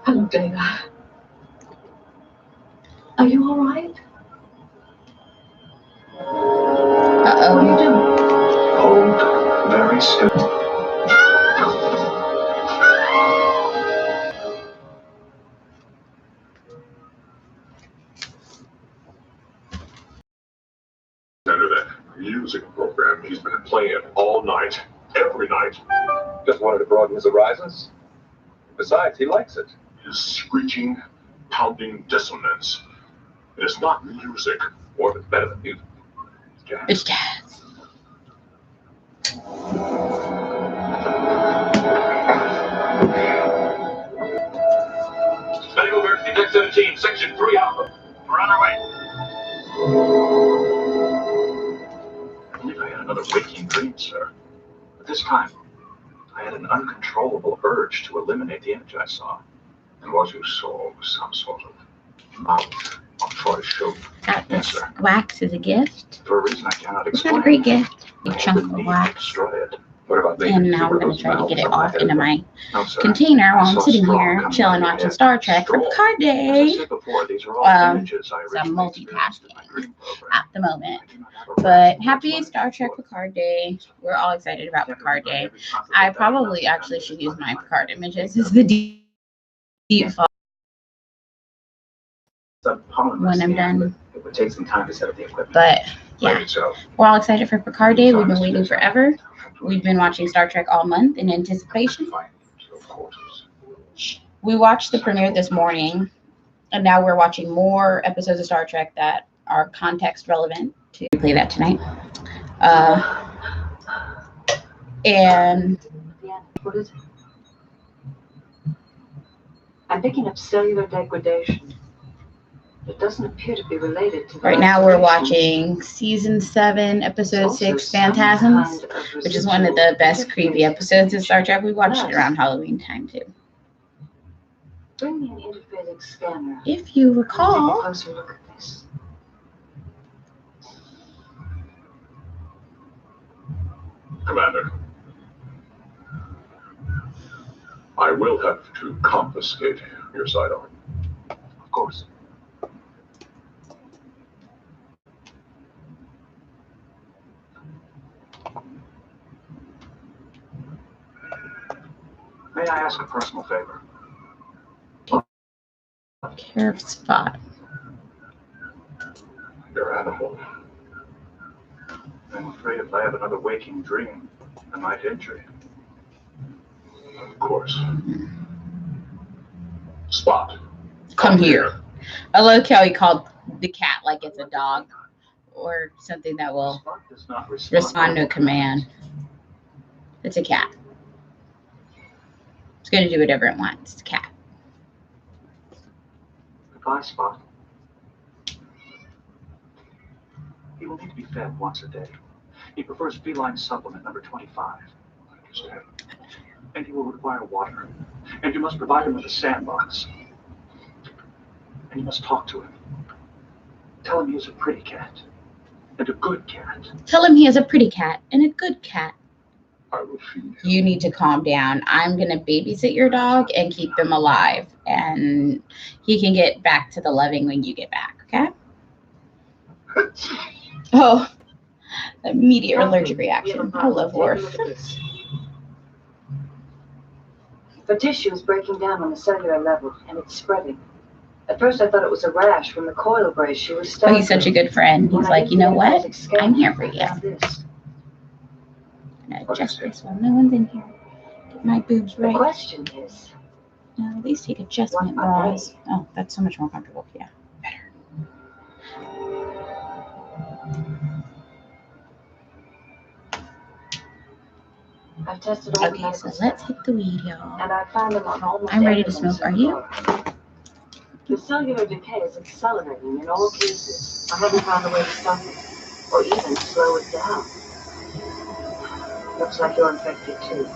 Hello, Dana. Are you all right? What are you doing? Hold very still. That music program he's been playing all night, every night. Just wanted to broaden his horizons. Besides, he likes it. His screeching, pounding dissonance. It is not music, or if it's better than music. It's jazz. Steady over, Deck 17, Section 3 Alpha. We're on our way. I believe I had another waking dream, sir. But this time, I had an uncontrollable urge to eliminate the image I saw. And what you saw was some sort of mouth of Troy's shoe. Got this wax as a gift. For a reason I cannot It's explain. not a great gift. I Big had chunk the of need to wax. destroy it. What about And now I'm going to try to get it off into my No, sir. container while I I'm saw sitting straw here coming chilling out of watching your Star head. Trek for Straw. Picard As I Day. said before, these are all images I So I'm originally experienced in my multitasking dream program. at the moment. I do not have a But rational happy explanation Star Trek for it. Picard Day. We're all excited about Can't Picard deny Day. every possible I doubt probably about actually the should use my timeline. Picard images as the default when I'm done. It would take some time to set up the equipment. But yeah, Maybe so. we're all excited for Picard Day. We've been waiting forever. We've been watching Star Trek all month in anticipation. We watched the premiere this morning, and now we're watching more episodes of Star Trek that are context relevant to play that tonight. And Yeah, what is it? I'm picking up cellular degradation. It doesn't appear to be related to the right now we're laceration. watching season 7, It's episode also 6, some Phantasms, kind of which is one of the residual best creepy interface episodes of Star Trek. We watched it Plus, around Halloween time too. Bring me an interphasic scanner. If you Take a recall, closer look at this. Commander, I will have to confiscate your sidearm. Of course. May I ask a personal favor? care of Spot. Your animal. I'm afraid if I have another waking dream, I might injure you. Of course. Spot. Come here. I love how he called the cat like it's a dog or something that will Spot does not respond to a command. It's a cat. It's going to do whatever it wants. It's a cat. Goodbye, Spot. He will need to be fed once a day. He prefers feline supplement number 25. I understand. And he will require water. And you must provide him with a sandbox. And you must talk to him. Tell him he is a pretty cat. And a good cat. Tell him he is a pretty cat and a good cat. I will feed him. You need to calm down. I'm going to babysit your dog and keep him alive. And he can get back to the loving when you get back, okay? Oh, immediate allergic reaction. I love Worf. The tissue is breaking down on a cellular level, and it's spreading. At first, I thought it was a rash from the coil brace she was Oh, stuck he's such a in. good friend. When He's I like, did you the know what? interphasic scan, I'm here for I you. found this. I'm going to adjust this one. No one's in here. Get my boobs The right. question is, No, at least take adjustment What about bras. Oh, that's so much more comfortable. Yeah, better. I've tested all the Okay, medical so let's stuff, hit the weed, y'all. and I found them on almost I'm ready to everything smoke. Are so you? far. The cellular decay is accelerating in all cases. I haven't found a way to stop it, or even slow it down. Looks like you're infected too.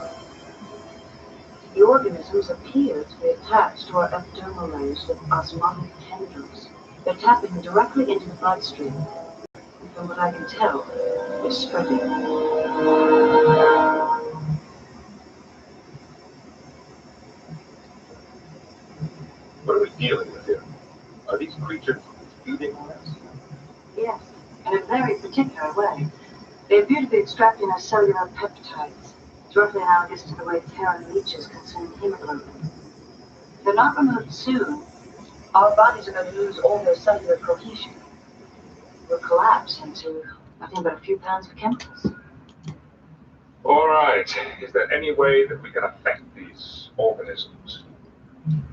The organisms appear to be attached to our epidermal layers with osmotic tendrils. They're tapping directly into the bloodstream. And from what I can tell, they're spreading. extracting our cellular peptides. It's roughly analogous to the way parent leeches consume hemoglobin. If they're not removed soon, our bodies are going to lose all their cellular cohesion. We'll collapse into nothing but a few pounds of chemicals. All right. Is there any way that we can affect these organisms?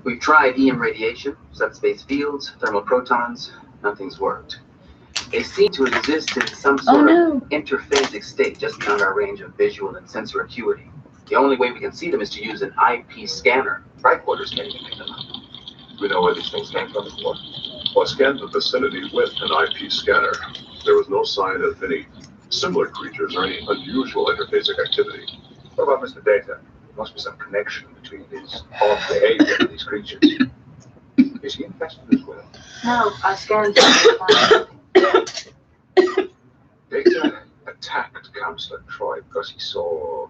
We've tried EM radiation, subspace fields, thermal protons. Nothing's worked. They seem to exist in some sort of interphasic state just beyond our range of visual and sensor acuity. The only way we can see them is to use an IP scanner. Tricorders can't even pick them up. We know where these things came from before. Well, I scanned the vicinity with an IP scanner. There was no sign of any similar creatures or any unusual interphasic activity. What about Mr. Data? There must be some connection between his odd behavior and these creatures. Is he infested as well? No, I scanned it. Data attacked Counselor Troy because he saw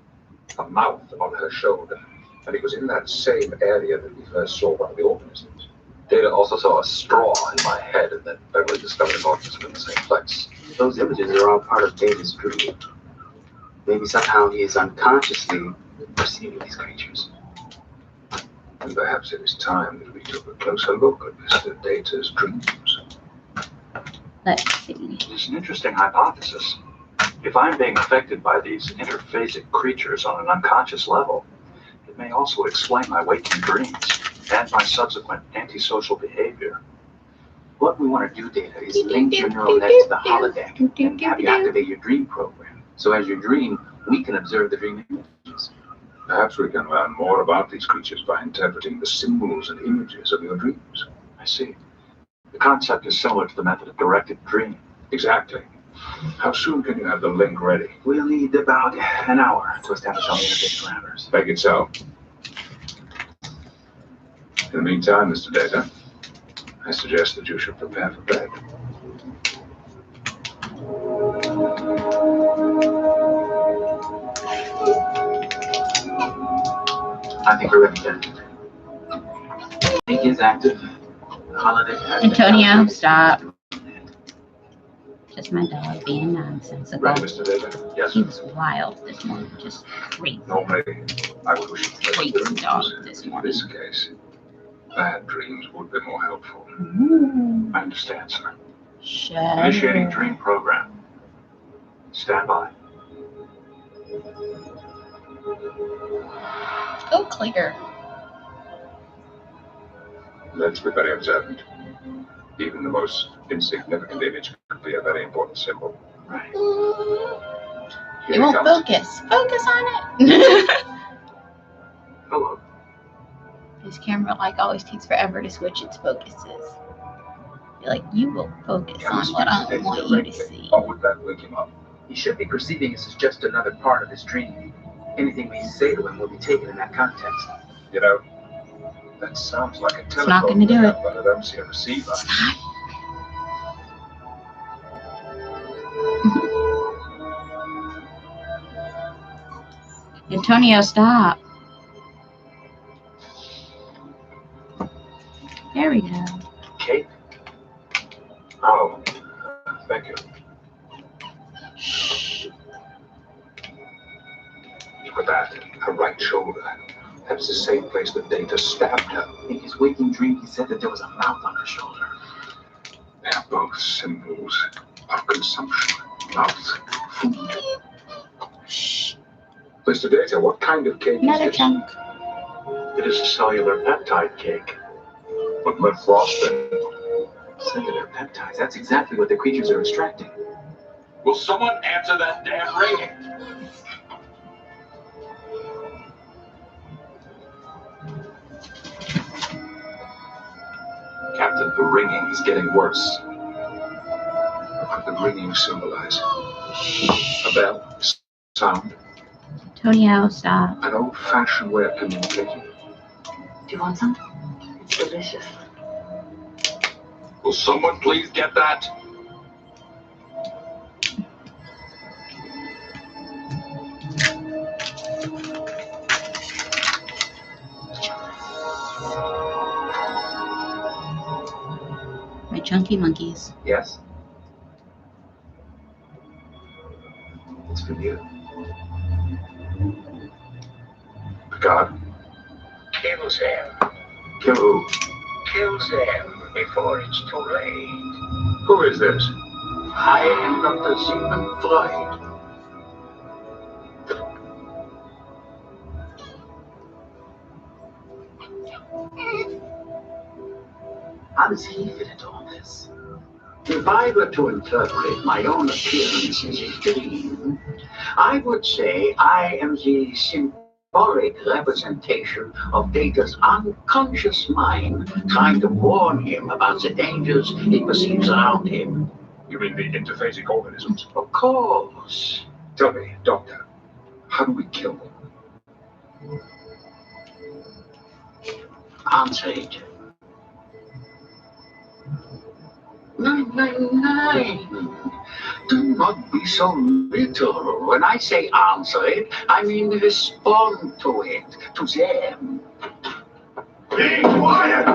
a mouth on her shoulder, and it was in that same area that we first saw one of the organisms. Data also saw a straw in my head, and then Beverly discovered an organism in the same place. Those images are all part of Data's dream. Maybe somehow he is unconsciously perceiving these creatures. And perhaps it is time that we took a closer look at Mr. Data's dreams. Let's see. It's an interesting hypothesis. If I'm being affected by these interphasic creatures on an unconscious level, it may also explain my waking dreams and my subsequent antisocial behavior. What we want to do, Data, is link your neural net to the holodeck and have you activate your dream program. So as you dream, we can observe the dream images. Perhaps we can learn more about these creatures by interpreting the symbols and images of your dreams. I see. The concept is similar to the method of directed dreaming. Exactly. How soon can you have the link ready? We'll need about an hour to establish all the interface parameters. Make it so. In the meantime, Mr. Data, I suggest that you should prepare for bed. I think we're ready, then. Link is active. The holodeck has Antonio, stop. Just my dog being nonsensical. Ready, Mr. Data? Yes. He was wild this morning, just crazy. Normally, I would wish you Crazy dreams. dog this In morning. this case, bad dreams would be more helpful. Ooh. I understand, sir. Shut Initiating up. dream program. Stand by. Go clear. Let's be very observant. Even the most insignificant image could be a very important symbol. Right. Here It won't comes. focus. Focus on it. Hello. This camera always takes forever to switch its focuses. You're like, you will focus Can we on speak what to I Data want you to directly, see. or would that wake him up? He should be perceiving this as just another part of his dream. Anything we say to him will be taken in that context. You know, that sounds like a telephone. not gonna do it. But I don't see a receiver. Stop. Antonio, stop. There we go. Kate? Oh, thank you. Look at that. Her right shoulder. That's the same place that Data stabbed her. In his waking dream, he said that there was a mouth on her shoulder. They're both symbols of consumption. Mouth, food. Shh. Mr. Data, what kind of cake Another is this? chunk. It is a cellular peptide cake. But with frosting. Cellular peptides. That's exactly what the creatures are extracting. Will someone answer that damn ringing? Captain, the ringing is getting worse. What could the ringing symbolize? A bell? Sound? Antonio, stop. An old-fashioned way of communicating? Do you want some? It's delicious. Will someone please get that? My chunky monkeys. Yes? It's of you. Picard? Kill them. Kill who? Kill them before it's too late. Who is this? I am Dr. Sigmund Freud. How does he fit into all this? If I were to interpret my own appearance as a dream, I would say I am the symbolic representation of Data's unconscious mind trying to warn him about the dangers he perceives around him. You mean the interphasic organisms? Of course. Tell me, Doctor, how do we kill them? Answer it. 999. Do not be so literal. When I say answer it, I mean respond to it, to them. Be quiet!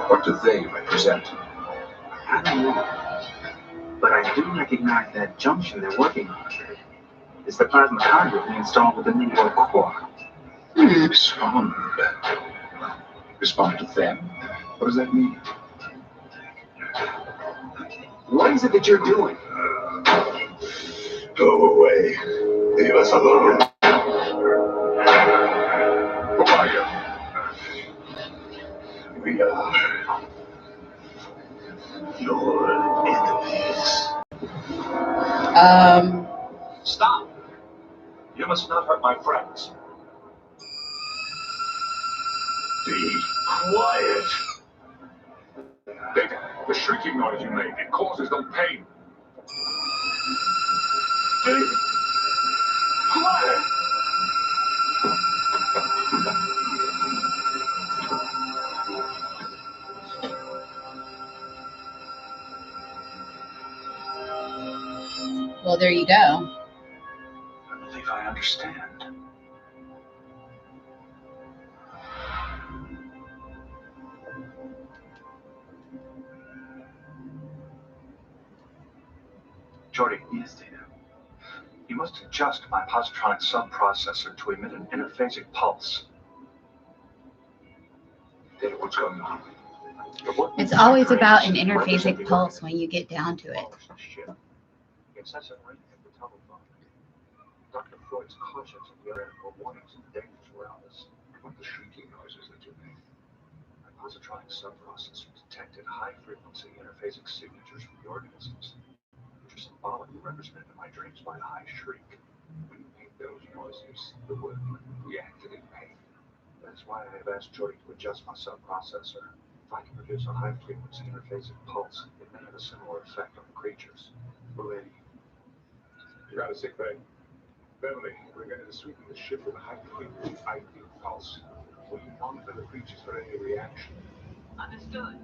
What do they represent? I don't know. But I do recognize that junction they're working on. It's the plasma conduit we installed with the new world core. Respond. Respond to them? What does that mean? What is it that you're doing? Go away. Leave us alone. Who are you? We are your enemies. Stop! You must not hurt my friends. Be quiet. Data, the shrieking noise you made, it causes them pain. Be quiet. Well, there you go. I believe I understand. Jordy, Yes, Data. you must adjust my positronic subprocessor to emit an interphasic pulse. Data, what's going on? It's always about an interphasic pulse when you get down to it. Incessant ringing at the telephone. Dr. Freud's cautions and the other warnings of the dangers around us. What the shrieking noises that you make? My positronic subprocessor detected high-frequency interphasic signatures from the organisms, which are symbolically represented in my dreams by a high shriek. When you make those noises, the worm reacted in pain. That's why I have asked Jordy to adjust my subprocessor. If I can produce a high-frequency interphasic pulse, it may have a similar effect on the creatures. We're ready. You're out of sick bay. Beverly, we're going to sweep the ship with a high-frequency IV pulse. Will you monitor the creatures for any reaction? Understood.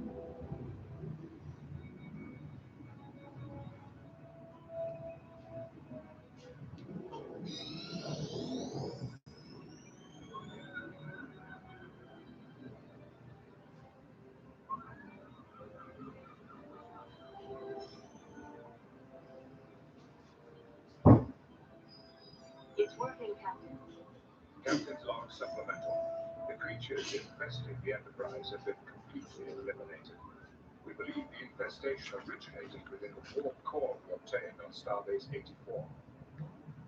It's working, Captain. Captain's log supplemental. The creatures infesting the Enterprise have been completely eliminated. We believe the infestation originated within the warp core we obtained on Starbase 84.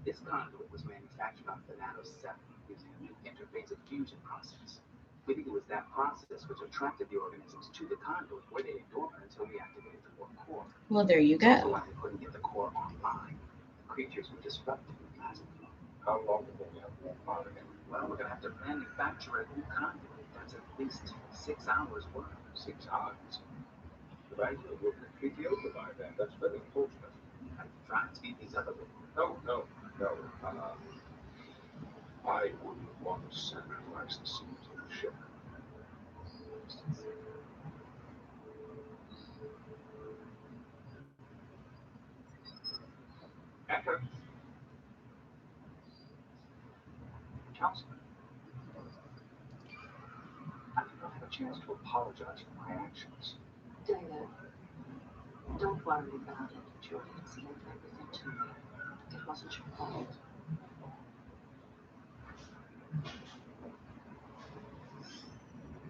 This conduit was manufactured on Thanatos 7 using a new interphasic fusion process. We think it was that process which attracted the organisms to the conduit where they ignored until we activated the warp core. Well, there you So go. when they couldn't get the core online, the creatures were disrupted in plasma flow. How long before we have warp power again? Well, we're going to have to manufacture a new conduit. That's at least 6 hours work. 6 hours. The Wrangler will completely over by then. That's very unfortunate. I'm trying to speed things up a bit. No. I wouldn't want to sacrifice the secret of the ship. Enter. Counselor, I did not have a chance to apologize for my actions. Dana, don't worry about it. Jordan explained everything to me. It wasn't your fault.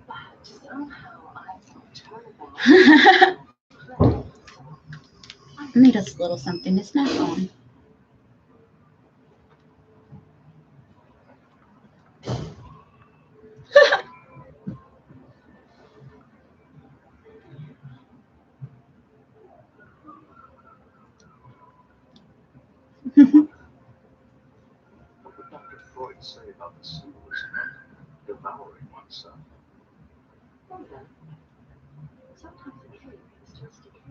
But somehow I felt turnabout. Need us a little something to snack on. What would Dr. Freud say about the symbolism of devouring oneself? Well then, sometimes a cake is just a cake.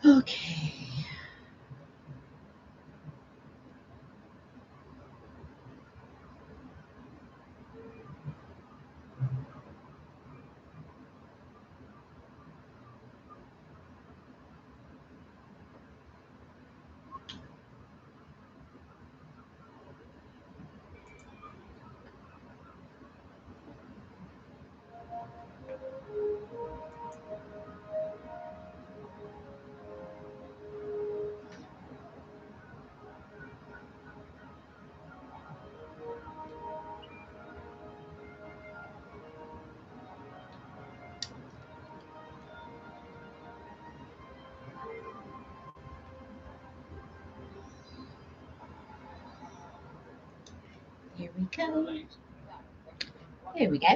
Okay. Here we go. There we go.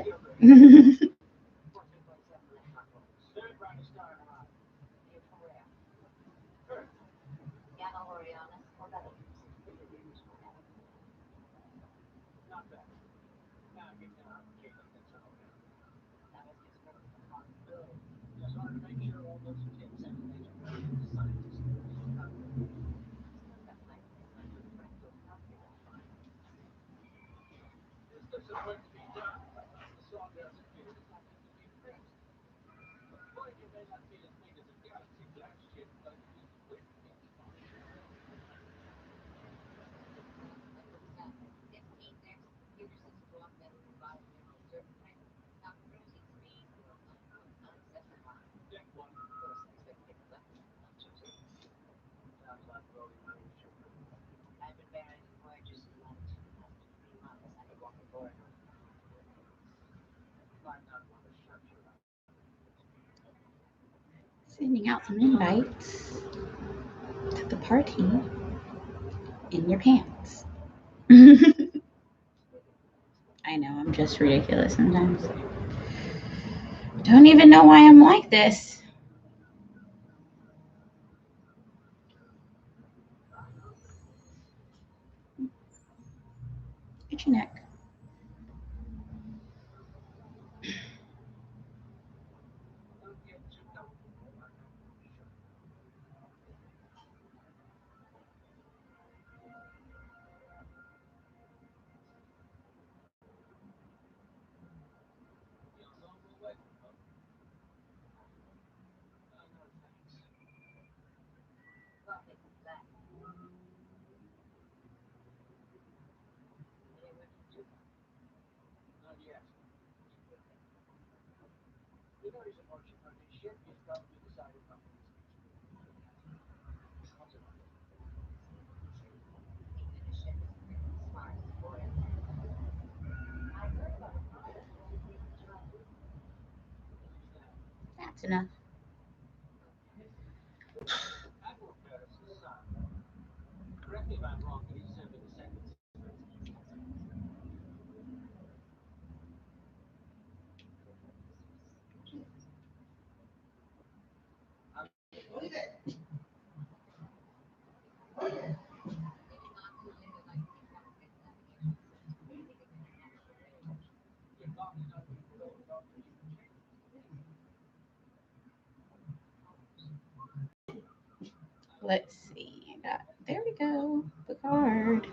Sending out some invites to the party in your pants. I know, I'm just ridiculous sometimes. Don't even know why I'm like this. Get your neck. That's enough. Let's see. There we go. Picard.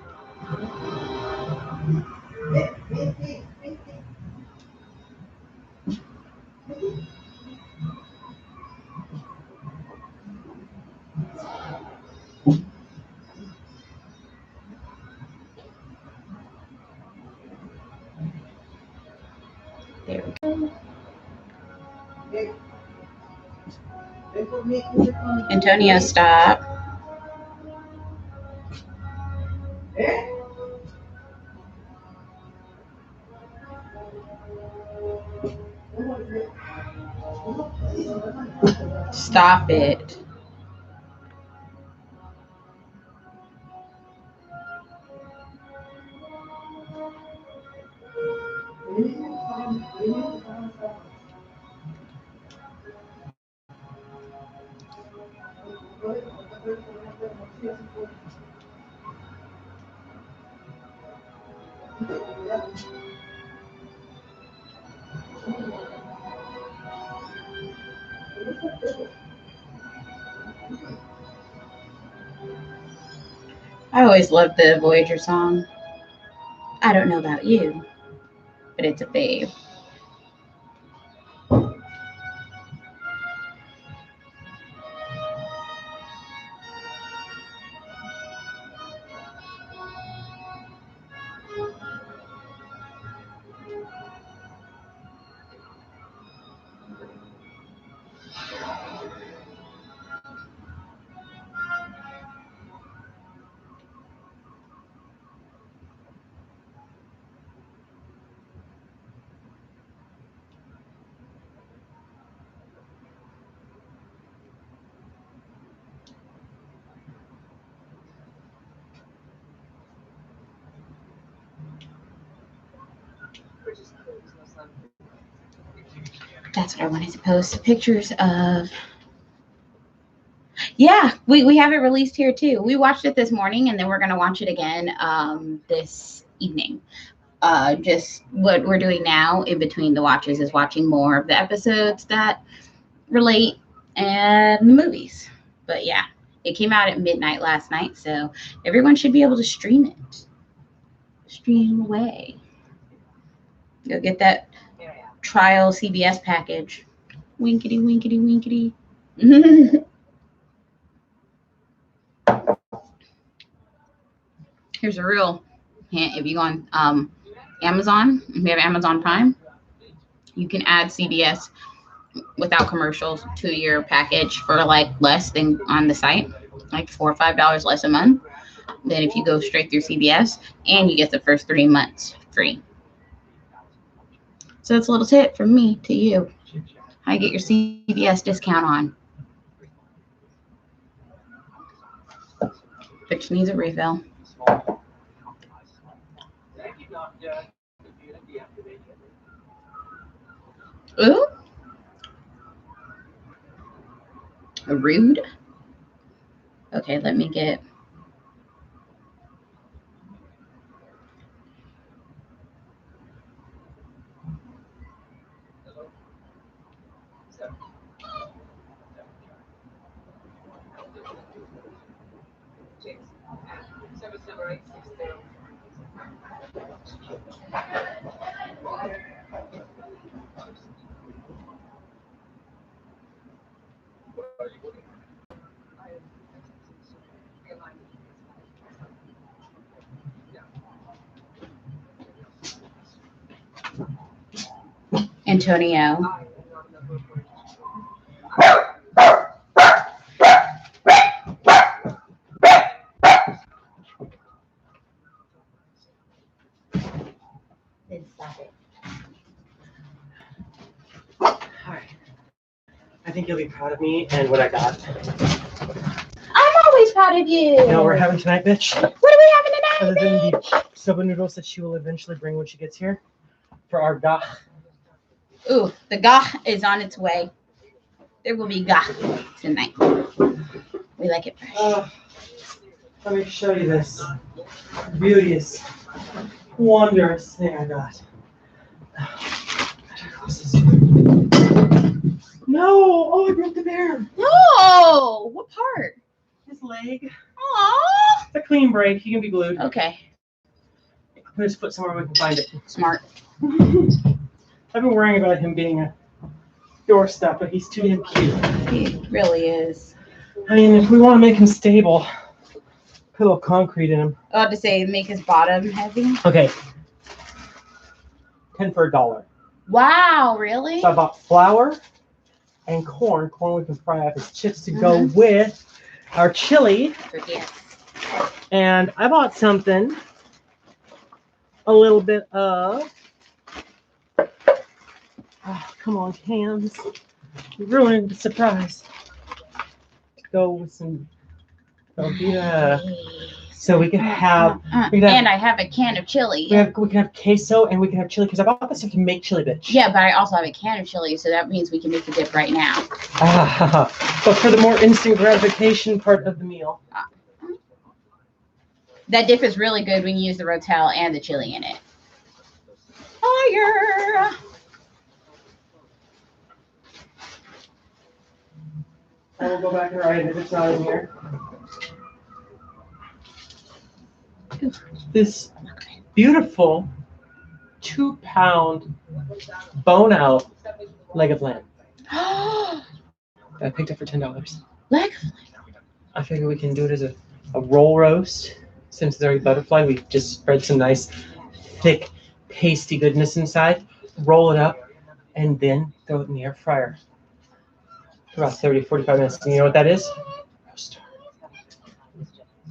There we go. Antonio, stop. Stop it. I always loved the Voyager song. I don't know about you, but it's a fave. That's what I wanted to post. Pictures of. Yeah, we have it released here too. We watched it this morning, and then we're gonna watch it again this evening. Just what we're doing now in between the watches is watching more of the episodes that relate and the movies. But yeah, it came out at midnight last night, so everyone should be able to stream it. Stream away. Go get that trial CBS package. Winkety, winkety, winkety. Here's a real hint. If you go on Amazon, if you have Amazon Prime, you can add CBS without commercials to your package for like less than on the site, like $4 or $5 less a month than if you go straight through CBS, and you get the first 3 months free. So it's a little tip from me to you. How you get your CBS discount on. Bitch needs a refill. Ooh. Rude. Okay, let me get. Antonio. Then stop it. Hi. I think you'll be proud of me and what I got. I'm always proud of you. You know what we're having tonight, bitch? What are we having tonight, Other than bitch? the soba noodles that she will eventually bring when she gets here for our gach. Ooh, the gach is on its way. There will be gach tonight. We like it fresh. Let me show you this beauteous, wondrous thing I got. there. No! What part? His leg. Aww. It's a clean break. He can be glued. Okay. Put his foot somewhere we can find it. Smart. I've been worrying about him being a doorstep, but he's too damn cute. He really is. I mean, if we want to make him stable, put a little concrete in him. I had to say, make his bottom heavy. Okay. 10 for $1. Wow, really? So I bought flour and corn. Corn we can fry up as chips to go with our chili. Yes. And I bought something. A little bit of. Oh, come on, cans. You're ruining the surprise. Go with some Velveeta. So we can have. And I have a can of chili. We can have queso and we can have chili because I bought this stuff to make chili, bitch. Yeah, but I also have a can of chili, so that means we can make the dip right now. But for the more instant gratification part of the meal. That dip is really good when you use the Rotel and the chili in it. Fire! I will go back and write it if it's not in here. This beautiful 2-pound bone out leg of lamb. I picked up for $10. Leg? I figure we can do it as a roll roast. Since it's already butterfly, we just spread some nice, thick, pasty goodness inside, roll it up, and then throw it in the air fryer. For about 30, 45 minutes. And you know what that is? Roast tart.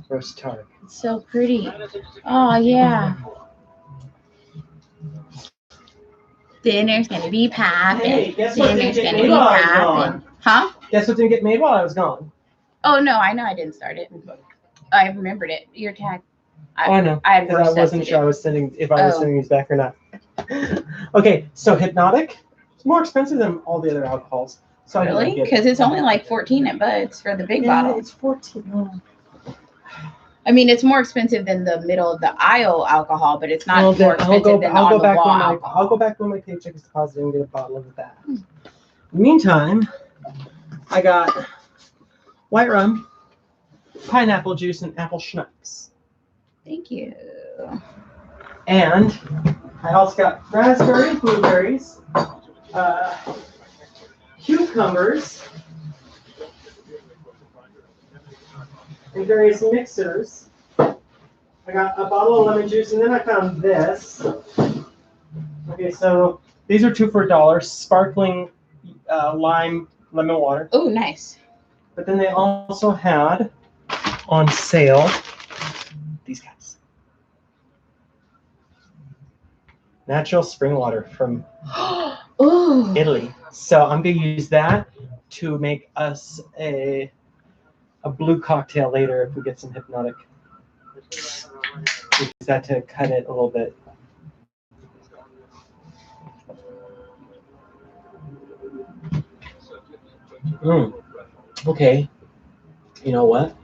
Roast tart. It's so pretty. Oh, yeah. Dinner's gonna be popping. Hey, guess what Dinner's didn't get gonna made be while I was popping. gone? Huh? Guess what didn't get made while I was gone? Oh, no, I know I didn't start it. I remembered it. Your tag. I know. I had Because I wasn't sure I was sending if I was sending these back or not. Okay, so Hypnotic. It's more expensive than all the other alcohols. So Really? Because it's only like 14 at Bud's for the big bottle. It's 14. I mean, it's more expensive than the middle of the aisle alcohol, but it's not more expensive than the I'll go on the back wall when alcohol. I'll go back when my paycheck is deposited and get a bottle of that. In the meantime, I got white rum, pineapple juice, and apple schnapps. Thank you. And I also got raspberries, blueberries, cucumbers, and various mixers. I got a bottle of lemon juice, and then I found this. Okay, so these are 2 for $1, sparkling lime lemon water. Oh, nice. But then they also had on sale these guys. Natural spring water from Ooh. Italy. So I'm going to use that to make us a blue cocktail later if we get some Hypnotic. Use that to cut it a little bit. Okay. You know what?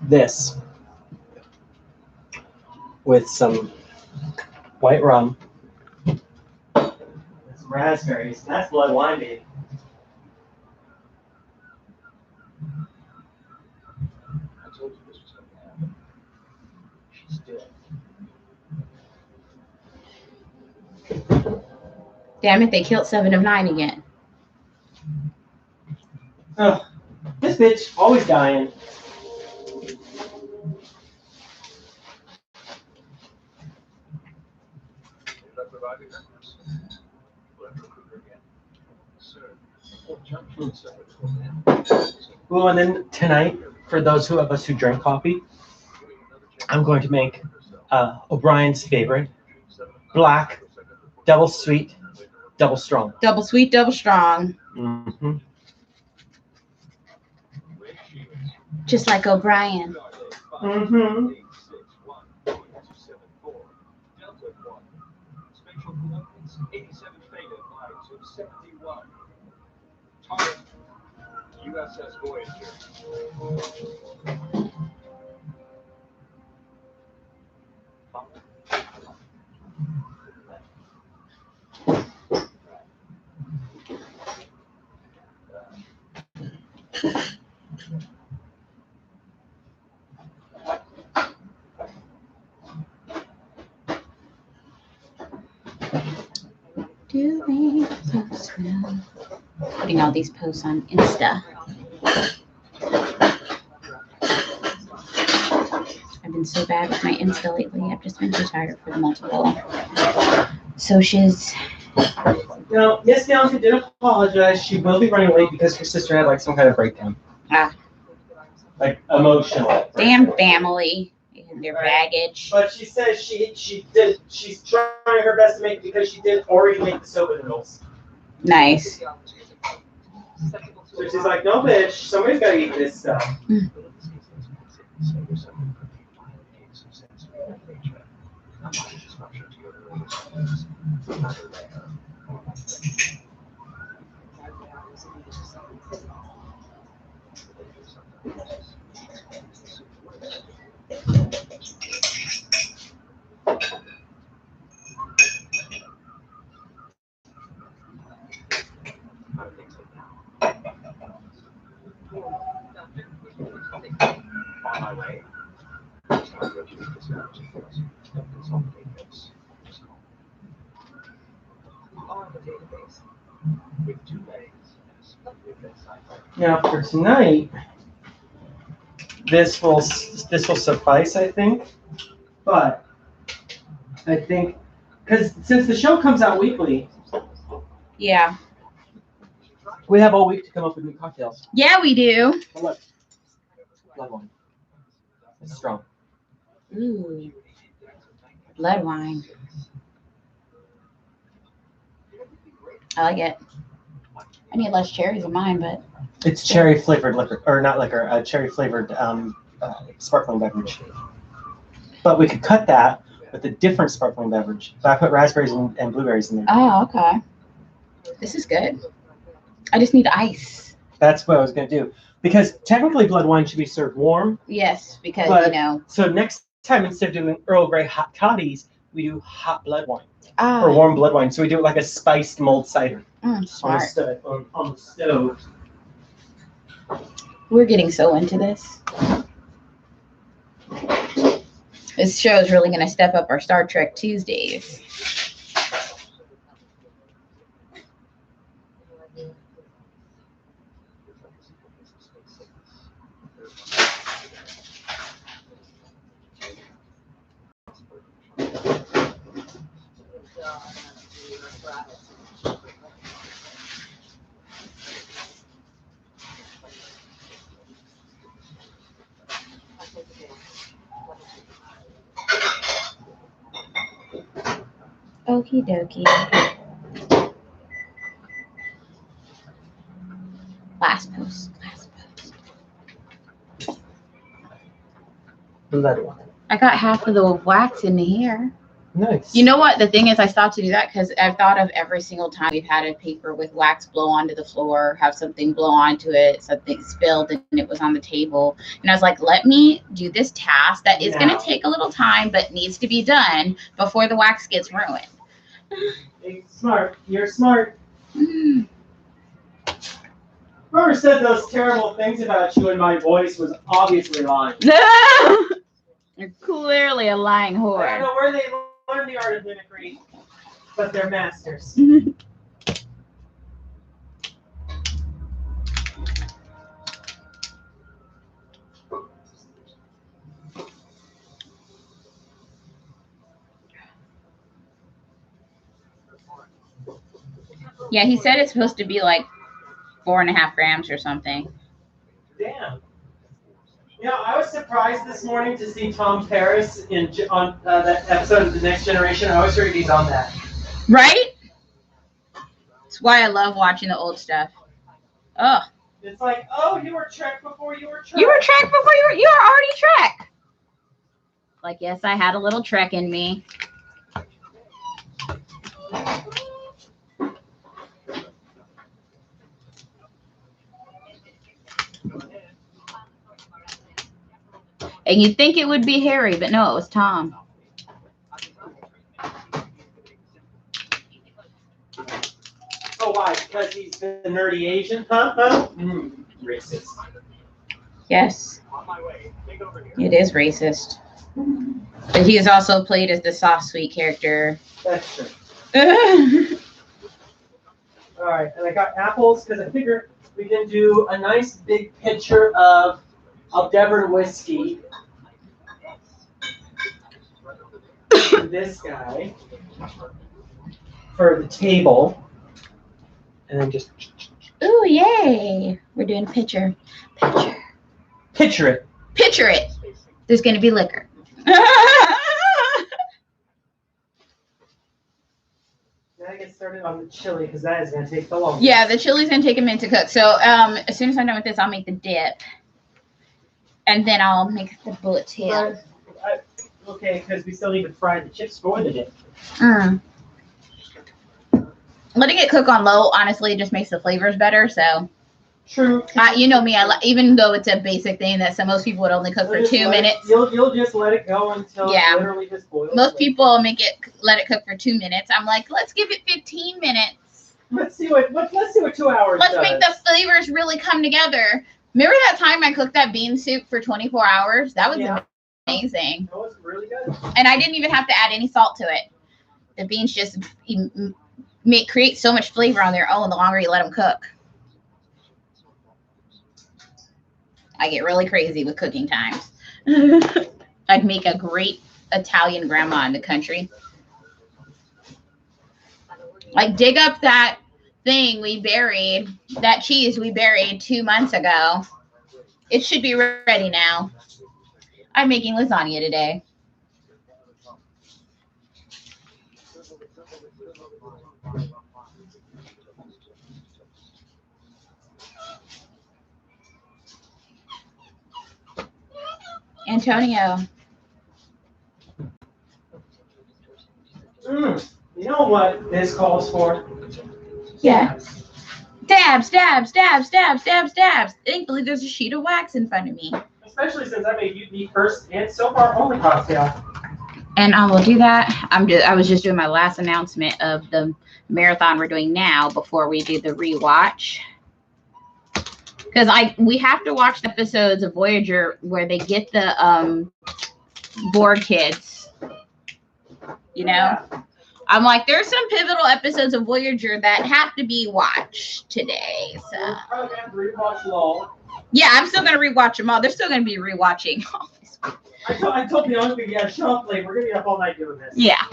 This with some white rum, some raspberries. That's blood wine, baby. I told you this was going to happen. She's dead. Damn it, they killed 7 of 9 again. Oh, this bitch always dying. Well, and then tonight, for those of us who drink coffee, I'm going to make O'Brien's favorite, black, double sweet, double strong. Double sweet, double strong. Mm-hmm. Just like O'Brien. Mm-hmm. USS Voyager. Doing posts now. Putting all these posts on Insta. I've been so bad with my Insta lately. I've just been too tired for the multiple socials. Now, Miss Bianca did apologize. She will be running late because her sister had like some kind of breakdown. Ah. Like emotional. Damn family and their baggage. But she says she's trying her best to make it because she did already make the soba noodles. Nice. So she's like, no bitch, somebody's gotta eat this stuff. On my way. Now for tonight, this will suffice, I think. But I think because since the show comes out weekly, Yeah. we have all week to come up with new cocktails. Yeah, we do. Oh, look, blood wine. It's strong. Ooh. Blood wine. I like it. I need less cherries in mine, but It's cherry flavored liquor, or not liquor, cherry flavored sparkling beverage. But we could cut that with a different sparkling beverage. But I put raspberries and blueberries in there. oh, okay. This is good. I just need ice. That's what I was going to do. Because technically blood wine should be served warm. Yes, because, But- So next time, instead of doing Earl Grey Hot-Totties, we do hot blood wine. Or Ah, warm blood wine. So we do it like a spiced mulled cider on the smart. stove. On the stove. We're getting so into this. This show is really going to step up our Star Trek Tuesdays. Okie dokie. Last post. Blood wine. I got half of the wax in here. Nice. You know what? The thing is, I stopped to do that because I've thought of every single time we've had a paper with wax blow onto the floor, have something blow onto it, something spilled, and it was on the table. And I was like, let me do this task that is going to take a little time, but needs to be done before the wax gets ruined. You're smart. You're smart. Mm. Whoever said those terrible things about you and my voice was obviously lying. You're clearly a lying I don't whore. know where they learned the art of mimicry, but they're masters. Yeah, he said it's supposed to be like 4.5 grams or something. Damn. You know, I was surprised this morning to see Tom Paris on that episode of The Next Generation. I always heard he's on that. Right? That's why I love watching the old stuff. Oh, It's like, oh, you were Trek before you were Trek. you were Trek before you were already Trek. Like, yes, I had a little Trek in me. And you'd think it would be Harry, but no, it was Tom. Oh, why? Because he's the nerdy Asian? Huh? racist. Yes, it is racist. But he is also played as the soft, sweet character. That's true. All right, and I got apples because I figured we can do a nice big pitcher of Aldebaran whiskey. This guy for the table, and then just Ooh, yay! We're doing picture. picture it. Picture it. There's gonna be liquor. Now I get started on the chili because that is going to take the longest. Yeah, the chili's gonna take a minute to cook. So as soon as I'm done with this, I'll make the dip, and then I'll make the bullet tail. Okay, because we still need to fry the chips for the dip. Letting it cook on low, honestly, just makes the flavors better. So, True. you know me, even though it's a basic thing that most people would only cook for 2 minutes. You'll just let it go until it literally just boils. Most people let it cook for 2 minutes. I'm like, let's give it 15 minutes. Let's see what 2 hours. Let's make the flavors really come together. Remember that time I cooked that bean soup for 24 hours? That was amazing. That was really good. And I didn't even have to add any salt to it. The beans just create so much flavor on their own the longer you let them cook. I get really crazy with cooking times. I'd make a great Italian grandma in the country. Like, dig up that thing we buried, that cheese we buried 2 months ago. It should be ready now. I'm making lasagna today. Antonio. You know what this calls for? Yeah. Dabs, dabs, dabs, dabs, dabs, dabs. Thankfully, there's a sheet of wax in front of me. Especially since I made you the first and so far only cocktail. And I will do that. I was just doing my last announcement of the marathon we're doing now before we do the rewatch. Because we have to watch the episodes of Voyager where they get the Borg kids. You know? Yeah. I'm like, there's some pivotal episodes of Voyager that have to be watched today. So we're probably going to rewatch them all. Yeah, I'm still going to rewatch them all. They're still going to be rewatching all this. I told the young people, show up late. We're going to be up all night doing this. Yeah.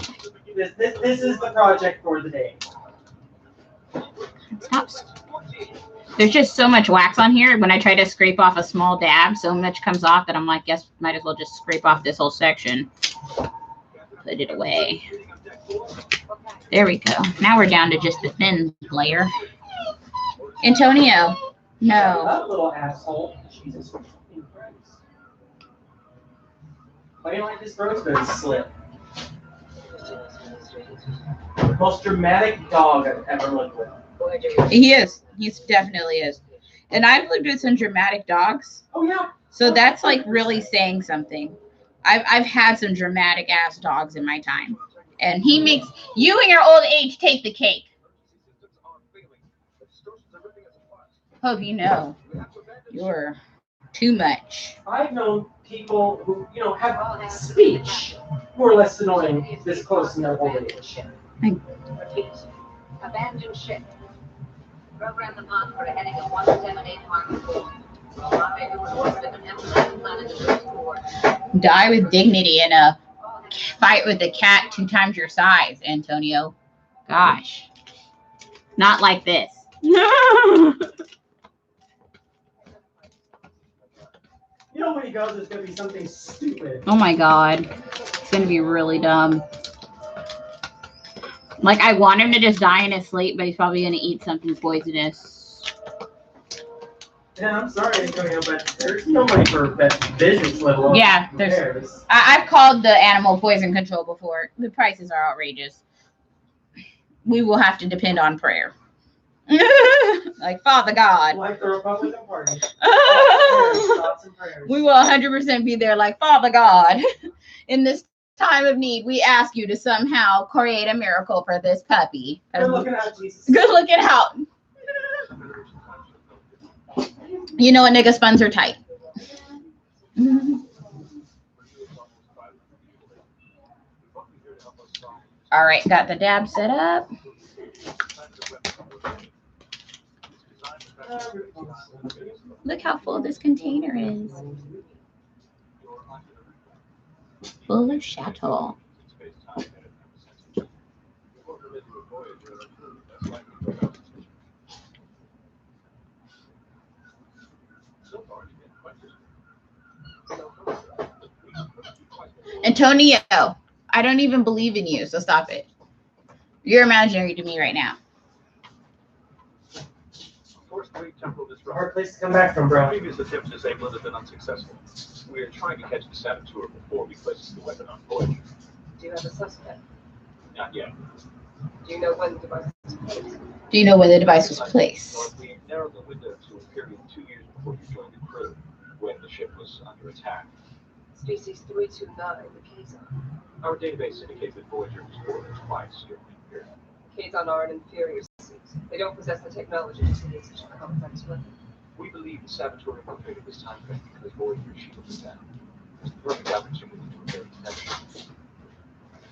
This is the project for the day. Stop. There's just so much wax on here. When I try to scrape off a small dab, so much comes off that I'm like, yes, might as well just scrape off this whole section. Put it away. There we go. Now we're down to just the thin layer. Antonio. No. That little asshole. Jesus Christ. Why do you like this rosebud slip? The most dramatic dog I've ever lived with. He is. He definitely is. And I've lived with some dramatic dogs. Oh, yeah. So that's like really saying something. I've had some dramatic ass dogs in my time. And he makes you in your old age take the cake. Hope you know. You're too much. I've known people who, have speech more or less annoying this close in their old age. Abandon ship. Program the pod for a heading of 178 Mark 4. Die with dignity in a fight with a cat 2 times your size, Antonio. Gosh. Not like this. When he goes, there's going to be something stupid. Oh my God. It's going to be really dumb. Like, I want him to just die in his sleep, but he's probably going to eat something poisonous. Yeah, I'm sorry, Antonio, but there's no money for that business, let alone. Yeah, I've called the animal poison control before. The prices are outrageous. We will have to depend on prayer. Like, Father God. Like the Republican Party. We will 100% be there like, Father God, in this time of need, we ask you to somehow create a miracle for this puppy. Good looking out, Jesus. Good looking out. You know what, nigga, spuns are tight. All right, got the dab set up. Look how full this container is. Full of shuttle. Antonio, I don't even believe in you, so stop it. You're imaginary to me right now. Hard place to come back from, bro. Previous attempts to disable it have been unsuccessful. We are trying to catch the saboteur before we place the weapon on Voyager. Do you have a suspect? Not yet. Do you know when the device was placed? Do you know when the device was placed? We narrowed the window to a period 2 years before you joined the crew, when the ship was under attack. Species 329, the Kazon. Our database indicates that Voyager was boarded twice during that period. Kazon are an inferior species. They don't possess the technology to create such a complex weapon. We believe the saboteur infiltrated this time frame because Voyager's shield was down. It's the perfect opportunity to prepare detection.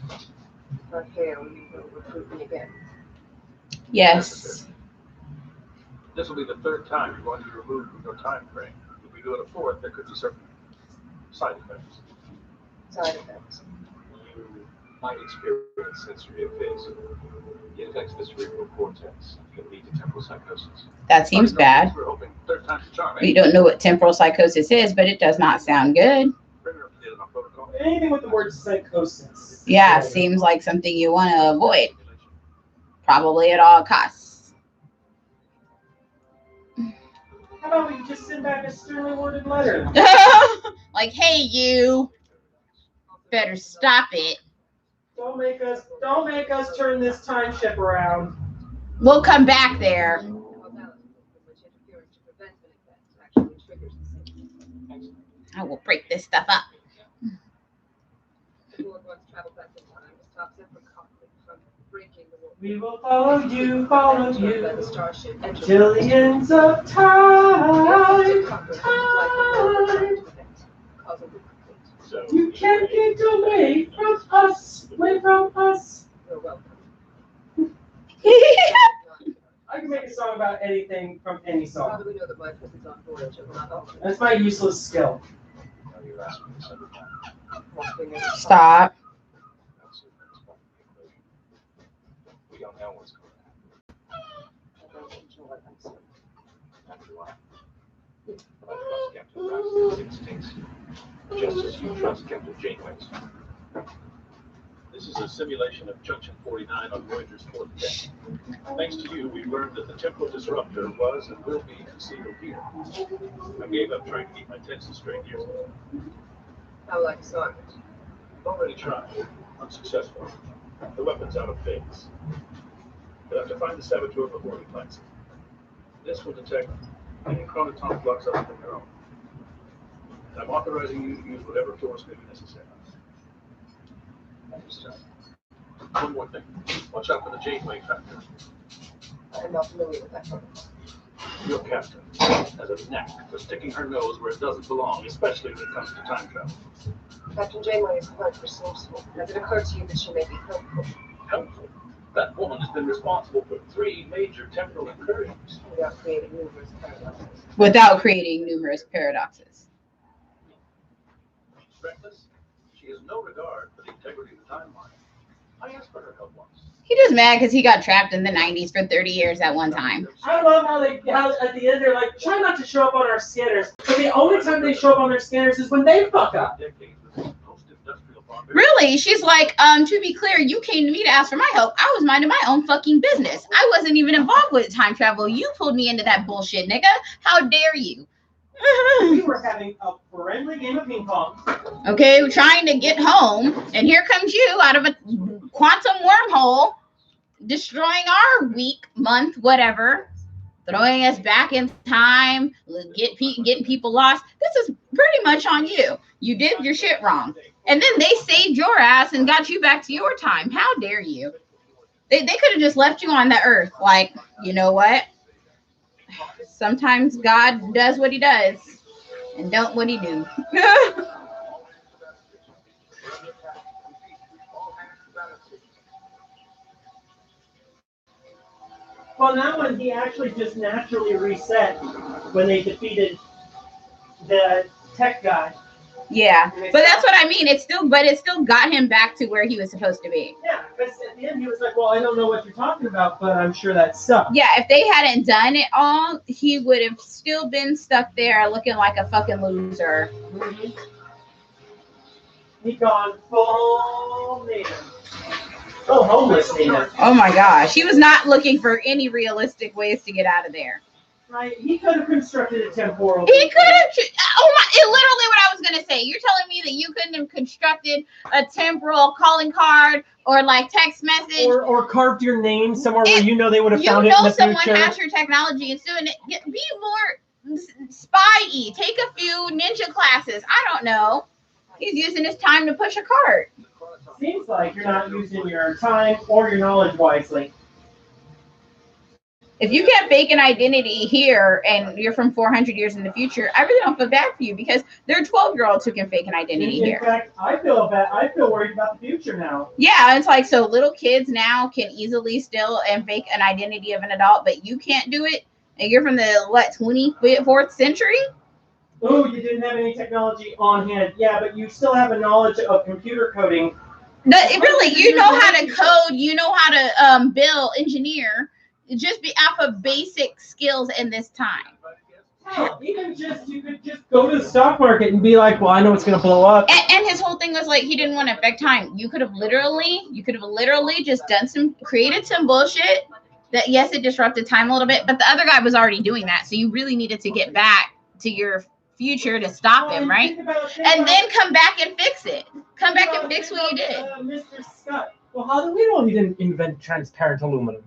If I fail, you will recruit me again. Yes. This will be the third time you're going to be removed from your time frame. If we do it a fourth, there could be certain side effects. Side effects. You might experience sensory aphasia. It affects the cerebral cortex and can lead to temporal psychosis. That seems bad. We're hoping third time's a charm. We don't know what temporal psychosis is, but it does not sound good. Bring her up to date on our protocol. Anything with the word psychosis. Yeah, seems like something you want to avoid. Probably at all costs. How about we just send back a sternly worded letter? Like, hey, you better stop it. Don't make us turn this time ship around. We'll come back there. I will break this stuff up. We will follow you till the ends of time. You can't get away from us. You're welcome. I can make a song about anything from any How song. do we know that my trip is on Voyager, not all? That's my useless skill. Stop. We don't know what's going to happen. I don't enjoy myself. Neither do I. I trust Captain Braxton's instincts, just as you trust Captain Janeway's. This is a simulation of Junction 49 on Voyager's fourth day. Thanks to you, we learned that the temporal disruptor was and will be concealed here. I gave up trying to keep my tenses straight years ago. How like assignment? Already tried. Unsuccessful. The weapon's out of phase. We'll have to find the saboteur before he plants it. This will detect any chronoton flux other than your own. I'm authorizing you to use whatever force may be necessary. Understood. One more thing. Watch out for the Janeway factor. I'm not familiar with that protocol. Your captain has a knack for sticking her nose where it doesn't belong, especially when it comes to time travel. Captain Janeway is quite resourceful. Has it occurred to you that she may be helpful? Helpful. That woman has been responsible for 3 major temporal incursions. Without creating numerous paradoxes. Without creating numerous paradoxes. Reckless, she has no regard for the integrity of the timeline. I asked for her help once. He just mad because he got trapped in the 90s for 30 years at one time. I love how at the end they're like, try not to show up on our scanners. But the only time they show up on their scanners is when they fuck up. Really? She's like, to be clear, you came to me to ask for my help. I was minding my own fucking business. I wasn't even involved with time travel. You pulled me into that bullshit, nigga. How dare you? We were having a friendly game of ping pong. Okay, we're trying to get home, and here comes you out of a quantum wormhole, destroying our week, month, whatever, throwing us back in time, getting people lost. This is pretty much on you. You did your shit wrong. And then they saved your ass and got you back to your time. How dare you? They could have just left you on the earth. Like, you know what? sometimes God does what he does and don't what he do. Well, that one he actually just naturally reset when they defeated the tech guy. Yeah, but that's what I mean. It still got him back to where he was supposed to be. Yeah, because at the end he was like, "Well, I don't know what you're talking about, but I'm sure that sucks." Yeah, if they hadn't done it all, he would have still been stuck there looking like a fucking loser. Mm-hmm. He gone full native. Oh, homeless native. Oh my gosh, he was not looking for any realistic ways to get out of there. Right, he could have constructed a temporal. He could have. Oh my! It literally what I was gonna say. You're telling me that you couldn't have constructed a temporal calling card or like text message, or carved your name somewhere where you know they would have found it in the future. You know someone has your technology and doing it. Be more spy-y. Take a few ninja classes. I don't know. He's using his time to push a cart. Seems like you're not using your time or your knowledge wisely. If you can't fake an identity here and you're from 400 years in the future, I really don't feel bad for you because there are 12-year-olds who can fake an identity here. In fact, I feel bad. I feel worried about the future now. Yeah, it's like, so little kids now can easily steal and fake an identity of an adult, but you can't do it, and you're from the, 24th century? Oh, you didn't have any technology on hand. Yeah, but you still have a knowledge of computer coding. Really, you know how to code, you know how to build, engineer. Just be off of basic skills in this time. Hell, you could just go to the stock market and be like, well, I know it's gonna blow up. And his whole thing was like he didn't want to affect time. You could have literally just created some bullshit that, yes, it disrupted time a little bit, but the other guy was already doing that. So you really needed to get back to your future to stop him, right? And then come back and fix it. Come back and fix what you did. Mr. Scott. Well, how do we know he didn't invent transparent aluminum?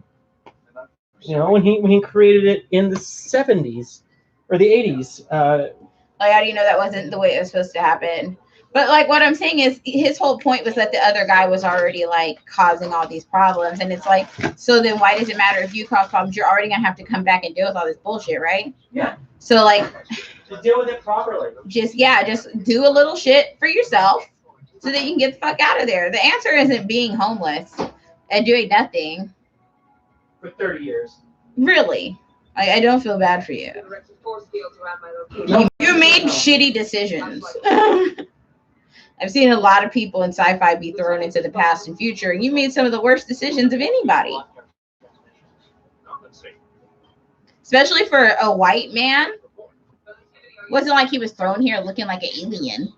You know, when he created it in the 70s or the 80s. How do you know that wasn't the way it was supposed to happen? But like what I'm saying is his whole point was that the other guy was already like causing all these problems. And it's like, so then why does it matter if you cause problems? You're already going to have to come back and deal with all this bullshit, right? Yeah. So like, to deal with it properly. Just do a little shit for yourself so that you can get the fuck out of there. The answer isn't being homeless and doing nothing. For 30 years. Really. I don't feel bad for you. You made shitty decisions. I've seen a lot of people in sci-fi be thrown into the past and future, and you made some of the worst decisions of anybody. Especially for a white man. Wasn't like he was thrown here looking like an alien.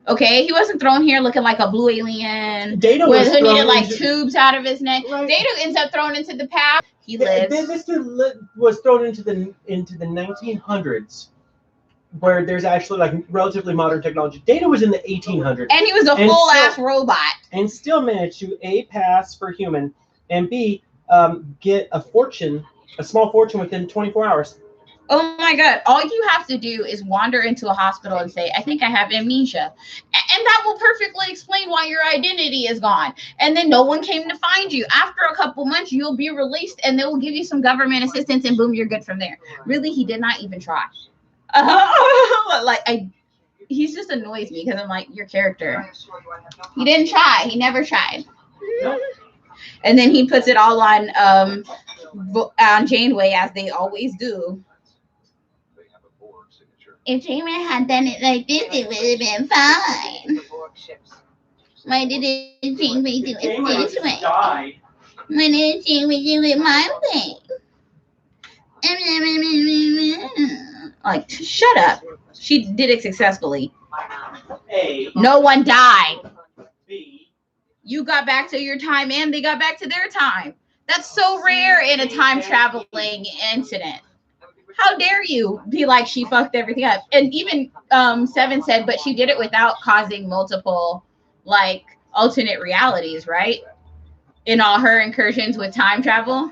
Okay, he wasn't thrown here looking like a blue alien Data who needed like tubes out of his neck. Right. Data ends up thrown into the past. He lives. Mr. was thrown into the 1900s, where there's actually like relatively modern technology. Data was in the 1800s, and he was a full ass robot, and still managed to A, pass for human, and B, get a small fortune within 24 hours. Oh my God. All you have to do is wander into a hospital and say, I think I have amnesia. And that will perfectly explain why your identity is gone. And then no one came to find you. After a couple months, you'll be released and they will give you some government assistance and boom, you're good from there. Really, he did not even try. He just annoys me because I'm like, your character. He didn't try. He never tried. And then he puts it all on Janeway, as they always do. If Janeway had done it like this, it would have been fine. Why didn't Janeway do it this way? Why didn't Janeway do it my way? Like, shut up. She did it successfully. No one died. You got back to your time and they got back to their time. That's so rare in a time traveling incident. How dare you be like she fucked everything up? And even Seven said, but she did it without causing multiple like alternate realities, right? In all her incursions with time travel.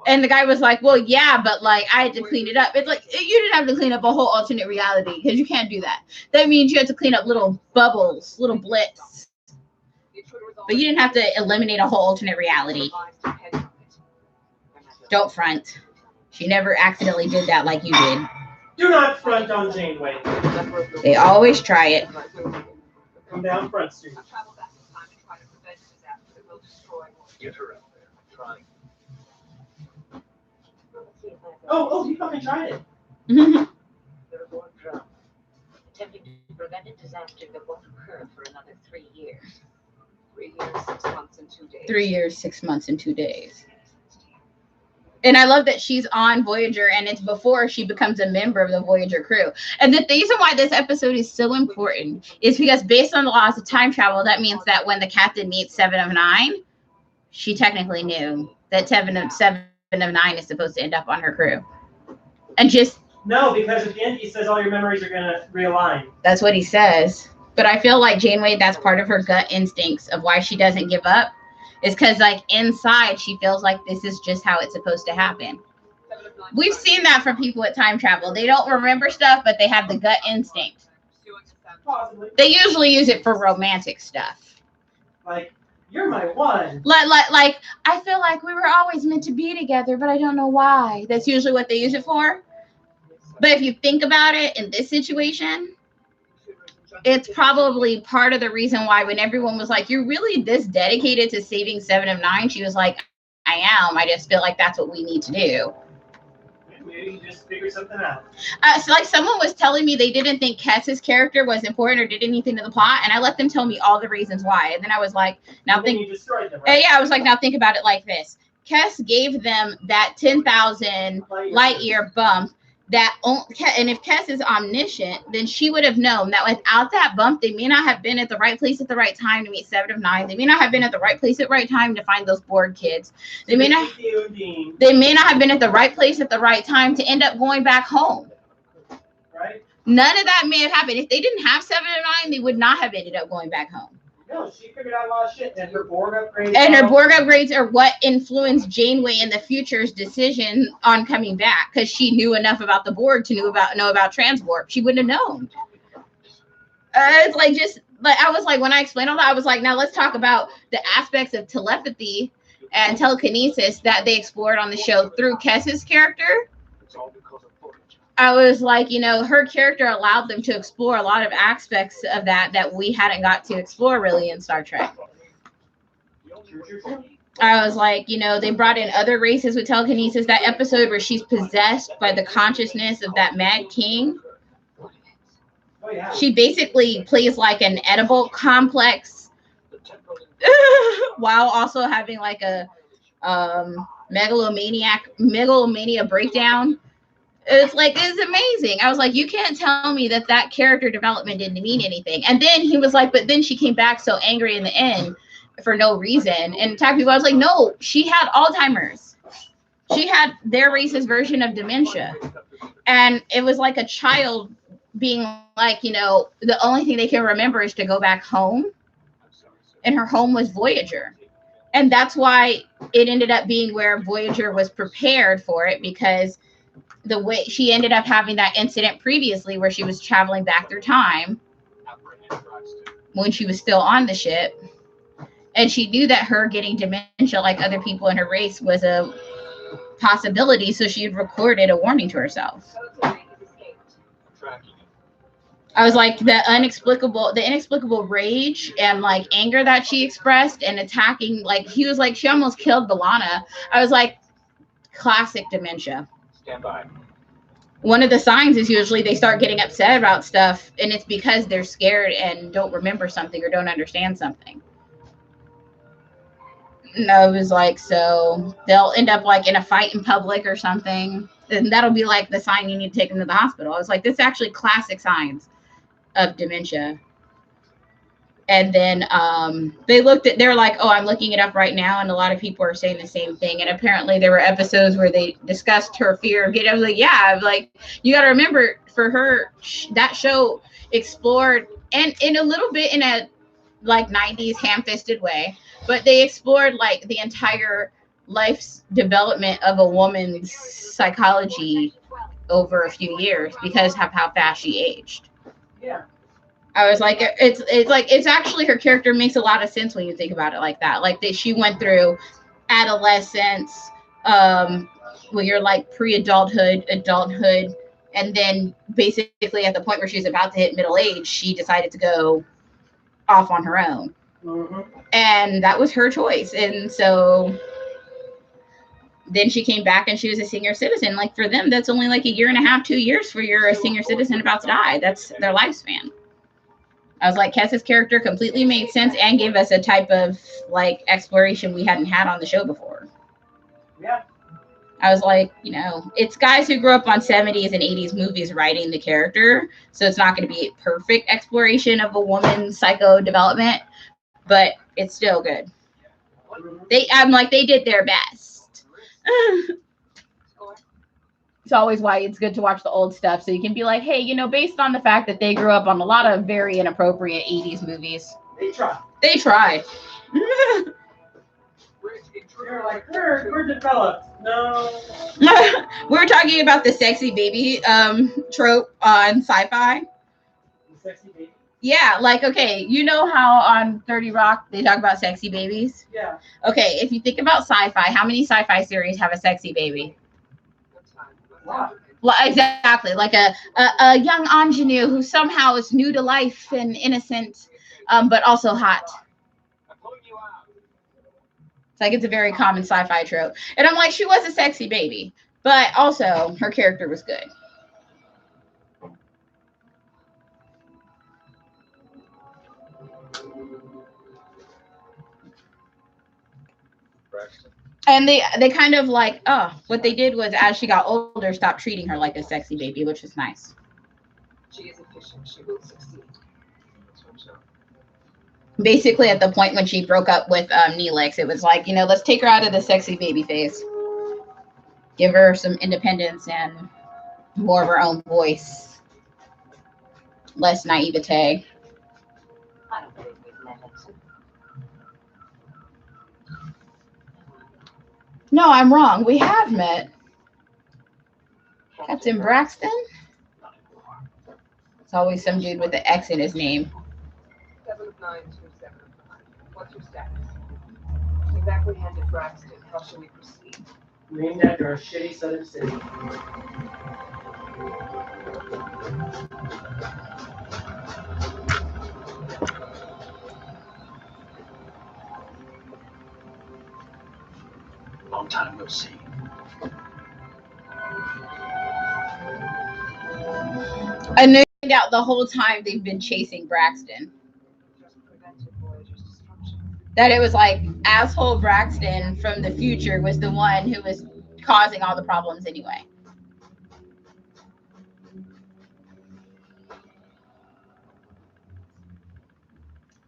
And the guy was like, well, yeah, but like I had to clean it up. It's like you didn't have to clean up a whole alternate reality because you can't do that. That means you had to clean up little bubbles, little blips. But you didn't have to eliminate a whole alternate reality. Don't front. She never accidentally did that like you did. Do not front on Janeway. They always try it. Come down Front Street. Get her out there. I'm trying. Oh, you fucking tried it. Attempting to prevent a disaster that won't occur for another 3 years. 3 years, 6 months, and 2 days. 3 years, 6 months, and 2 days. And I love that she's on Voyager, and it's before she becomes a member of the Voyager crew. And the reason why this episode is so important is because based on the laws of time travel, that means that when the captain meets 7 of 9, she technically knew that 7 of 9 is supposed to end up on her crew. And just... No, because at the end he says all your memories are going to realign. That's what he says. But I feel like Janeway, that's part of her gut instincts of why she doesn't give up. Is because, like, inside, she feels like this is just how it's supposed to happen. We've seen that from people with time travel. They don't remember stuff, but they have the gut instinct. Possibly. They usually use it for romantic stuff. Like, you're my one. Like, I feel like we were always meant to be together, but I don't know why. That's usually what they use it for. But if you think about it in this situation, it's probably part of the reason why when everyone was like, you're really this dedicated to saving 7 of 9, she was like, I am. I just feel like that's what we need to do. Maybe you just figure something out. So like someone was telling me they didn't think Kess's character was important or did anything to the plot, and I let them tell me all the reasons why. And then I was like, now think. You destroyed them, right? Yeah, I was like, now think about it like this. Kess gave them that 10,000 light year bump. And if Kess is omniscient, then she would have known that without that bump, they may not have been at the right place at the right time to meet 7 of 9. They may not have been at the right place at the right time to find those Borg kids. They may not have been at the right place at the right time to end up going back home. Right? None of that may have happened. If they didn't have 7 of 9, they would not have ended up going back home. No, she figured out a lot of shit, and her Borg upgrades. And her Borg upgrades are what influenced Janeway in the future's decision on coming back, because she knew enough about the Borg to know about transwarp. She wouldn't have known. It's like just like I was like when I explained all that, I was like, now let's talk about the aspects of telepathy and telekinesis that they explored on the show through Kess's character. It's all because of Voyager. I was like, her character allowed them to explore a lot of aspects of that we hadn't got to explore really in Star Trek. I was like, they brought in other races with telekinesis. That episode where she's possessed by the consciousness of that Mad King. Oh, yeah. She basically plays like an edible complex while also having like a megalomania breakdown. It's amazing. I was like, you can't tell me that character development didn't mean anything. And then he was like, but then she came back so angry in the end for no reason and attacked people. I was like, no, she had Alzheimer's. She had their race's version of dementia. And it was like a child being like, the only thing they can remember is to go back home. And her home was Voyager. And that's why it ended up being where Voyager was prepared for it, because the way she ended up having that incident previously where she was traveling back through time when she was still on the ship. And she knew that her getting dementia like other people in her race was a possibility. So she had recorded a warning to herself. I was like, the inexplicable rage and like anger that she expressed and attacking, like he was like, she almost killed B'Elanna. I was like, classic dementia. Stand by. One of the signs is usually they start getting upset about stuff, and it's because they're scared and don't remember something or don't understand something. No, it was like, so they'll end up like in a fight in public or something, and that'll be like the sign you need to take them to the hospital. I was like, this is actually classic signs of dementia. And then they're like, oh, I'm looking it up right now. And a lot of people are saying the same thing. And apparently there were episodes where they discussed her fear of getting, I was like, yeah, like you got to remember for her, that show explored and in a little bit in a like 90s ham-fisted way, but they explored like the entire life's development of a woman's psychology over a few years because of how fast she aged. Yeah. I was like, it's actually her character makes a lot of sense when you think about it like that. Like that she went through adolescence, when you're like pre-adulthood, adulthood, and then basically at the point where she's about to hit middle age, she decided to go off on her own. And that was her choice. And so then she came back and she was a senior citizen. Like for them, that's only like a year and a half, 2 years for you're a senior citizen about to die. That's their lifespan. I was like, Kessa's character completely made sense and gave us a type of like exploration we hadn't had on the show before. Yeah. I was like, you know, it's guys who grew up on 70s and 80s movies writing the character. So it's not going to be a perfect exploration of a woman's psycho development, but it's still good. I'm like, they did their best. It's always why it's good to watch the old stuff. So you can be like, hey, you know, based on the fact that they grew up on a lot of very inappropriate 80s movies. They tried. You're like, we're developed. No. We're talking about the sexy baby trope on sci-fi. Sexy baby? Yeah, like, okay, you know how on 30 Rock they talk about sexy babies? Yeah. Okay, if you think about sci-fi, how many sci-fi series have a sexy baby? Wow. Well, exactly, like a young ingenue who somehow is new to life and innocent, but also hot. It's like it's a very common sci-fi trope. And I'm like, she was a sexy baby, but also her character was good. And they kind of like, what they did was as she got older, stopped treating her like a sexy baby, which is nice. She is efficient. She will succeed. Basically, at the point when she broke up with Neelix, it was like, you know, let's take her out of the sexy baby phase. Give her some independence and more of her own voice. Less naivete. I don't believe we've met him. No, I'm wrong. We have met. Captain Braxton? It's always some dude with an X in his name. 7 of 9 to 7 of 9. What's your status? You've apprehended Braxton. How shall we proceed? Named after a shitty southern city. Long time no see. And no doubt the whole time they've been chasing Braxton. Just prevented Voyager's destruction. That it was like asshole Braxton from the future was the one who was causing all the problems anyway.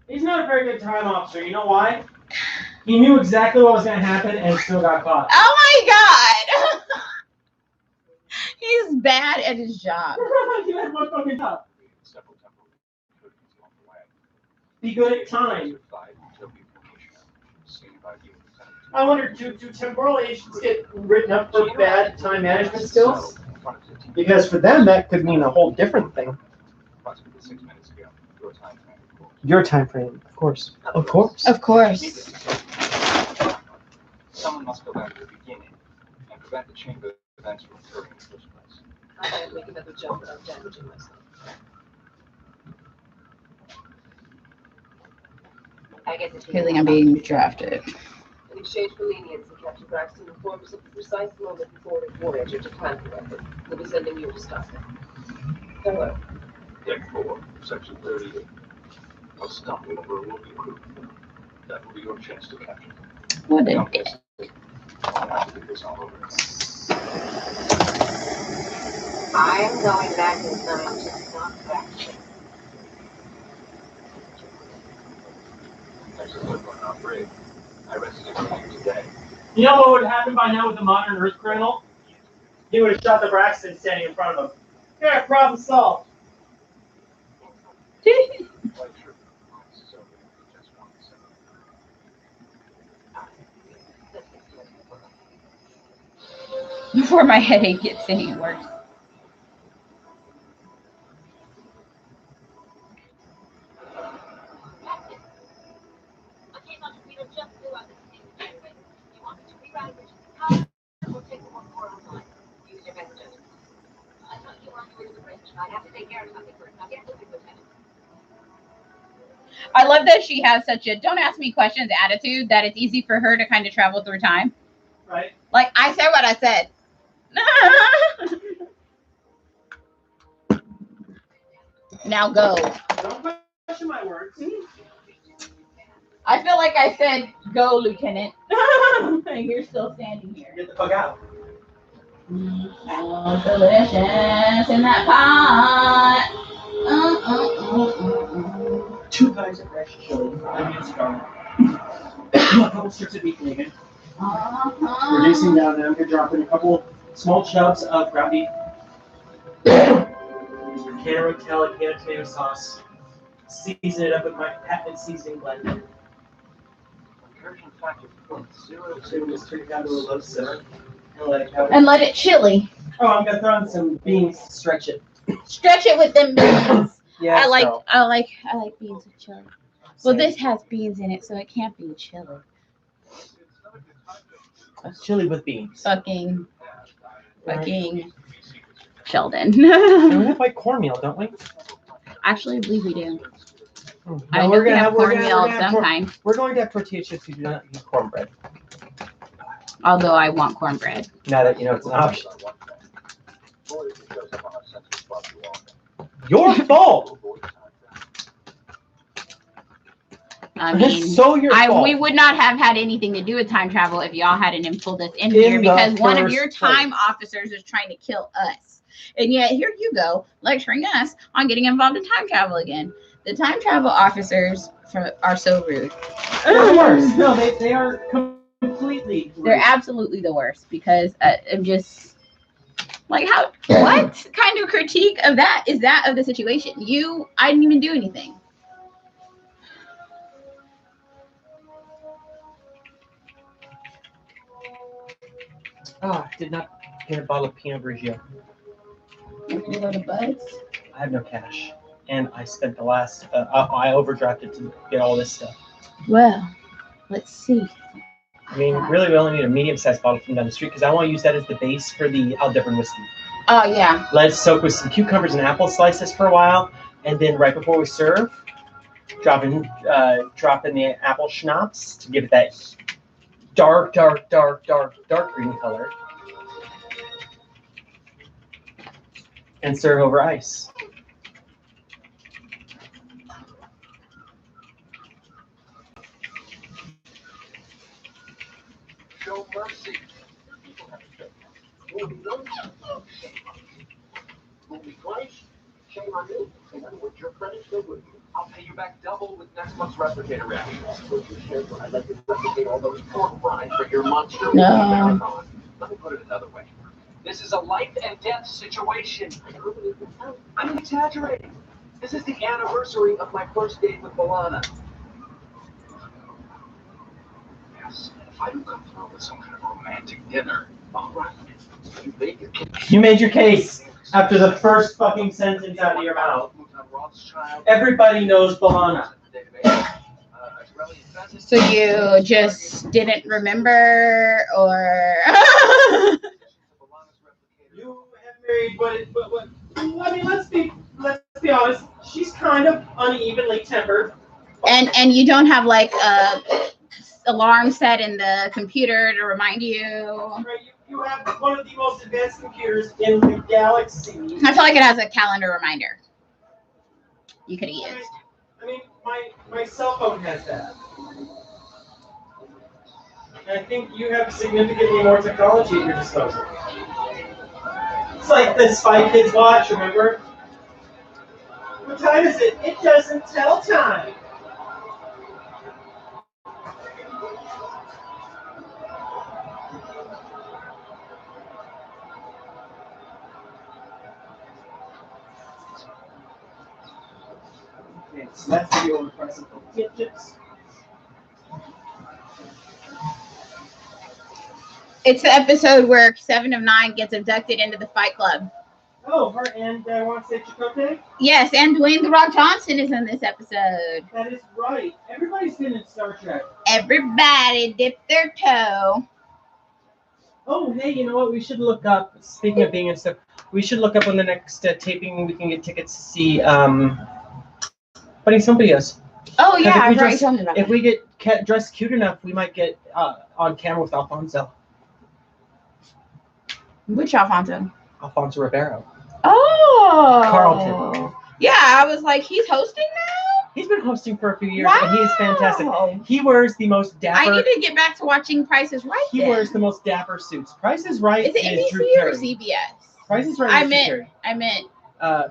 He's not a very good time officer. You know why? He knew exactly what was going to happen and still got caught. Oh my god! He's bad at his job. He had one fucking job. Be good at time. I wonder, do temporal agents get written up for bad time management skills? Because for them, that could mean a whole different thing. Your time frame, of course. Of course. Of course. Someone must go back to the beginning and prevent the chain of events from occurring in the first place. I can't make another jump without damaging myself. I get the Feeling I'm being drafted. In exchange for leniency, Captain Braxton informed us of the precise moment before the Voyager to plan the weapon. We'll be sending you to stop it. Hello. Deck 4, Section 38. I'll stop you over a working crew. That will be your chance to capture them. What a Don't dick. hesitate. I'll have to get this all over. I am going back in time to stop Braxton. That's a good one, not brave. I rested it from you today. You know what would happen by now with the modern Earth criminal? He would have shot the Braxton standing in front of him. Yeah, problem solved. Quite true. So, just 1 second. Before my headache gets any worse. I have to take care of something first. Now get moving, Lieutenant. I love that she has such a don't ask me questions attitude that it's easy for her to kind of travel through time. Right. Like, I said what I said. Now go. Don't question my words. I feel like I said, go, Lieutenant. And you're still standing here. Get the fuck out. Oh, delicious in that pot. 2 kinds of fresh chili, onion scarlet, a couple strips of beef bacon. Reducing down, and I'm going to drop in a couple small chubs of ground beef. Can of Rotel, a can of tomato sauce. Season it up with my patented seasoning blend. Conversion factor 0.02. Just turn it down to a low simmer and let it go. And let it chili. Oh, I'm going to throw in some beans to stretch it. Stretch it with them beans. Yeah, I like beans with chili. Well, Same. this has beans in it, so it can't be chili. That's chili with beans. Fucking Sheldon. And we have like cornmeal, don't we? Actually, I believe we do. No, I know we have cornmeal of some kind. We're going to have tortilla chips. We do not use cornbread. Although I want cornbread. Now that you know it's an option. Your fault. I mean, so your fault. we would not have had anything to do with time travel if y'all hadn't pulled us in here because one of your time officers is trying to kill us. And yet here you go, lecturing us on getting involved in time travel again. The time travel officers are so rude. They're the worst. No, they are completely rude. They're absolutely the worst because I'm just like, what kind of critique of that is that of the situation? I didn't even do anything. Oh, I did not get a bottle of Pinot Grigio. You go to Bud's? I have no cash. And I spent the last, I overdrafted to get all this stuff. Well, let's see. I mean, really, we only need a medium-sized bottle from down the street because I want to use that as the base for the Aldebaran whiskey. Oh, yeah. Let it soak with some cucumbers and apple slices for a while. And then right before we serve, drop in the apple schnapps to give it that dark green color. And serve over ice. Show mercy. Will be twice. Shame on you. In other words, your credit's still with you. I'll pay you back double with next month's replicator reaction. Would you share when I let you replicate all those pork rinds for your monster No. Let me put it another way. This is a life and death situation. I'm not exaggerating. This is the anniversary of my first date with B'Elanna. Yes, if I do come through with some kind of romantic dinner, all right. You made your case. You made your case after the first fucking sentence out of your mouth. Everybody knows B'Elanna. So you just didn't remember, or You have married what? I mean, let's be honest. She's kind of unevenly tempered. and you don't have like a alarm set in the computer to remind you. Right, you have one of the most advanced computers in the galaxy. I feel like it has a calendar reminder you could have used. I mean, my cell phone has that. And I think you have significantly more technology at your disposal. It's like the Spy Kids watch, remember? What time is it? It doesn't tell time. Okay, so that's the old price of chips. It's the episode where 7 of 9 gets abducted into the Fight Club. Oh, her and I want to say Chakotay? Yes, and Dwayne "The Rock" Johnson is in this episode. That is right. Everybody's been in Star Trek. Everybody dipped their toe. Oh, hey, you know what? We should look up. Speaking of being in stuff, We should look up on the next taping. We can get tickets to see Funny Some Videos. Oh yeah, I've already told me about If that. we get dressed cute enough, we might get on camera with Alfonso. Which Alfonso? Alfonso Ribeiro. Oh. Carlton. Yeah, I was like, he's hosting now? He's been hosting for a few years, Wow. and he is fantastic. He wears the most dapper. I need to get back to watching Price is Right. He wears the most dapper suits. Price is Right. Is it Drew NBC or Carey. CBS? Price is Right. I is Drew Carey. meant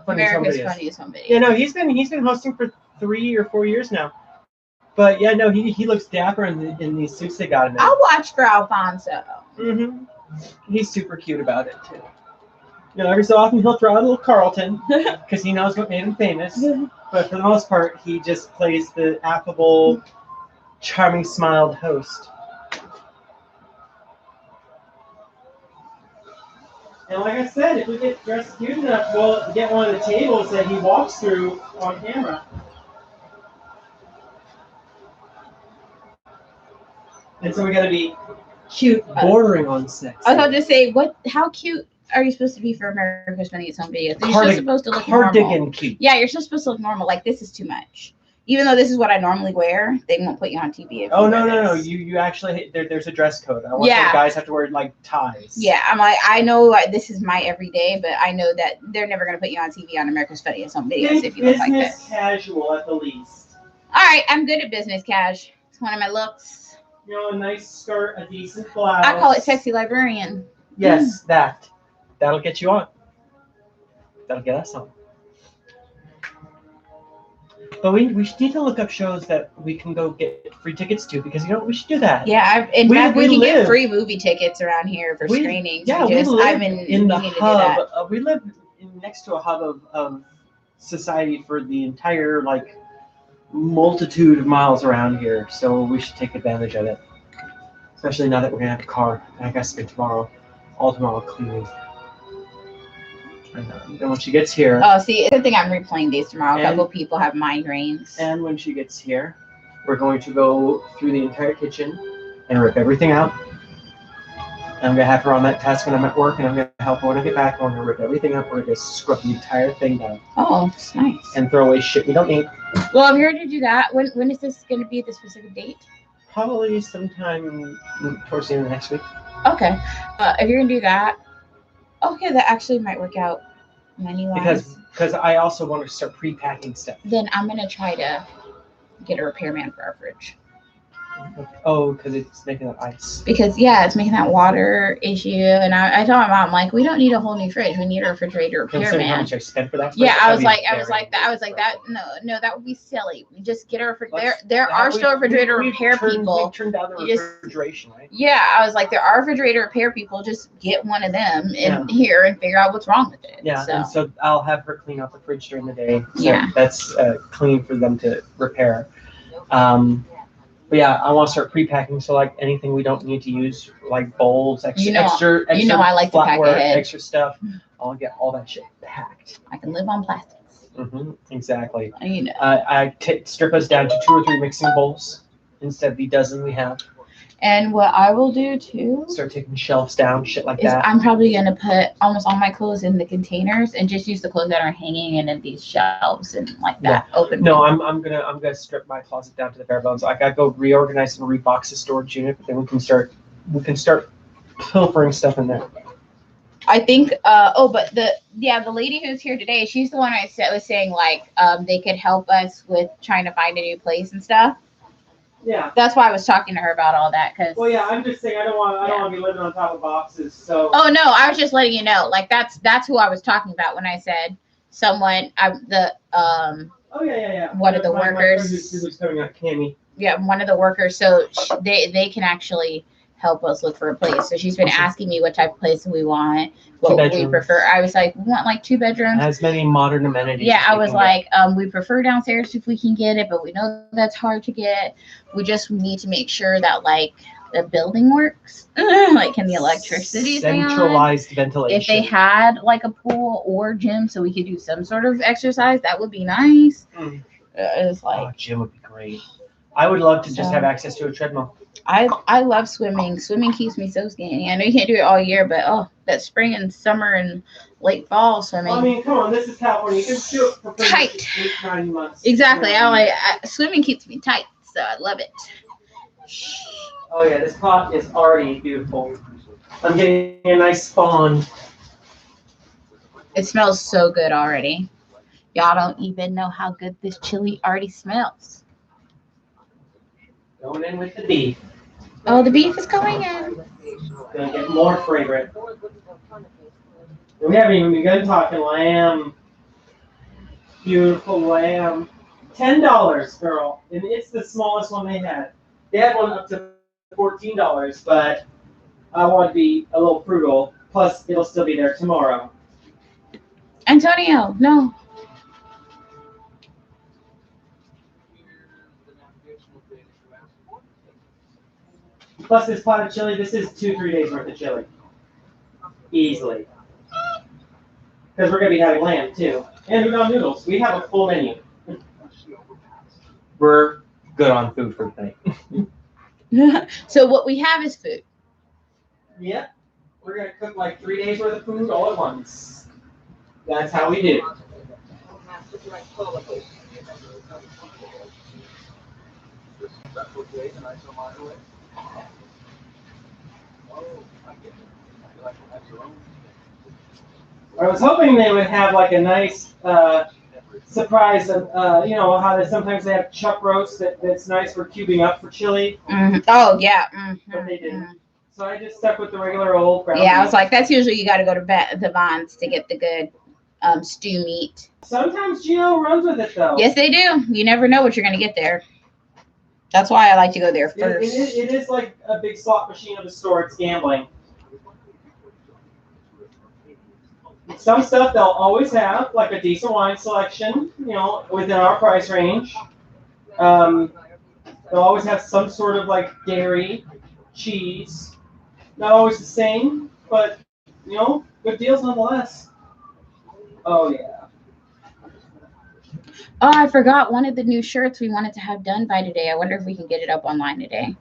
America's Funniest Home Videos. Yeah, no, he's been hosting for 3 or 4 years now. But yeah, no, he looks dapper in these suits they got him in. I'll watch for Alfonso. Mm-hmm. He's super cute about it too. You know, every so often he'll throw out a little Carlton because he knows what made him famous. But for the most part, he just plays the affable, charming, smiled host. And like I said, if we get dressed cute enough, we'll get one of the tables that he walks through on camera. And so we gotta be cute, bordering on sex. I was about to say, how cute are you supposed to be for America's Funniest Home Videos? You're still supposed to look normal. Cardigan cute. Yeah, you're still supposed to look normal. Like, this is too much. Even though this is what I normally wear, they won't put you on TV. If No. You actually, there's a dress code. I want the guys have to wear, like, ties. Yeah, I'm like, I know this is my everyday, but I know that they're never going to put you on TV on America's Funniest Home Videos if you look like this. Business casual at the least. All right, I'm good at business cash. It's one of my looks. You know, a nice skirt, a decent blouse. I call it sexy librarian. Yes, that'll get you on. That'll get us on. But we need to look up shows that we can go get free tickets to because, you know, we should do that. Yeah, in fact, we can get free movie tickets around here for screenings. Yeah, we live I've been in the meaning to do hub. that. We live next to a hub of society for the entire, like, multitude of miles around here. So we should take advantage of it. Especially now that we're going to have a car. And I got to spend all tomorrow cleaning. And when she gets here. Oh, see, it's a good thing I'm replaying days tomorrow. A couple people have migraines. And when she gets here, we're going to go through the entire kitchen and rip everything out. And I'm going to have her on that task when I'm at work, and I'm going to help her when I get back. I'm going to rip everything up. We're going to scrub the entire thing down. Oh, that's nice. And throw away shit we don't need. Well, if you're going to do that, when is this going to be the specific date? Probably sometime towards the end of next week. Okay. If you're going to do that, okay, that actually might work out money-wise. Because I also want to start pre-packing stuff. Then I'm going to try to get a repairman for our fridge. Oh, because it's making that ice. Because, yeah, it's making that water issue. And I told my mom, like, we don't need a whole new fridge. We need a refrigerator repairman. How much I spent for that? Yeah, I was like that. No, that would be silly. We just get a refrigerator. There are still refrigerator repair people. We turned down the refrigeration, right? Yeah, I was like, there are refrigerator repair people. Just get one of them in here and figure out what's wrong with it. Yeah, and so I'll have her clean out the fridge during the day. So yeah, that's clean for them to repair. But yeah, I want to start pre-packing, so like anything we don't need to use, like bowls, extra I like to pack ahead. Extra stuff. I'll get all that shit packed. I can live on plastics. Mm-hmm, exactly. You know. I strip us down to 2 or 3 mixing bowls instead of the dozen we have. And what I will do too, start taking shelves down, shit like that. I'm probably gonna put almost all my clothes in the containers and just use the clothes that are hanging in these shelves and like that open. No, I'm gonna strip my closet down to the bare bones. I gotta go reorganize and rebox the storage unit, but then we can start pilfering stuff in there. I think. But the lady who's here today, she's the one was saying like they could help us with trying to find a new place and stuff. Yeah. That's why I was talking to her about all that. Well, yeah, I'm just saying I don't want to be living on top of boxes. So. Oh no, I was just letting you know. Like that's who I was talking about when I said someone. Oh yeah. One of the workers. My who's coming out, Cammy. Yeah, one of the workers. So they can actually help us look for a place. So she's been asking me what type of place we want, what we prefer. I was like, we want like 2 bedrooms. As many modern amenities. Yeah, I was like, we prefer downstairs if we can get it, but we know that's hard to get. We just need to make sure that like the building works, like can the electricity centralized ventilation. If they had like a pool or gym, so we could do some sort of exercise, that would be nice. It's like gym would be great. I would love to just have access to a treadmill. I love swimming. Swimming keeps me so skinny. I know you can't do it all year, but that spring and summer and late fall swimming. Well, I mean, come on, this is California. You can do it for pretty tight. much 8, 9 months. Exactly. Swimming keeps me tight, so I love it. Oh yeah, this pot is already beautiful. I'm getting a nice spawn. It smells so good already. Y'all don't even know how good this chili already smells. Going in with the beef. Oh, the beef is going in. Gonna get more fragrant. We haven't even begun talking lamb. Beautiful lamb. $10, girl. And it's the smallest one they had. They had one up to $14, but I want to be a little frugal. Plus, it'll still be there tomorrow. Antonio, no. Plus, this pot of chili, this is 2-3 days worth of chili. Easily. Because we're going to be having lamb, too. And udon noodles. We have a full menu. We're good on food for the night. So what we have is food. Yep. We're going to cook like 3 days worth of food all at once. That's how we do. I was hoping they would have like a nice surprise of, how sometimes they have chuck roast that's nice for cubing up for chili. Mm-hmm. Oh, yeah. Mm-hmm. But they didn't. So I just stuck with the regular old ground Yeah, I beef. was like, that's usually you got to go to the Vons to get the good stew meat. Sometimes Gio runs with it, though. Yes, they do. You never know what you're going to get there. That's why I like to go there first. It is like a big slot machine of a store. It's gambling. Some stuff they'll always have, like a decent wine selection, within our price range. They'll always have some sort of like dairy, cheese. Not always the same, but, good deals nonetheless. Oh, yeah. Oh, I forgot one of the new shirts we wanted to have done by today. I wonder if we can get it up online today.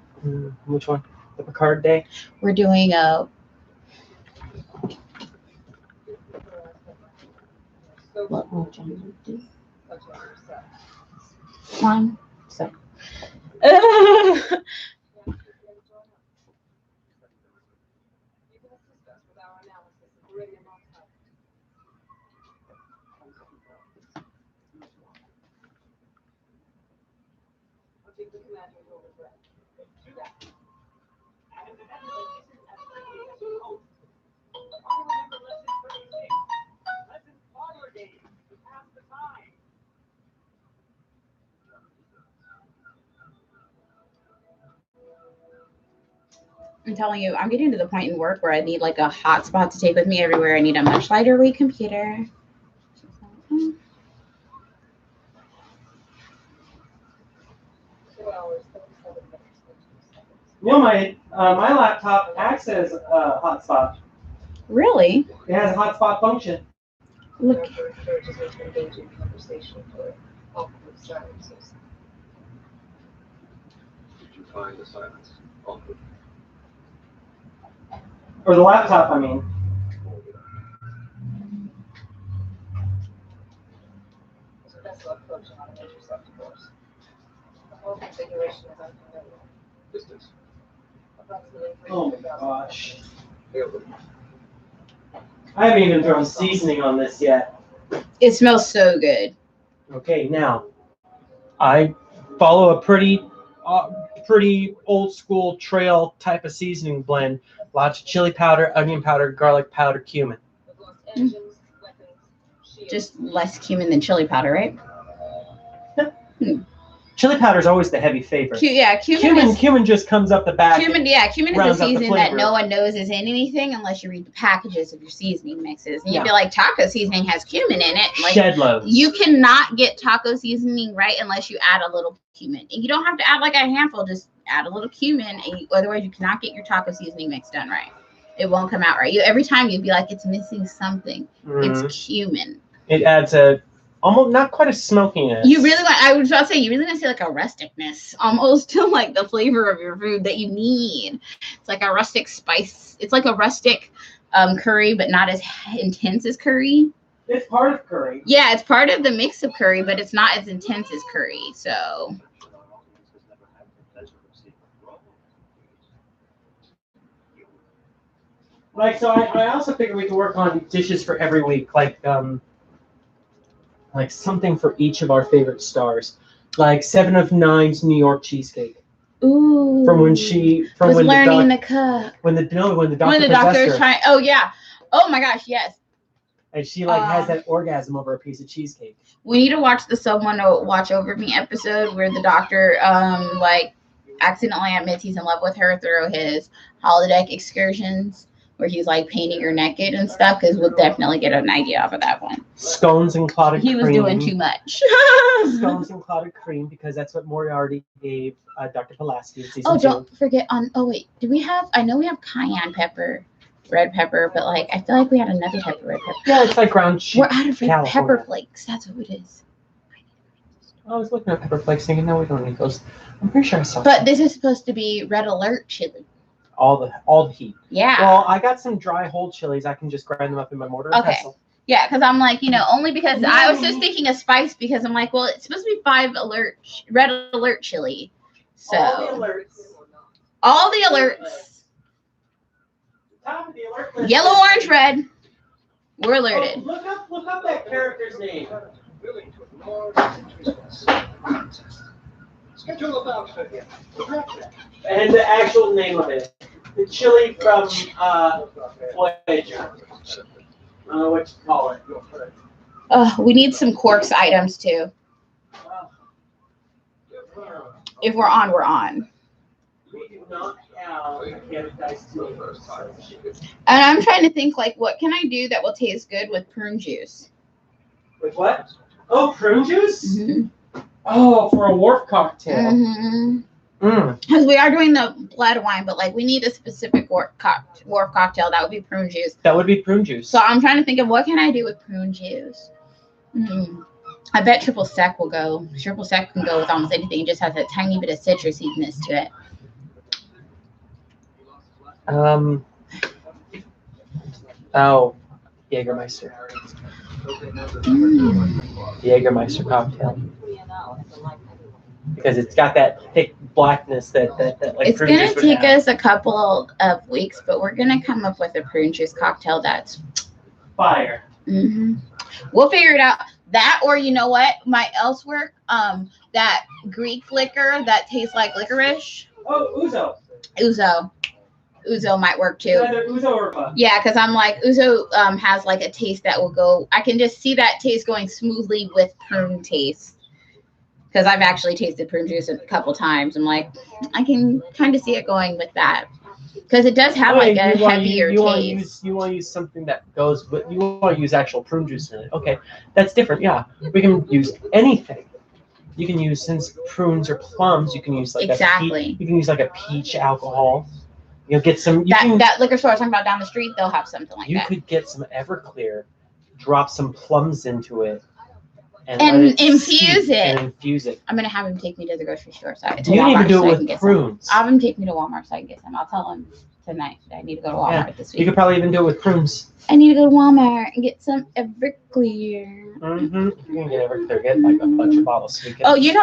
Which one? The Picard Day? We're doing a... What will John do? One sec. I'm telling you, I'm getting to the point in work where I need like a hotspot to take with me everywhere. I need a much lighter weight computer. My laptop acts as a hotspot. Really? It has a hotspot function. Look. Did you find the silence awkward? Or the laptop, I mean. So that's what approaching on a major sector course. The whole configuration is unfamiliar. Distance. Oh my gosh. I haven't even thrown seasoning on this yet. It smells so good. Okay, now I follow a pretty old school trail type of seasoning blend. Lots of chili powder, onion powder, garlic powder, cumin. Just less cumin than chili powder, right? Chili powder is always the heavy favorite. Cumin just comes up the back. Cumin is a rounds out the seasoning that flavor. no one knows is in anything unless you read the packages of your seasoning mixes. And you'd be like, taco seasoning has cumin in it. Like, Shed loads. You cannot get taco seasoning right unless you add a little cumin. And you don't have to add like a handful, just add a little cumin. And otherwise, you cannot get your taco seasoning mix done right. It won't come out right. Every time you'd be like, it's missing something. Mm-hmm. It's cumin. It adds a almost not quite a smokiness. You really want, I was about to say, you really want to say like a rusticness almost to like the flavor of your food that you need. It's like a rustic spice. It's like a rustic curry, but not as intense as curry. It's part of curry. Yeah, it's part of the mix of curry, but it's not as intense as curry. So. Like, so I also figure we can work on dishes for every week, like something for each of our favorite stars, like 7 of 9's New York cheesecake. Ooh. From when she was when learning the cook. When the doctor was trying. Oh yeah. Oh my gosh, yes. And she like has that orgasm over a piece of cheesecake. We need to watch the Someone to Watch Over Me episode where the doctor like accidentally admits he's in love with her through his holodeck excursions, where he's like painting her naked and stuff, because we'll definitely get an idea off of that one. Scones and clotted cream. He was doing too much. Scones and clotted cream, because that's what Moriarty gave Dr. Pulaski in season 2. Oh, don't forget do we have, I know we have cayenne pepper, red pepper, but like, I feel like we had another type of red pepper. Yeah, it's like ground cheese. We're out of red pepper flakes. That's what it is. I was looking at pepper flakes thinking, no, we don't need those. I'm pretty sure I saw But this is supposed to be red alert chili. All the heat. Yeah. Well, I got some dry whole chilies. I can just grind them up in my mortar and pestle. Yeah, because I'm like, only because I was just thinking of spice, because I'm like, well, it's supposed to be 5 red alert chili. So all the alerts. Top of the alert list. Yellow, orange, red. We're alerted. Oh, look up that character's name. And the actual name of it. The chili from Voyager. I don't know what you call it. We need some Quarks items too. If we're on, we're on. We do not have and I'm trying to think, like, what can I do that will taste good with prune juice? With what? Oh, prune juice? Mm-hmm. Oh, for a wharf cocktail. Mm-hmm. Because we are doing the blood wine, but like we need a specific wharf cocktail. That would be prune juice. That would be prune juice. So I'm trying to think of what can I do with prune juice. I bet triple sec will go. Triple sec can go with almost anything. It just has a tiny bit of citrusyness to it. Oh, Jägermeister. Jägermeister cocktail. Because it's got that thick blackness that like it's gonna take us a couple of weeks, but we're gonna come up with a prune juice cocktail that's fire. We'll figure it out. That, or you know what might else work? That Greek liquor that tastes like licorice. Oh, Ouzo might work too. Either ouzo or vodka. Yeah, because I'm like, ouzo has like a taste that will go. I can just see that taste going smoothly with prune taste. Because I've actually tasted prune juice a couple times. I'm like, I can kind of see it going with that. Because it does have like a heavier taste. You want to use something that goes, but you want to use actual prune juice in it. Okay, that's different. Yeah, we can use anything. You can use, since prunes are plums, you can use like you can use like a peach alcohol. You'll get some. That liquor store I was talking about down the street, they'll have something like that. You could get some Everclear, drop some plums into it. And infuse it. And infuse it. I'm gonna have him take me to the grocery store. You need to do it with prunes. I'll have him take me to Walmart so I can get some. I'll tell him tonight that I need to go to Walmart this week. You could probably even do it with prunes. I need to go to Walmart and get some Everclear. You can get Everclear. Get like a bunch of bottles. So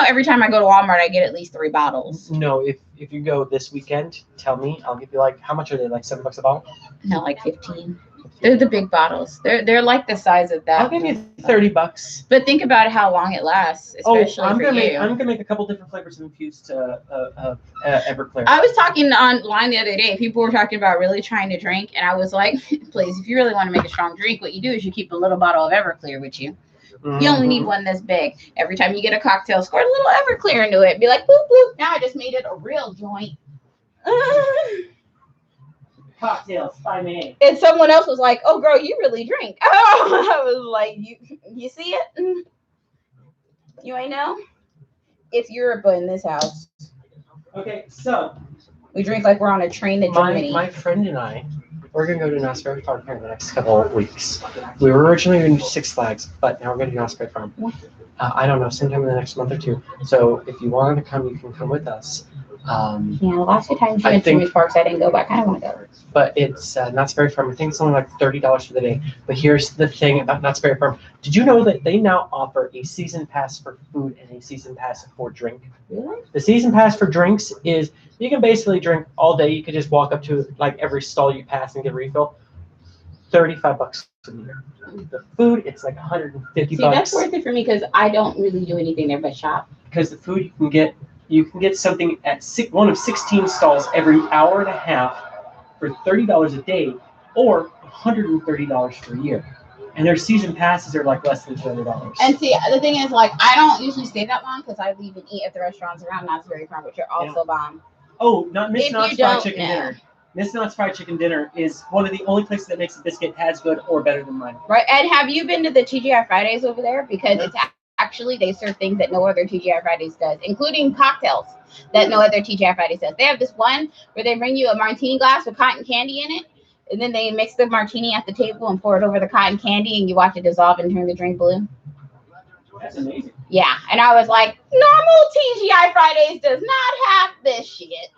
every time I go to Walmart, I get at least 3 bottles. No, if you go this weekend, tell me. I'll give you like, how much are they? Like $7 a bottle? No, like 15. They're the big bottles. They're like the size of that. I'll give you $30. But think about how long it lasts, especially I'm for you. I'm gonna make a couple different flavors of infused Everclear. I was talking online the other day. People were talking about really trying to drink, and I was like, please, if you really want to make a strong drink, what you do is you keep a little bottle of Everclear with you. You only need one this big. Every time you get a cocktail, squirt a little Everclear into it. Be like, boop, boop. Now I just made it a real joint. Cocktails by me. And someone else was like, oh, girl, you really drink. Oh, I was like, you see it? You ain't know? It's Europe in this house. Okay, so. We drink like we're on a train to Germany. My friend and I, we're going to go to Knott's Berry Farm here in the next couple of weeks. We were originally going to do Six Flags, but now we're going to Knott's Berry Farm. I don't know, sometime in the next month or two. So if you wanted to come, you can come with us. Yeah, the last 2 times you went to amusement parks, I didn't go, but I kind of want to go. But it's Knott's Berry Farm. I think it's only like $30 for the day. But here's the thing about Knott's Berry Farm. Did you know that they now offer a season pass for food and a season pass for drink? Really? The season pass for drinks is you can basically drink all day. You could just walk up to like every stall you pass and get a refill. $35 for the year. The food, it's like $150. See, that's worth it for me because I don't really do anything there but shop. Because the food you can get something at one of 16 stalls every hour and a half for $30 a day, or $130 for a year. And their season passes are like less than $200. And see, the thing is, like, I don't usually stay that long because I leave and eat at the restaurants around Knott's Berry Farm, which are also bomb. Oh, not Miss If Knott's you Fried don't Chicken know. Dinner. Miss Knott's Fried Chicken Dinner is one of the only places that makes a biscuit as good or better than mine. Right. And have you been to the TGI Fridays over there? Because it's actually, they serve things that no other TGI Fridays does, including cocktails that no other TGI Fridays does. They have this one where they bring you a martini glass with cotton candy in it, and then they mix the martini at the table and pour it over the cotton candy, and you watch it dissolve and turn the drink blue. That's amazing. Yeah. And I was like, normal TGI Fridays does not have this shit.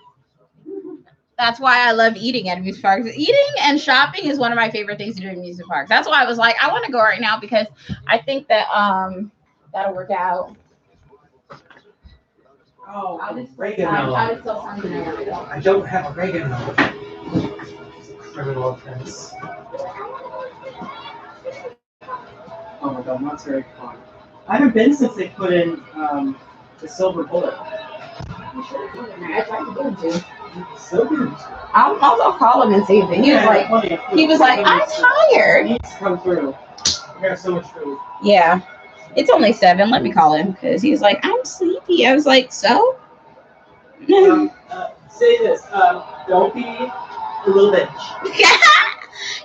That's why I love eating at amusement parks. Eating and shopping is one of my favorite things to do at amusement parks. That's why I was like, I want to go right now because I think that that'll work out. Oh, oregano. I don't have oregano. Criminal offense. Oh my god, Knott's Berry Farm. I haven't been since they put in the silver bullet. I tried to go to. So good. I'll call him and see if he was like, I'm tired. He needs to come through. We got so much food. Yeah. It's only 7. Let me call him because he was like, I'm sleepy. I was like, so? Say this. Don't be a little bitch.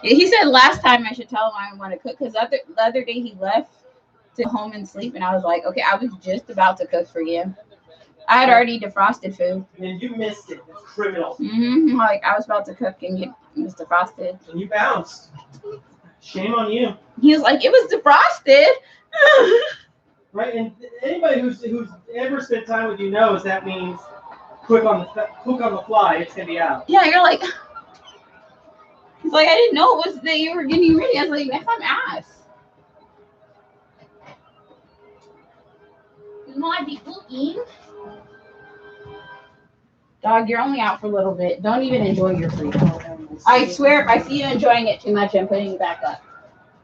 He said last time I should tell him I want to cook because the other day he left to go home and sleep, and I was like, okay, I was just about to cook for you. I had already defrosted food. And you missed it. It's criminal. Like I was about to cook and it was defrosted. And you bounced. Shame on you. He was like, it was defrosted. Right, and anybody who's ever spent time with you knows that means cook on the fly. It's gonna be out. Yeah, you're like. He's like, I didn't know it was that you were getting ready. I was like, next time ask. You might be cooking. Dog, you're only out for a little bit. Don't even enjoy your freedom. I swear, if I see you enjoying it too much, I'm putting you back up.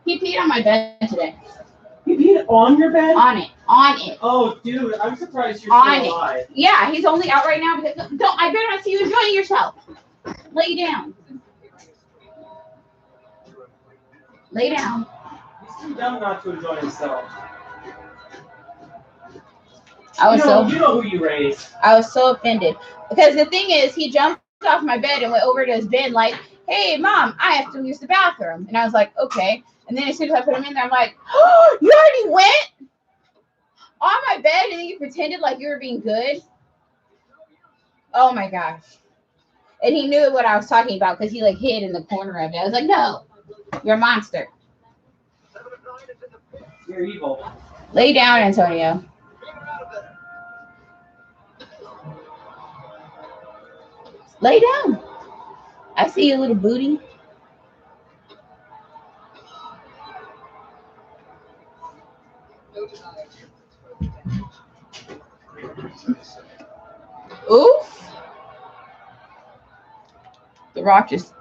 He peed on my bed today. You peed on your bed? On it. Oh, dude, I'm surprised you're still alive. Yeah, he's only out right now because I better not see you enjoying yourself. Lay down. Lay down. He's too dumb not to enjoy himself. You know who you raised. I was so offended because the thing is, he jumped off my bed and went over to his bed like, "Hey, Mom, I have to use the bathroom." And I was like, "Okay." And then as soon as I put him in there, I'm like, "Oh, you already went on my bed?" And then you pretended like you were being good. Oh my gosh! And he knew what I was talking about because he like hid in the corner of it. I was like, "No, you're a monster. You're evil." Lay down, Antonio. Lay down. I see your little booty. Oof. The Rock just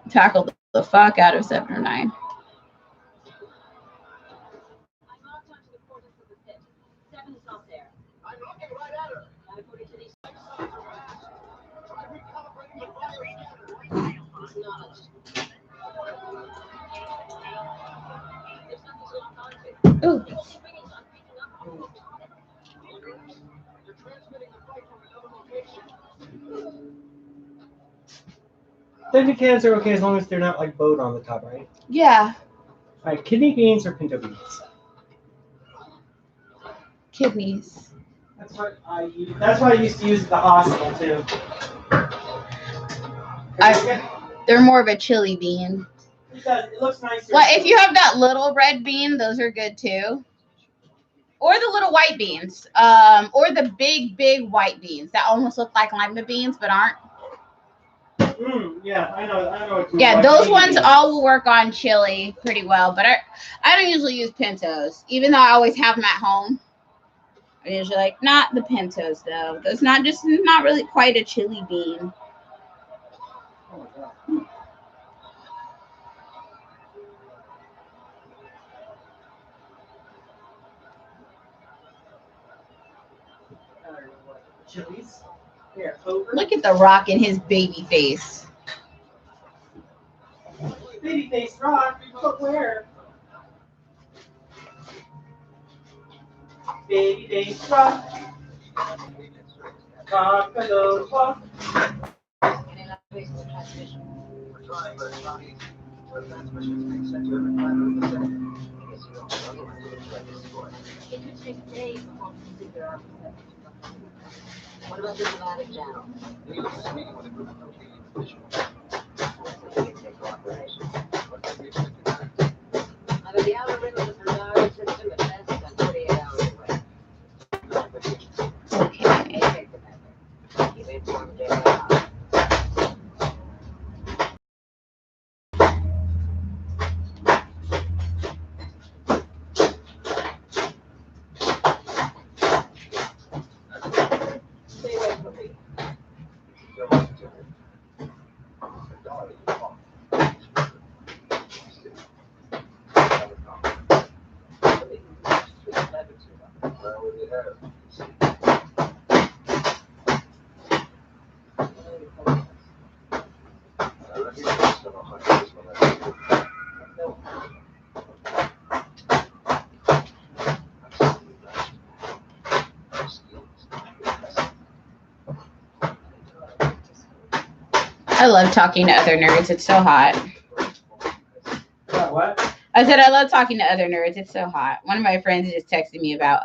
tackled the fuck out of 7 or 9. Ooh. Kidney cans are okay as long as they're not like bowed on the top, right? Yeah. All right, kidney beans or pinto beans? Kidneys. That's what I used to use at the hospital too. They're more of a chili bean. It looks nicer. Well, if you have that little red bean, those are good too. Or the little white beans. Or the big white beans that almost look like lima beans but aren't. Yeah, I know. Yeah, those ones all will work on chili pretty well, but I don't usually use pintos, even though I always have them at home. I usually like not the pintos though. That's not really quite a chili bean. Chilies. Here, over. Look at the Rock in his baby face. Baby face Rock. Look where. Baby face Rock. Rock a little walk. Any basic transmission. We're trying, but it's not easy. Where transmissions being sent to every planet in the city. I guess you don't know what to expect this boy. It could take days before we can figure out what about this Atlantic channel? We were just meeting with a group of Trekkie officials. Take cooperation. What can we expect to do? I mean, the outer rim of the Bernard system advances on 48 hours away. Okay. Take the method. Keep informed day by day. Stay away from me. I love talking to other nerds. It's so hot. What? I said I love talking to other nerds. It's so hot. One of my friends just texted me about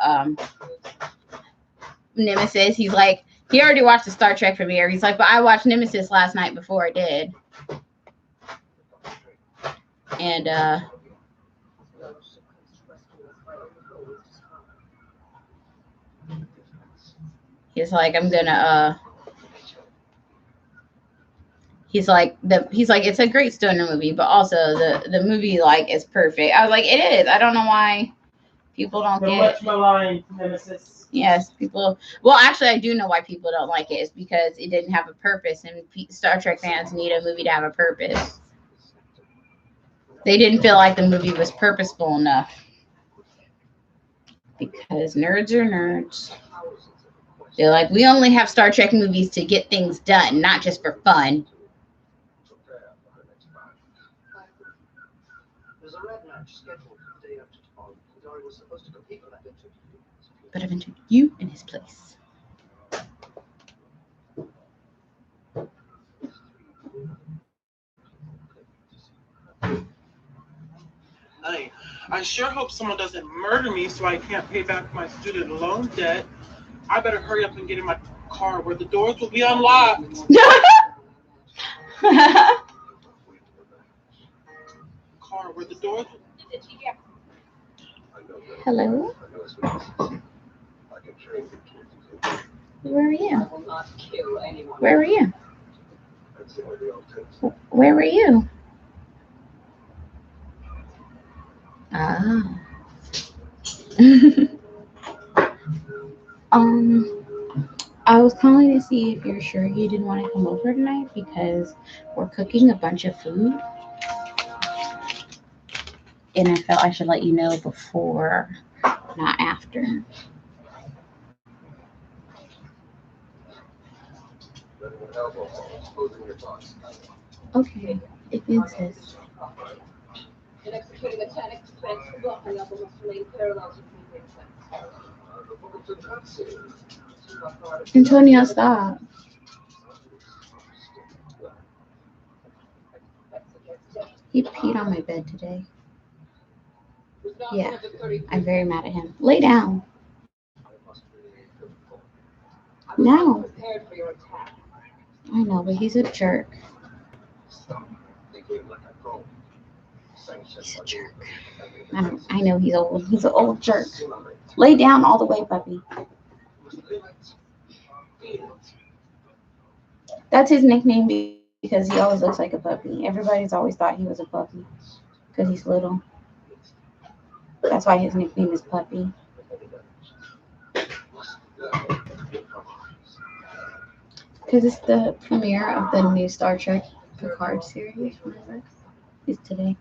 Nemesis. He's like, he already watched the Star Trek premiere. He's like, but I watched Nemesis last night before it did. And he's like, I'm gonna he's like it's a great stoner movie, but also the movie like is perfect. I was like, it is. I don't know why people don't The get much maligned Nemesis. Yes, people. Well, actually, I do know why people don't like it. It's because it didn't have a purpose, and Star Trek fans need a movie to have a purpose. They didn't feel like the movie was purposeful enough. Because nerds are nerds. They're like, we only have Star Trek movies to get things done, not just for fun. There's a red match scheduled for the day after tomorrow. Dory was supposed to compete for that interview. But I've entered you in his place. Hey, I sure hope someone doesn't murder me so I can't pay back my student loan debt. I better hurry up and get in my car where the doors will be unlocked. Car where the doors will... Hello? Where are you? I will not kill anyone. Where were you? Where were you? Ah. I was calling to see if you're sure you didn't want to come over tonight because we're cooking a bunch of food. And I felt I should let you know before, not after. Okay, if you insist. In executing a tactic expense, blocking up almost lane parallels between Antonio, stop. He peed on my bed today. Yeah, I'm very mad at him. Lay down. No. prepared for your attack. I know, but he's a jerk. He's a jerk. I know he's old. He's an old jerk. Lay down all the way, puppy. That's his nickname because he always looks like a puppy. Everybody's always thought he was a puppy because he's little. That's why his nickname is Puppy. Because it's the premiere of the new Star Trek Picard series. Remember? It's today.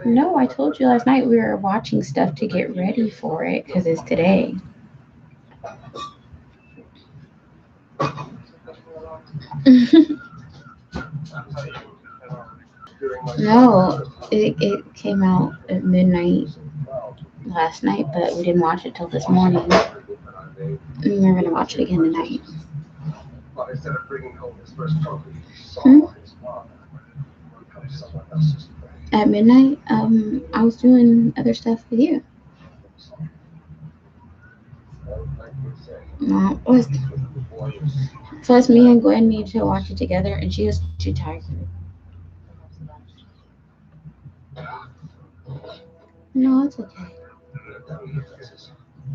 No, I told you last night we were watching stuff to get ready for it because it's today. No, it came out at midnight last night, but we didn't watch it till this morning. And we're gonna watch it again tonight. At midnight, I was doing other stuff with you. Plus, me and Gwen need to watch it together, and she was too tired. No, it's okay.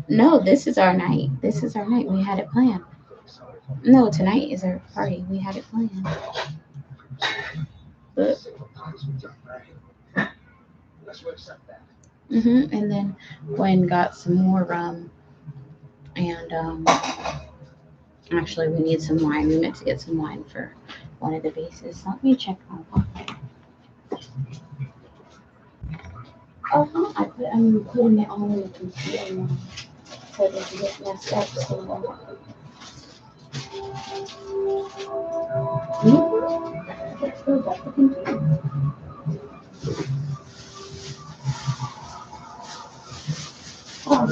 No, this is our night. This is our night. We had it planned. No, tonight is our party. We had it planned. But, and then Gwen got some more rum. And actually, we need some wine. We meant to get some wine for one of the bases. Let me check my pocket. Oh, I'm putting it on the computer now so it doesn't get messed up. Let's go back to the computer. Oh.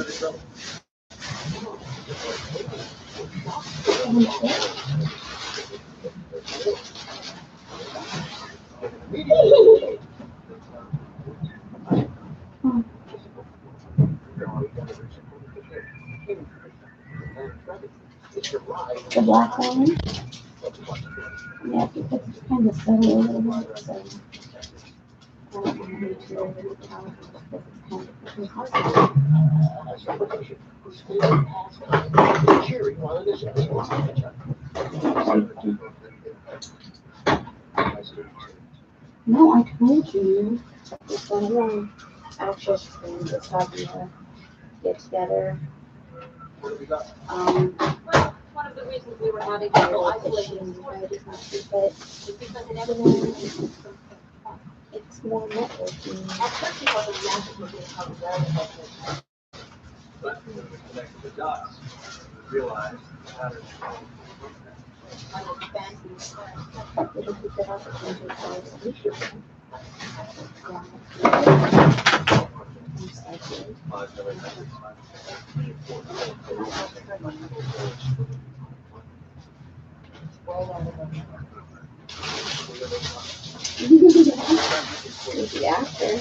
The black one? Yeah, because it's kind of subtle a little bit, so I don't want to be too over the top because it's kind No, I told you it's one of my actress friends that's talking to get together. One of the reasons we were having people isolation is because in every It's more networking. at first he wasn't reacting to being held very But when we connected the dots, we realized the pattern. Maybe after.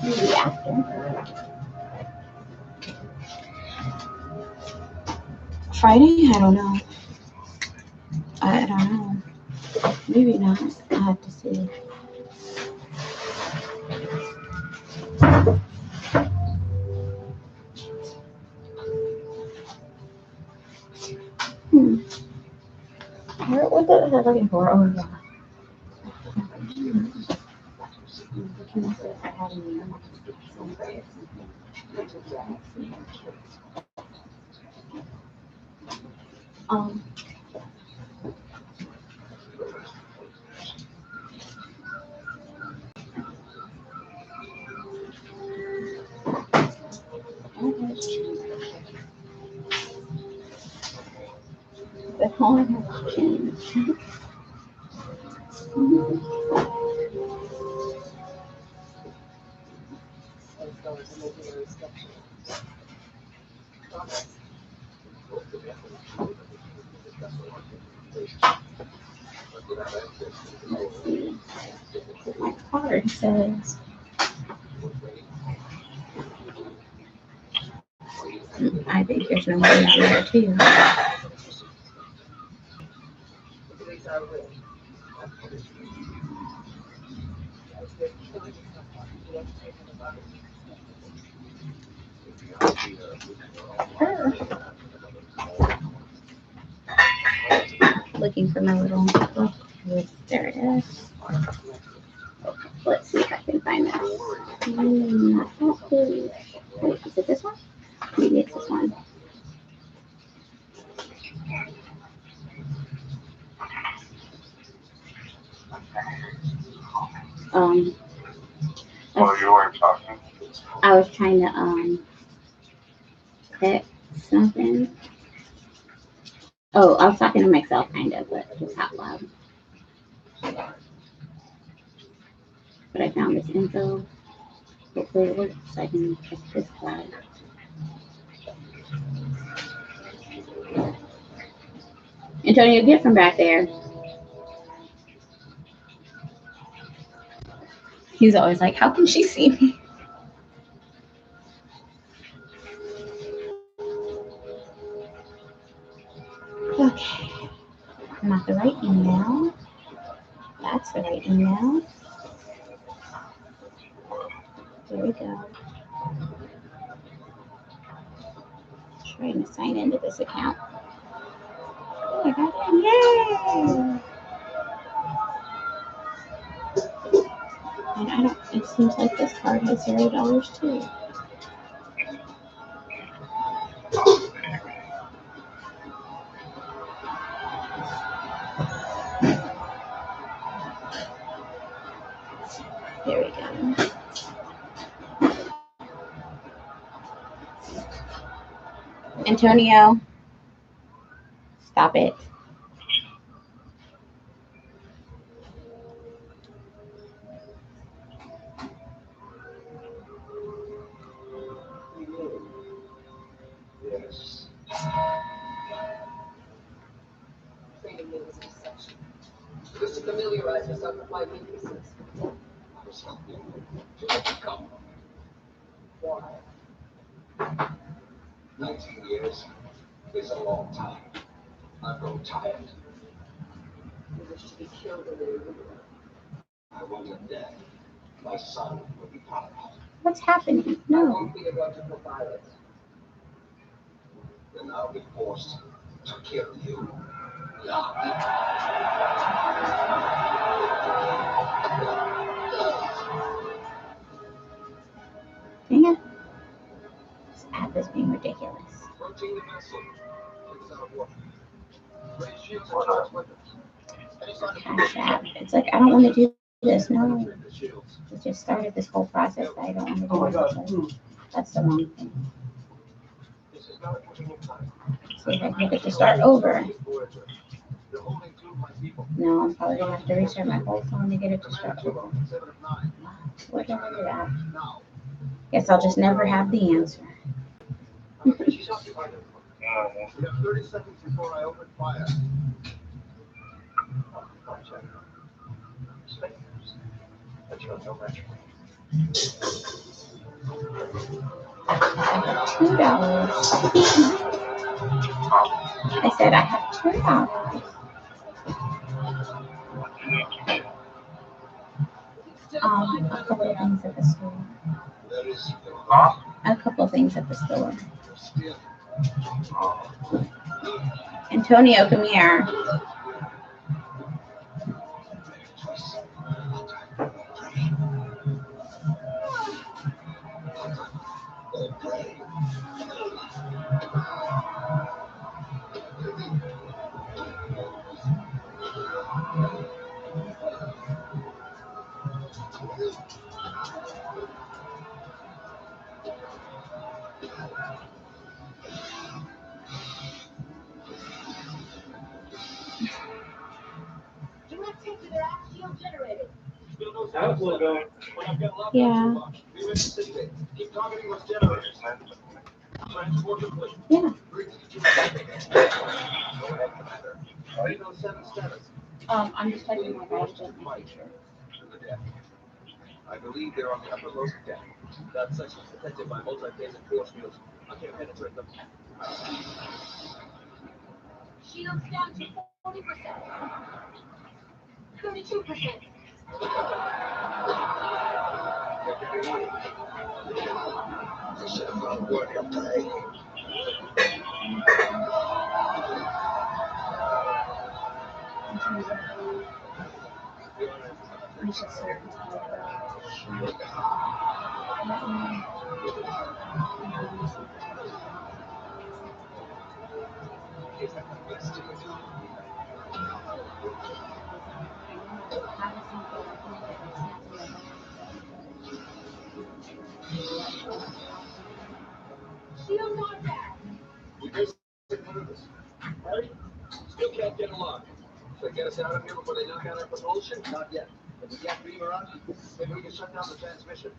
Maybe after. Friday? I don't know. I don't know. Maybe not. I'll have to see. What the heck am I looking for? Oh, yeah. Looking to see if I had any the color has changed. Let's see. My card says I think there's no money on there too. Looking for my little. There it is. Let's see if I can find this. Wait, is it this one? Maybe it's this one. I was trying to pick something. Oh, I was talking to myself, kind of, but just out loud. But I found this info. Hopefully it works so I can press this flag. Antonio, get from back there. He's always like, how can she see me? Okay. Not the right email. That's the right email. There we go. Trying to sign into this account. Oh, I got in. Yay! And I don't, it seems like this card has $0 too. There we go. Antonio, stop it. Yes. Training me was deception. Just to familiarize yourself with my weaknesses. I was helping you to overcome. Why? 19 years is a long time. I grow tired. You wish to be killed in the I want him dead. My son will be proud. What's happening? I No. won't be a logical pilot. Then I'll be forced to kill you. Dang it. This app is being ridiculous. Routine the vessel. It's out of water. Raise shields and charge weapons. Any sign of Cash app. It's like, I don't want to do this. No. the shields? We just started this whole process that I don't want to do. That's the wrong thing. This is not a convenient time. See if I can get it to start over. Voyager. You're holding two of my people. No, I'm probably going to have to restart my whole phone to get it to start over. 7 of 9. What do I do that? Now. Guess I'll just never have the answer. She's occupied. We have 30 seconds before I open fire. But you're no match for me. $2. I said I have $2. A couple of things at the store. There is A couple of things at the store. Antonio, come here. Yeah. Yeah. I'm just typing my badge in my picture. I believe they're on the uppermost deck. That section is protected by multi-phase force fields. I can't penetrate them. Shields down to 40%. 22%. Still can't get along. Should I get us out of here before they knock out our propulsion? Not yet. If we get beamer up, maybe we can shut down the transmission.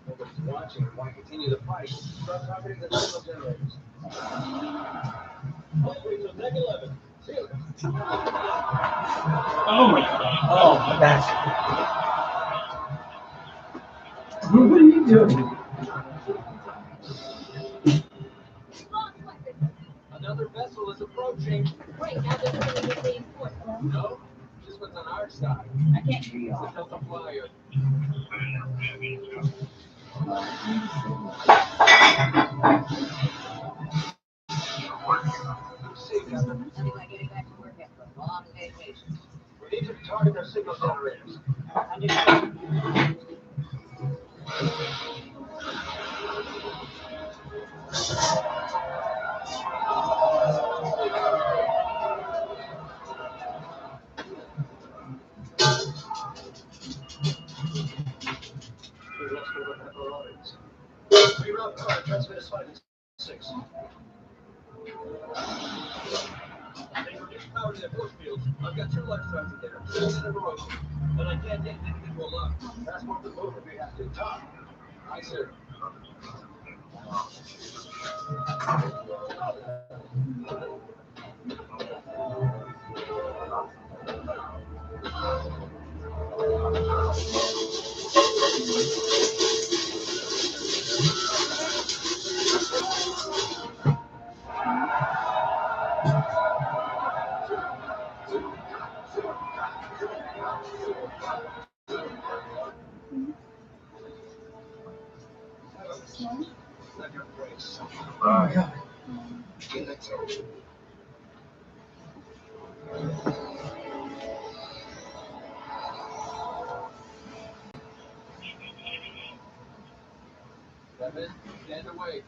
Nobody's watching and want to continue the fight. Start targeting the signal generators. Wait till deck 11. See you. Oh my god. Oh, my back. What are you doing? Another vessel is approaching. Great, now they're going to reinforce. No, this one's on our side. I can't hear you It's a all. Delta flyer. See, Captain. Anyway, getting back to work after a long vacation. We need to target their signal generators. Reroute car, transmit is 5 and 6. They reduced power to their force fields. I've got 2 life traps in there, 2 in a row, but I can't get an individual up. Transport the move if we have to. Tom. Aye, sir. Oh my god. Seven, stand away.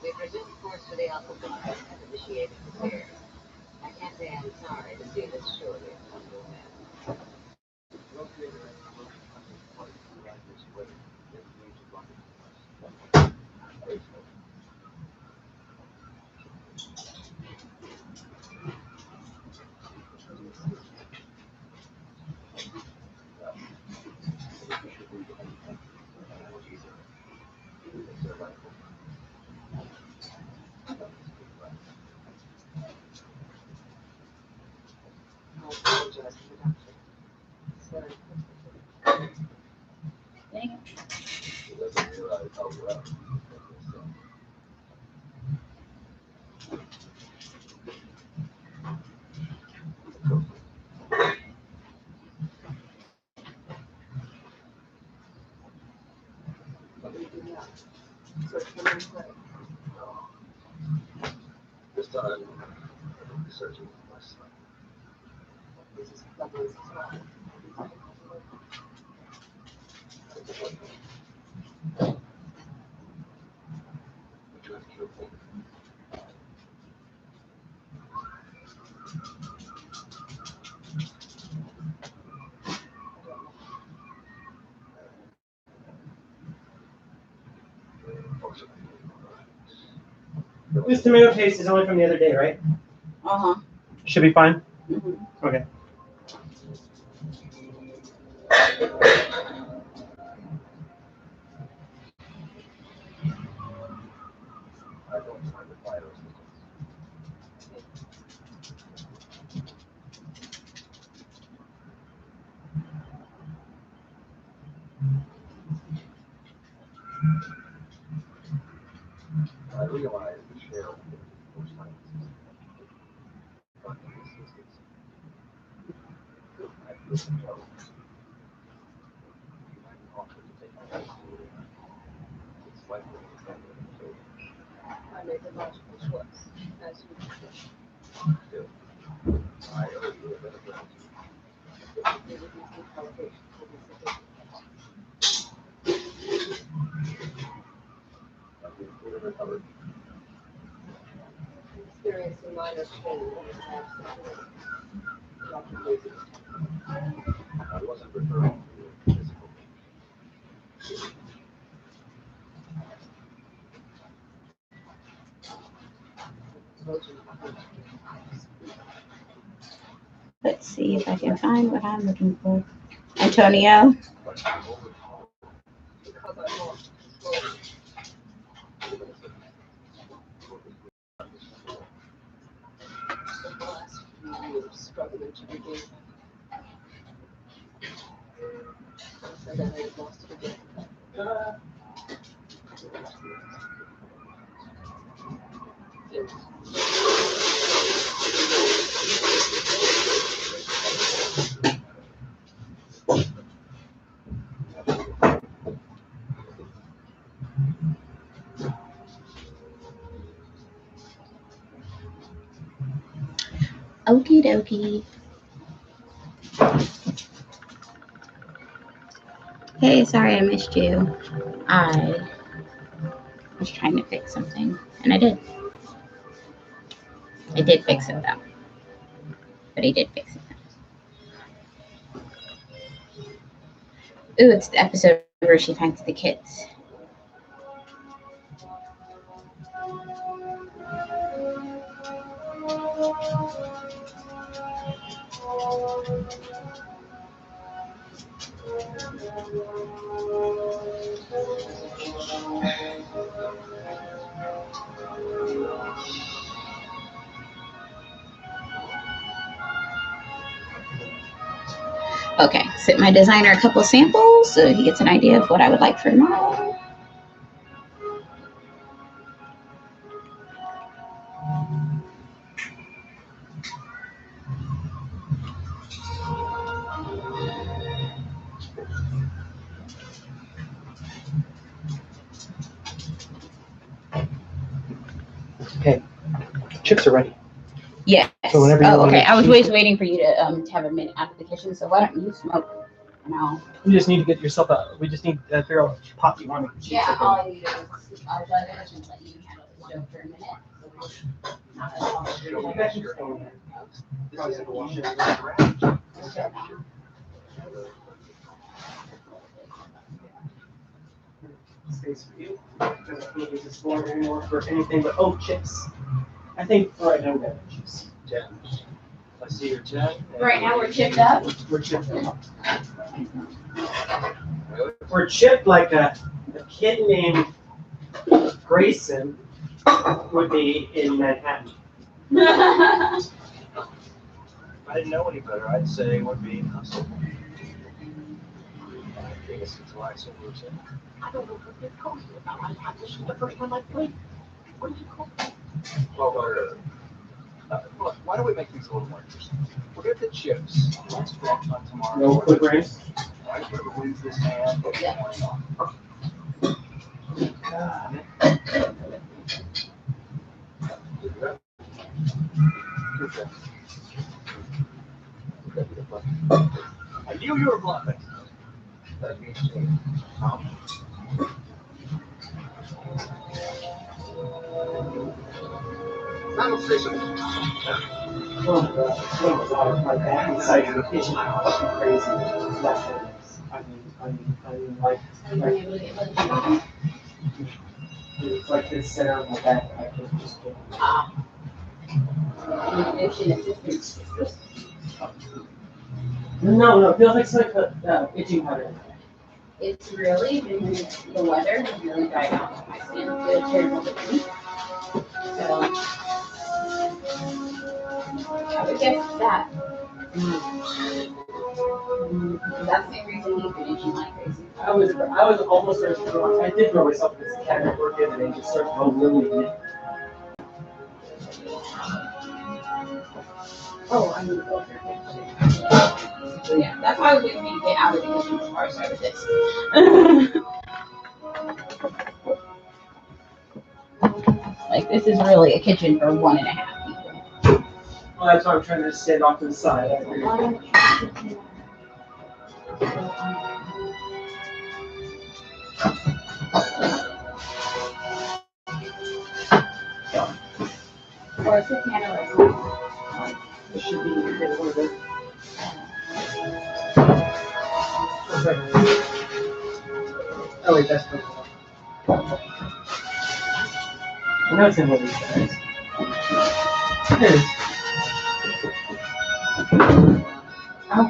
We've resumed course for the Alpha Bar and initiated repairs. I can't say I'm sorry to see this surely come to an end. I apologize for the doctor. It's very Dang it. This time, I'm searching for my son. This is lovely as well. Would you have killed him? This tomato paste is only from the other day, right? Uh-huh. Should be fine. Mhm. Okay. I realize the share will be more science. But in this instance, I listen to you might offer to take my life to it. It's likely that I made the logical choice, as you discussed. still, I owe you a bit of gratitude. Maybe these allegations will be sufficient. I've been fully recovered. Experiencing minor pain in the absence. Dr. Davis. I wasn't referring to your physical nature. Let's see if I can find what I'm looking for. Antonio. But I'm overpowered. Because I lost control. The last few years struggling to regain it. I said that I had lost it again. Okie dokie. Hey, sorry I missed you. I was trying to fix something, and I did. I did fix it though. But I did fix it. Ooh, it's the episode where she finds the kids. Okay, sent my designer a couple of samples so he gets an idea of what I would like for tomorrow. Okay, chips are ready. Yes. So whenever you Oh, want okay. to I was choose- waiting for you to have a minute out of the kitchen. So why don't you smoke? And I'll. You just need to get yourself a. We just need to figure out which pot you want to cheese Yeah, up all in. I need is I'll jug it and let you handle the stove for a minute. Not as long as Show me you that's your own. This is the one that's around. Space for you. Doesn't need to explore anymore for anything but chips. I think for right now we got chips. 10. I see your 10. Right now we're chipped up. We're chipped up. Really? We're chipped like a kid named Grayson would be in Manhattan. If I didn't know any better, I'd say it would be hustle. I guess it's why so we're saying. I don't know what you're talking about. This is the first time I played. What did you call it? Well, look, why don't we make things a little more interesting? We'll get the chips. Let's draw on tomorrow. No quick race. Right, whoever wins this hand, get the morning off. I knew you were bluffing. That means Tom. Final station. Oh, my back inside the kitchen. Fucking crazy. That's it. I mean, like, it's like this center of my back. I can just get. No, it feels like some itching powder. It's really been the weather has really dried out my skin. It's terrible to me. So I would guess that. That's the reason you've been itching like crazy. I was almost ready to go. I did throw myself in this cat at work the other day and just started rolling it. Oh, I need to go through. So yeah, that's why I was waiting for me to get out of the kitchen before I started this. Like this is really a kitchen for 1.5 people. Well, that's why I'm trying to stand off to the side. Or it's a piano right now. This should be a little bit. Oh wait, that's good. I know it's in one of these guys. It is. Oh.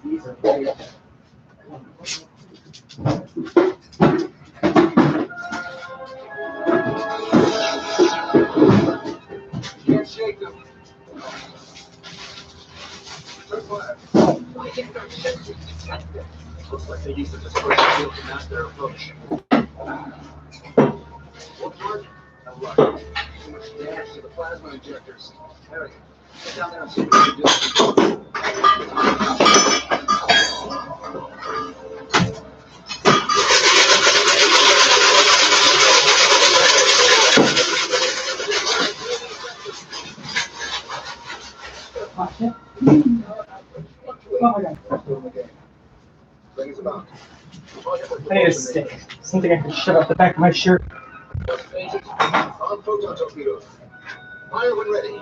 These are great. Can't shake them. Looks like they used the dispersal field to mask their approach. What's working? No luck. Too much damage to the plasma injectors. Harry, get down there and see what you can do. Watch it. Oh my god. Bring us about. I need a stick. Something I can shove out the back of my shirt. Agent, on proton torpedoes. Fire when ready.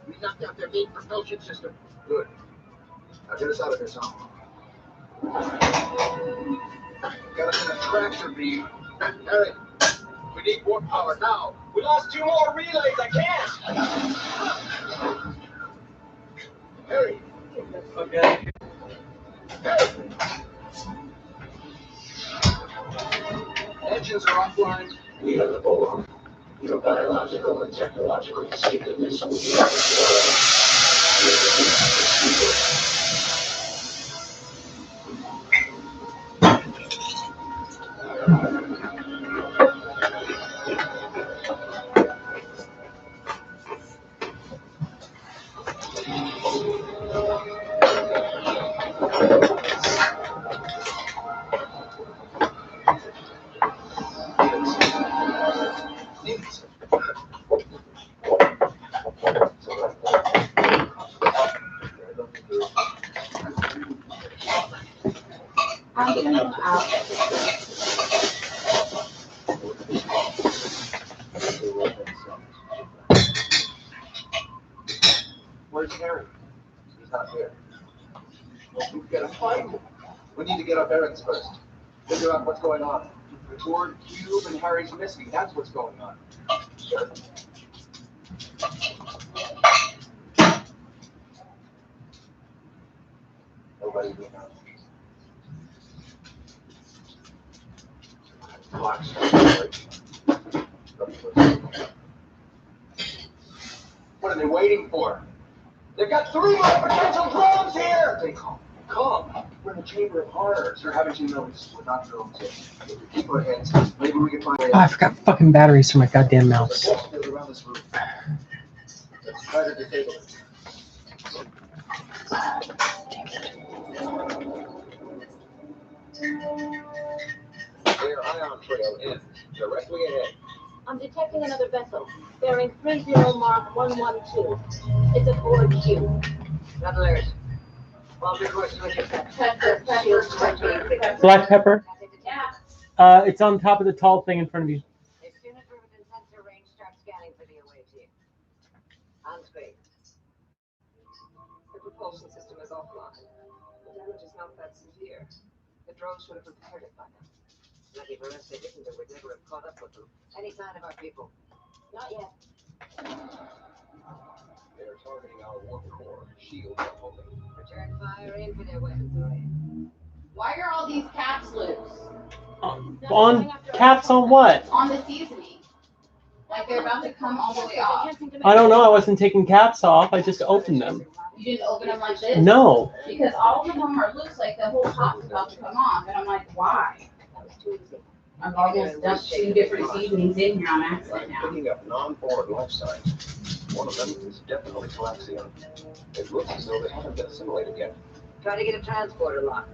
We knocked out their main propulsion system. Good. Now get us out of here, Tom. Got us in a tractor beam. Harry, we need more power now. We lost 2 more relays. I can't. Harry. Okay. Harry. Engines are offline. We have the ball. Your biological and technological distinctiveness will be I'm getting them out. Where's Harry? He's not here. Well, we've got to find him. We need to get our bearings first. Figure out what's going on. The Borg cube and Harry's missing. That's what's going on. Sure. Nobody we know. Clock's What are they waiting for? They've got 3 more potential drones here! Stay calm. Calm. We're in the Chamber of Horrors. They're having you notice we're not drones yet. Keep our heads. Maybe we can find Oh, I forgot fucking batteries for my goddamn mouse. around this room. Let's try to disable it. Their ion trail ends directly ahead. I'm detecting another vessel, bearing 30 mark 112. It's a Borg cube. Travelers. Well, reports to intercept. Pepper, Black pepper. Yeah. It's on top of the tall thing in front of you. As soon as we're within sensor range, start scanning for the away team. On screen. propulsion system is offline. The damage is not that severe. The drones should have repaired it by now. Lucky for us they didn't, or we'd never have caught up with them. Any sign of our people? Not yet. They're targeting our warp core. Shields are holding. Return fire, aim for their weapons array. Why are all these caps loose? On caps on what? On the seasoning. Like they're about to come all the way off. I don't know. I wasn't taking caps off. I just opened them. You didn't open them like this? No. Because all of them are loose, like the whole top's about to come off. And I'm like, why? That was too easy. I've almost dumped 2 different seasonings in here on accident now. Picking up non-forward life signs. One of them is definitely Calaxian. It looks as though they haven't been assimilated yet. Try to get a transporter lock.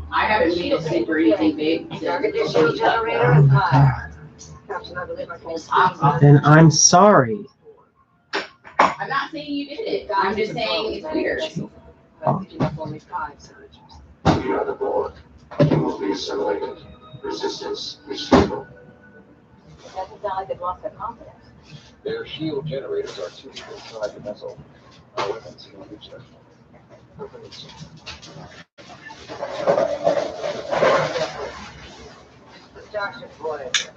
I haven't made a stick or anything big. Target the shield generator and fire. Captain, I believe I can stop. Then I'm sorry. I'm not saying you did it. I'm just saying it's weird. I'm picking up only 5 signatures. We are the Borg. You will be assimilated. Resistance is futile. It doesn't sound like they've lost their confidence. Their shield generators are too deep inside the vessel. Our weapons can reach them. Starship Voyager,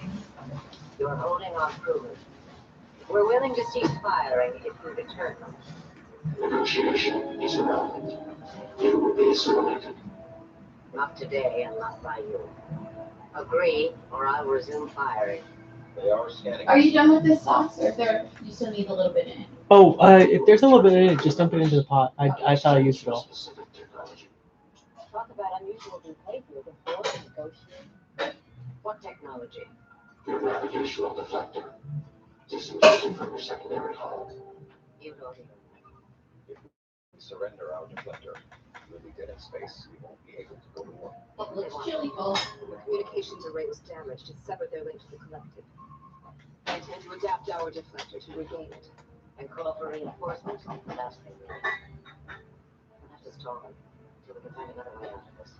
you're holding our crew. We're willing to cease firing if you return them. Negotiation is irrelevant. You will be assimilated. Not today and not by you. Agree, or I'll resume firing. They are scanning. Are you done with this sauce, or you still need a little bit in it? Oh, if there's a little bit in it, just dump it into the pot. I thought I used it all. Talk about unusual behavior before we negotiate. What technology? Your navigational deflector. Disengaging from your secondary hull. You don't even If we surrender our deflector, we'll be dead in space. We won't be able to go to war. It looks chilly, folks. The communications array was damaged. It severed their link to the collective. I intend to adapt our deflector to regain it and call for reinforcements. The last thing we need. We'll have to stall them until we can find another way out of this.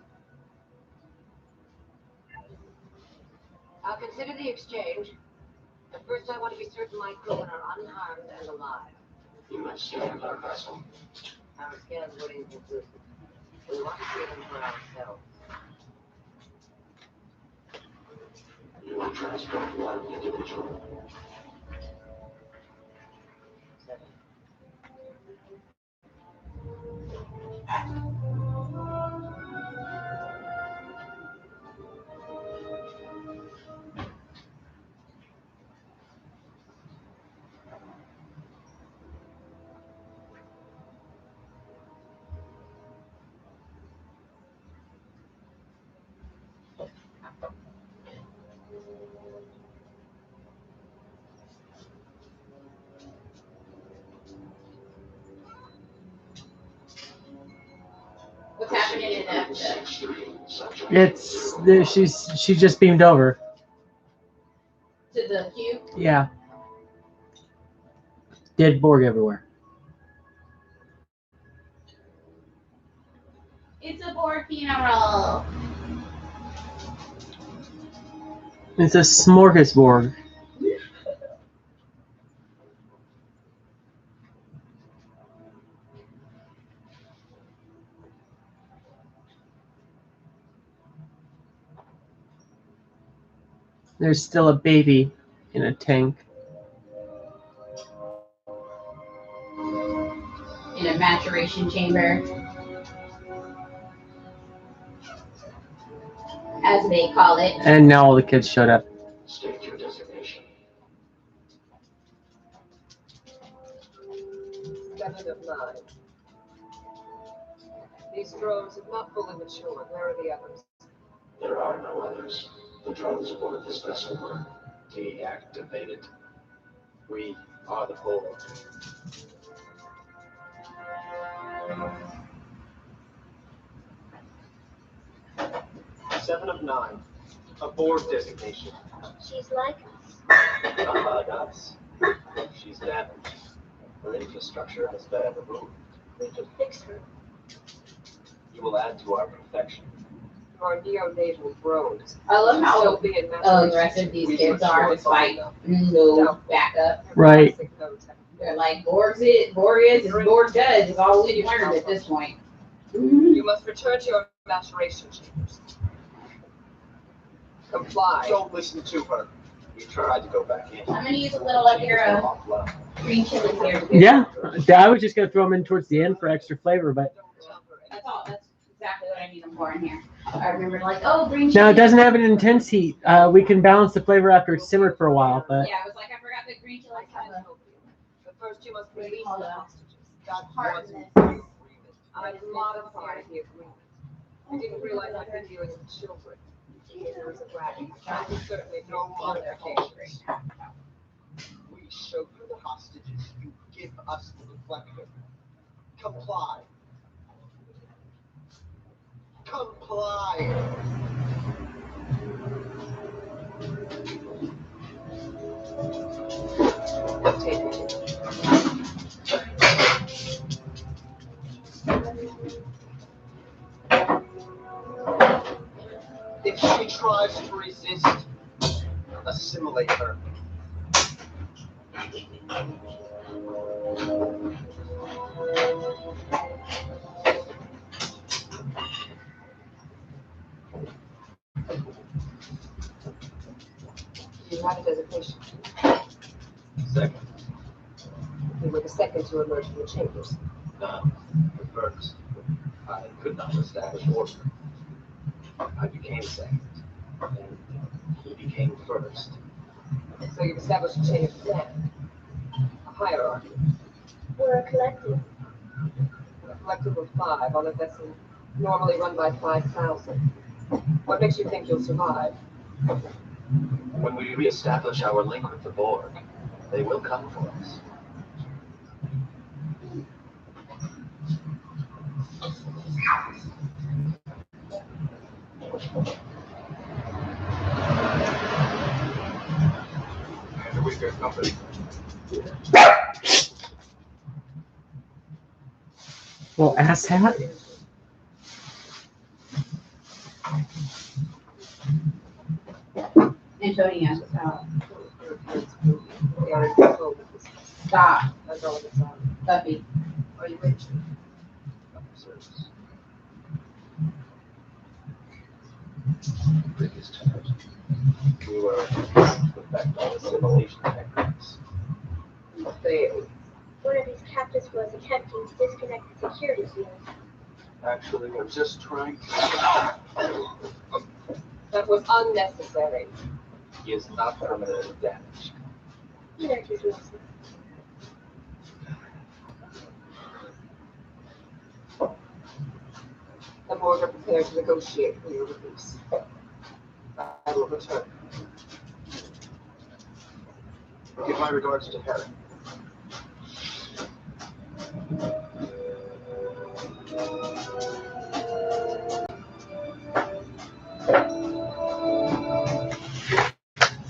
I'll consider the exchange, but first I want to be certain my crewmen are unharmed and alive. You must scan our vessel. Our scans were inconclusive. We want to see them for ourselves. You will transport one individual. 7. What's happening in that episode? She just beamed over. To the cube? Yeah. Dead Borg everywhere. It's a Borg funeral. It's a smorgasbord. There's still a baby in a tank. In a maturation chamber. As they call it. And now all the kids showed up. State your designation. 7 of 9. These drones have not fully matured. Where are the others? There are no others. The drones aboard this vessel were Deactivated. We are the Borg. Seven of 9. A Borg designation. She's like Not like us. She's damaged. Her infrastructure has been removed. we can fix her. You will add to our perfection. Our neonatal drones. I love how Still being the rest of these kids are despite no backup. Right. Nodes have They're like, Borg is Borg does is all we learned at this point. You must return to your maturation chambers. Comply. Don't listen to her. We tried to go back in. I'm gonna use a little of your green chili here. Yeah, I was just gonna throw them in towards the end for extra flavor, but That's all. That's exactly what I need them for in here. I remember like, oh, green chili. now it doesn't have an intense heat. We can balance the flavor after it's simmered for a while, but Yeah, I was like, I forgot the green chili have a But first you must release the hostages. That heart was in this. I modified the agreement. I didn't realize I'd been dealing with children. There is a bragging. That is certainly no modification. We show you the hostages. You give us the reflector. Comply. Comply. Take it. If she tries to resist, assimilate her. You have a designation. Second. You were the second to emerge from the chambers. No, the first. I could not establish order. I became second. Then he became first. So you've established a chain of command. A hierarchy. We're a collective. A collective of 5 on a vessel normally run by 5,000. What makes you think you'll survive? When we reestablish our link with the Borg, they will come for us. And we get company. well, ass hat. Antonio, They are in control of this. stop, That's all it's on. Buffy. Are you ready? Service. Previous times, we were perfect all assimilation techniques. You failed. One of these captives was attempting to disconnect the security field. Actually, I'm just trying to. That was unnecessary. He is not permanently damaged. Connectors, Wilson. The Borg are prepared to negotiate for your release. I will return. Give my regards to Harry.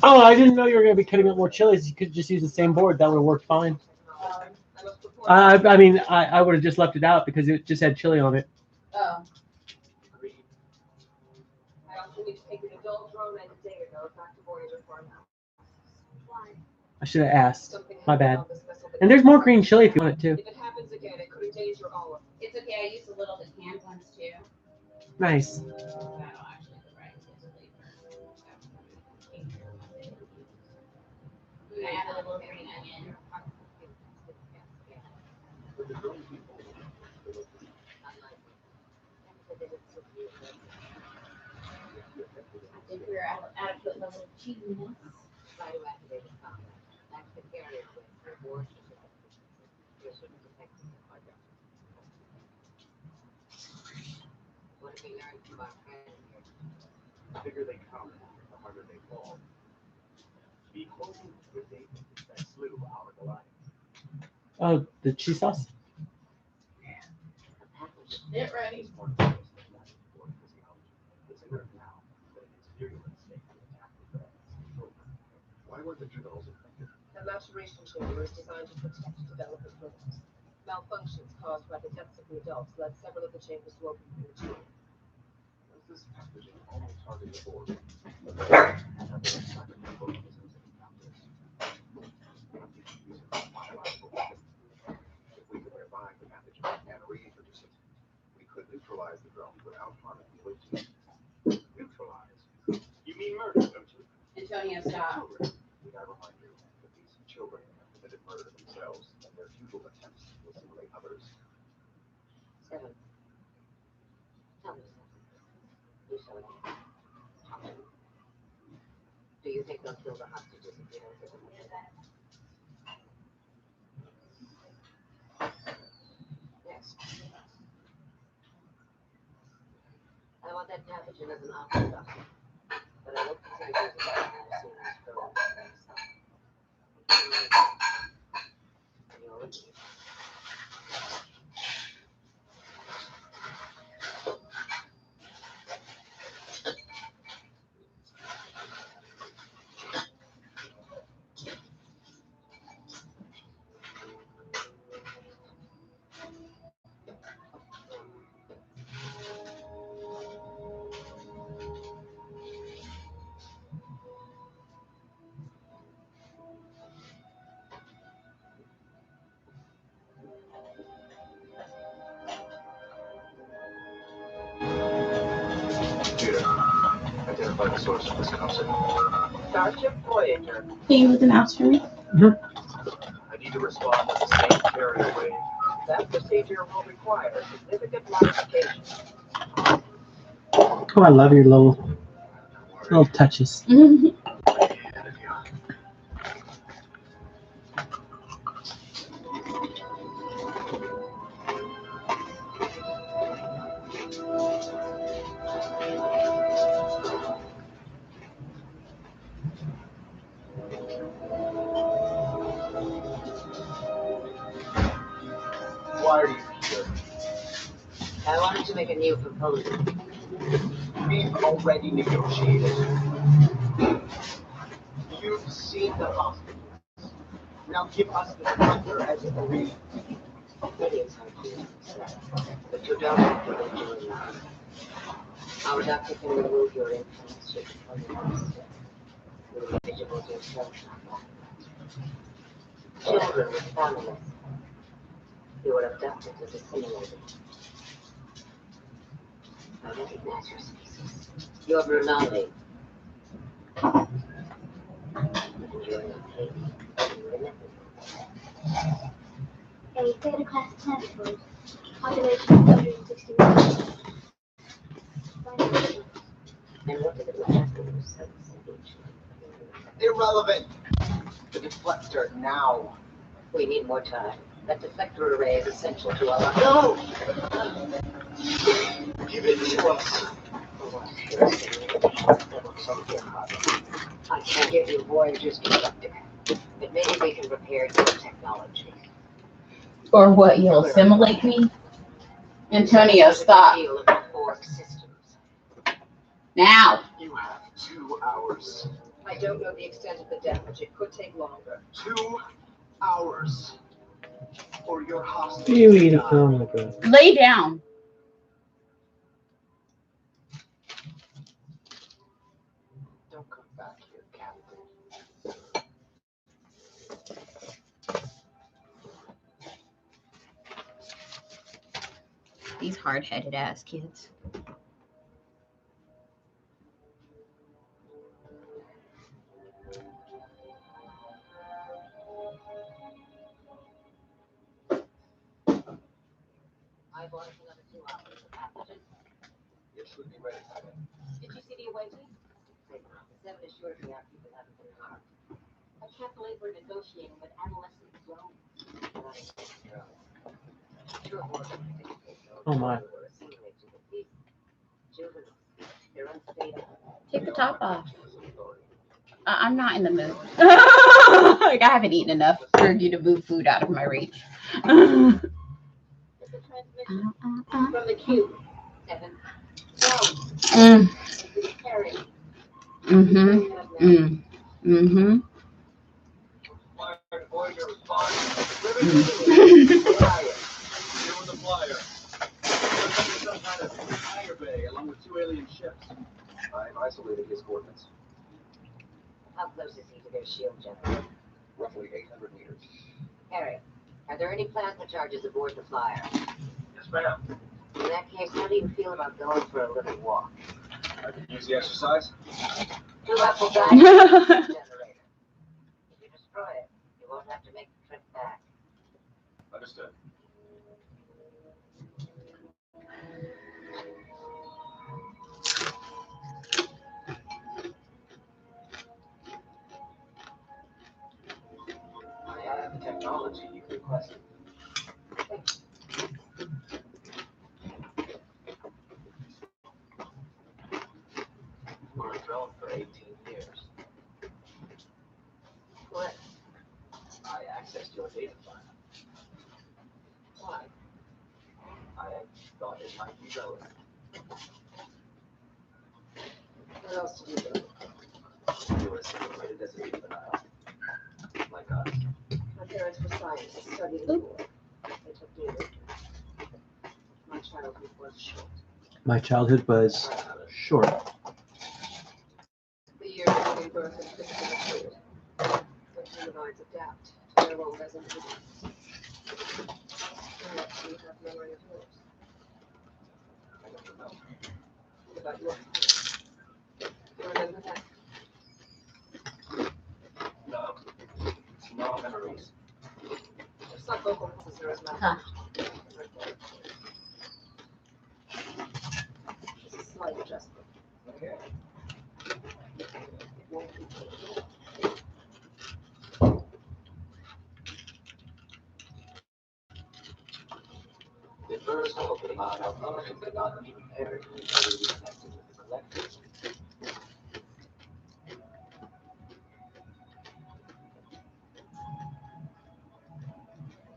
Oh, I didn't know you were gonna be cutting up more chilies. You could just use the same board. That would have worked fine. I must report. I mean, I would have just left it out because it just had chili on it. Oh, I also need to take an adult drone and a data node back to Voyager for now. Why? I should have asked. Something My happened bad. on this vessel that- And there's more green chili if you want it too. If it happens again, it could endanger all of us. it's okay. I used a little of the canned ones too. Nice. That'll actually go right into the flavor. I add a little green onion. I think we're at adequate level of cheesiness. Radioactivated combat. Active area with reward certificate. Your certificate are done. What have we learned from our friend here? The bigger they come, the harder they fall. Be closing with David that slew our Goliath. Oh, the cheese sauce. Get ready. It's one of the most dramatic Borg physiology. It's inert now, but in its virulent state, the attack will fail. Why weren't the Tribbles affected? The maturation chamber is designed to protect development programs. Malfunctions caused by the deaths of the adults led several of the chambers to open prematurely. Was this pathogen only targeting the Borg? Have there been organisms that encountered this? Using biological neutralize the drone without harming the team. Neutralize? You mean murder, don't you? Antonio, stop. We gotta remind you that these children have committed murder themselves in their futile attempts to assimilate others. 7. Tell me something. You saw that. Talk to me. Do you think they'll kill the hostages if you don't give them what they Yes. I want that pathogen as an option, doctor. But I won't consider using it as soon as for myself. You're with me. Computer, identify the source of this concept. Starship Voyager. Can you move the mouse for me? I need to respond with the same carrier wave. That procedure will require significant modification. Oh, I love your little touches. Why are you here? I wanted to make a new proposal. We've already negotiated. You've seen the hospitals. Now give us the doctor as agreed. Maybe it's hard to accept, but you don't have to go through it. Our doctor can remove your implants to the individuals yourself. Children with families. You were abducted and assimilated. I recognize your species. You're Brunali. And you're not Haiti. You're in A third-class transport. Population 160 million. And what did it last to your sons and each? Irrelevant. The deflector now. We need more time. That deflector array is essential to our... No! Give it to us. I can't give you Voyager's deflector, but maybe we can repair your technology. Or what, you'll assimilate me? Antonio, stop. Feel of the Borg systems. Now. You have 2 hours. I don't know the extent of the damage. It could take longer. 2 hours. Or your hostage. You eat a film like that. Lay down. Don't come back here, Captain. These hard-headed ass kids. I bought it another 2 hours of pathogen. It should be ready by then. Did you see the away team? 7 assured me our people haven't been harmed. I can't believe we're negotiating with adolescent drones. Sure, Oh my. They're unstable. Take the top off. I'm not in the mood. Like, I haven't eaten enough for you to move food out of my reach. It's a transmission from the cube. 7. Carry. Voyager respond. Deal with the flyer. There's some kind of hangar bay along with 2 alien ships. I've isolated his coordinates. How close is he to their shield generator? Roughly 800 meters. Harry, are there any plasma charges aboard the flyer? Yes, ma'am. In that case, how do you feel about going for a little walk? I could use the exercise. Fill up the generator. If you destroy it, you won't have to make the trip back. Understood. I have the technology you requested. We're a drone for 18 years. What? I accessed your data file. Why? I thought it might be relevant. What else did you do? You were situated as a juvenile. Like us. My parents were scientists, studied in the war. They took me with them. My childhood was short. My childhood was short. The years of giving birth and physical maturity. But humanoids adapt to their role as individuals. Perhaps you have memory of yours. I don't know. What about your parents? You remember that? No. No memories. Your psychical officer is my Huh. Just a slight adjustment. Okay. It won't be painful. The first hope that my malfunction could not be repaired until we reconnected with the collective.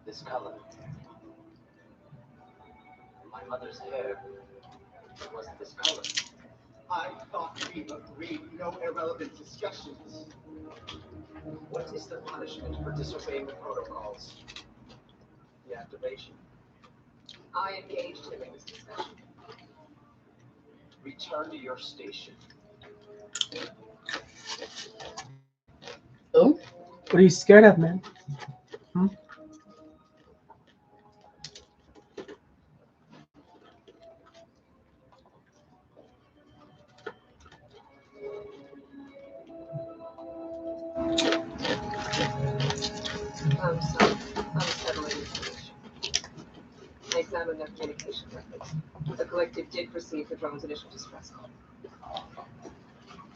This color. My mother's hair was this color. I thought we agreed no irrelevant discussions. What is the punishment for disobeying the protocols? The activation. I engaged him in this discussion. Return to your station. Oh, what are you scared of, man? Found some unsettling information. I examined their communication records. The collective did receive the drone's initial distress call.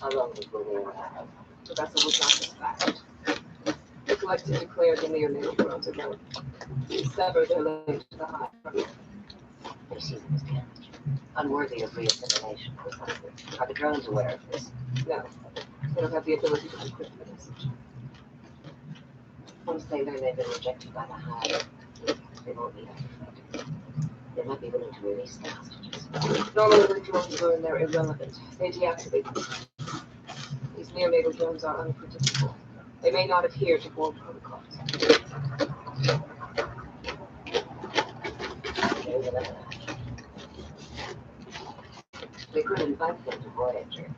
How long before we were out? The vessel was not dispatched. The collective declared the neonatal drones alone. Severed their link to the high. Their season was damaged. Unworthy of reassimilation for something. Are the drones aware of this? No, they don't have the ability to decrypt the message. Once they learn they've been rejected by the Hive, they won't be affected. They might be willing to release the hostages. Normally when drones learn they're irrelevant, they deactivate them. These neonatal drones are unpredictable. They may not adhere to board protocols. We could invite them to Voyager.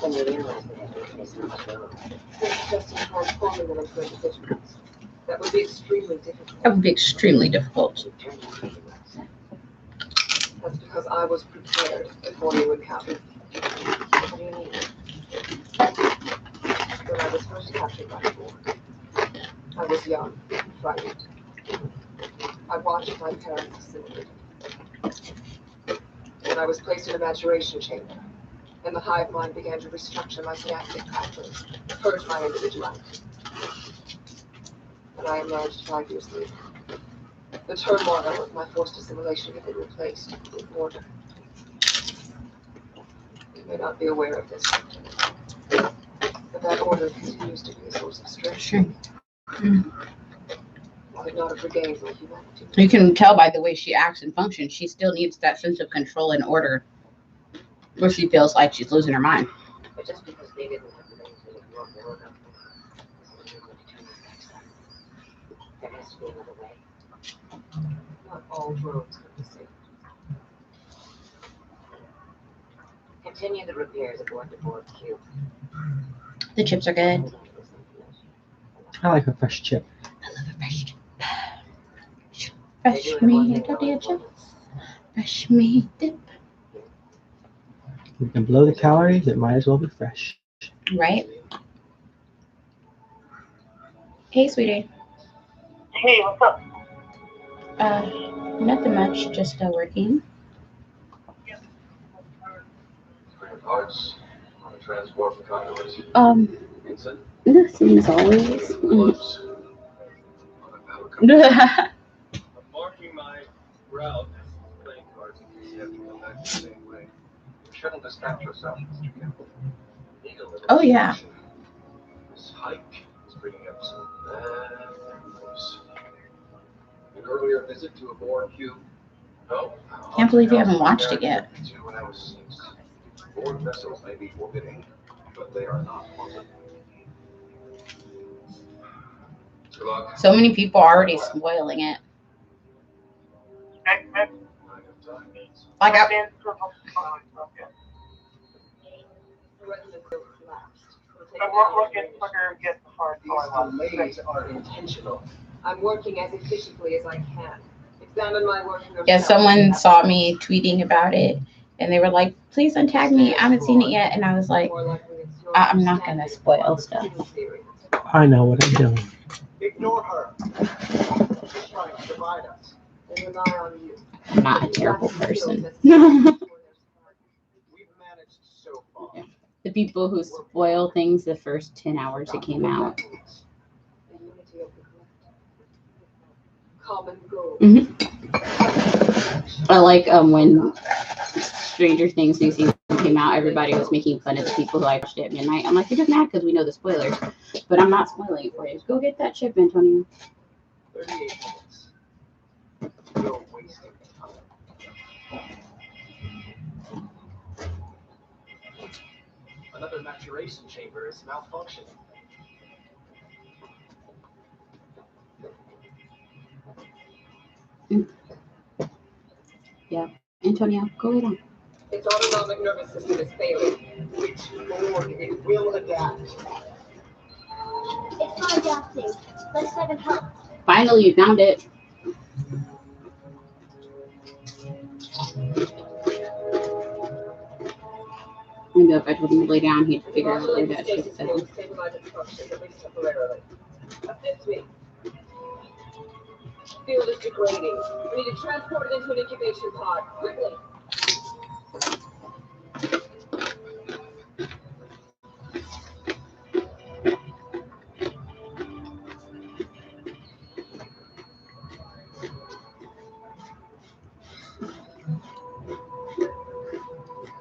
When they realize they have weakness in the road. They're suggesting transforming them into individuals. That would be extremely difficult. That would be extremely difficult. That's because I was prepared before you encountered me. What do you mean? When I was first captured by the board, I was young, frightened. I watched my parents assimilated. When I was placed in a maturation chamber, and the hive mind began to restructure my synaptic pathways, purge my individuality. And I emerged 5 years later. The turmoil of my forced assimilation had been replaced with order. You may not be aware of this, but that order continues to be a source of stress. Sure. I could not have regained my humanity. You can tell by the way she acts and functions, she still needs that sense of control and order, where she feels like she's losing her mind. But just because they didn't have the means to ignore the order, doesn't mean you're going to turn your backs on them. There has to be another way. Not all drones can be saved. Continue the repairs aboard the board cube. The chips are good. Hold on to this information. I like a fresh chip. I love a fresh chip. Fresh meat tortilla chips. Fresh meat dip. We can blow the calories. It might as well be fresh. Right? Hey, sweetie. Hey, what's up? Nothing much. Just working. Parts on a transport for conduits. Vincent? Nothing as always. Gloves. I'm marking my route as playing cards in case you have to come back the same way. You shouldn't distract yourself, Mr. Campbell. Need a little Oh, yeah. distraction. This hike is bringing up some bad memories. An earlier visit to a board cube. No. Can't believe you haven't watched it yet. When I was 6. Board vessels may be orbiting, but they are not haunted. Good luck. So many people are already spoiling it. Like I. I'm looking for her to get the far These delays are intentional. I'm working as efficiently as I can. Examine my work yourself. Yeah, someone saw me tweeting about it, and they were like, "Please untag me. I haven't seen it yet." And I was like, "I'm not gonna spoil stuff." I know what I'm doing. Ignore her. She's trying to divide us. They rely on you. I'm not a terrible person. We've managed so far. The people who spoil things the first 10 hours it came out. The unity of the group. Common goal. I like when Stranger Things new season came out, everybody was making fun of the people who watched it at midnight. I'm like, you're just mad because we know the spoilers, but I'm not spoiling it for you. Go get that ship, Antonio. 38 minutes. You're wasting time. Another maturation chamber is malfunctioning. Yeah, Antonio, go lay down. Its autonomic nervous system is failing. Which board it will adapt. It's not adapting. Let's have it help. Finally, you found it. Maybe if I told him to lay down, he'd figure out where that ship said. Stabilize its function, at least temporarily. Assist me. Field is degrading. We need to transport it into an incubation pod. Quickly.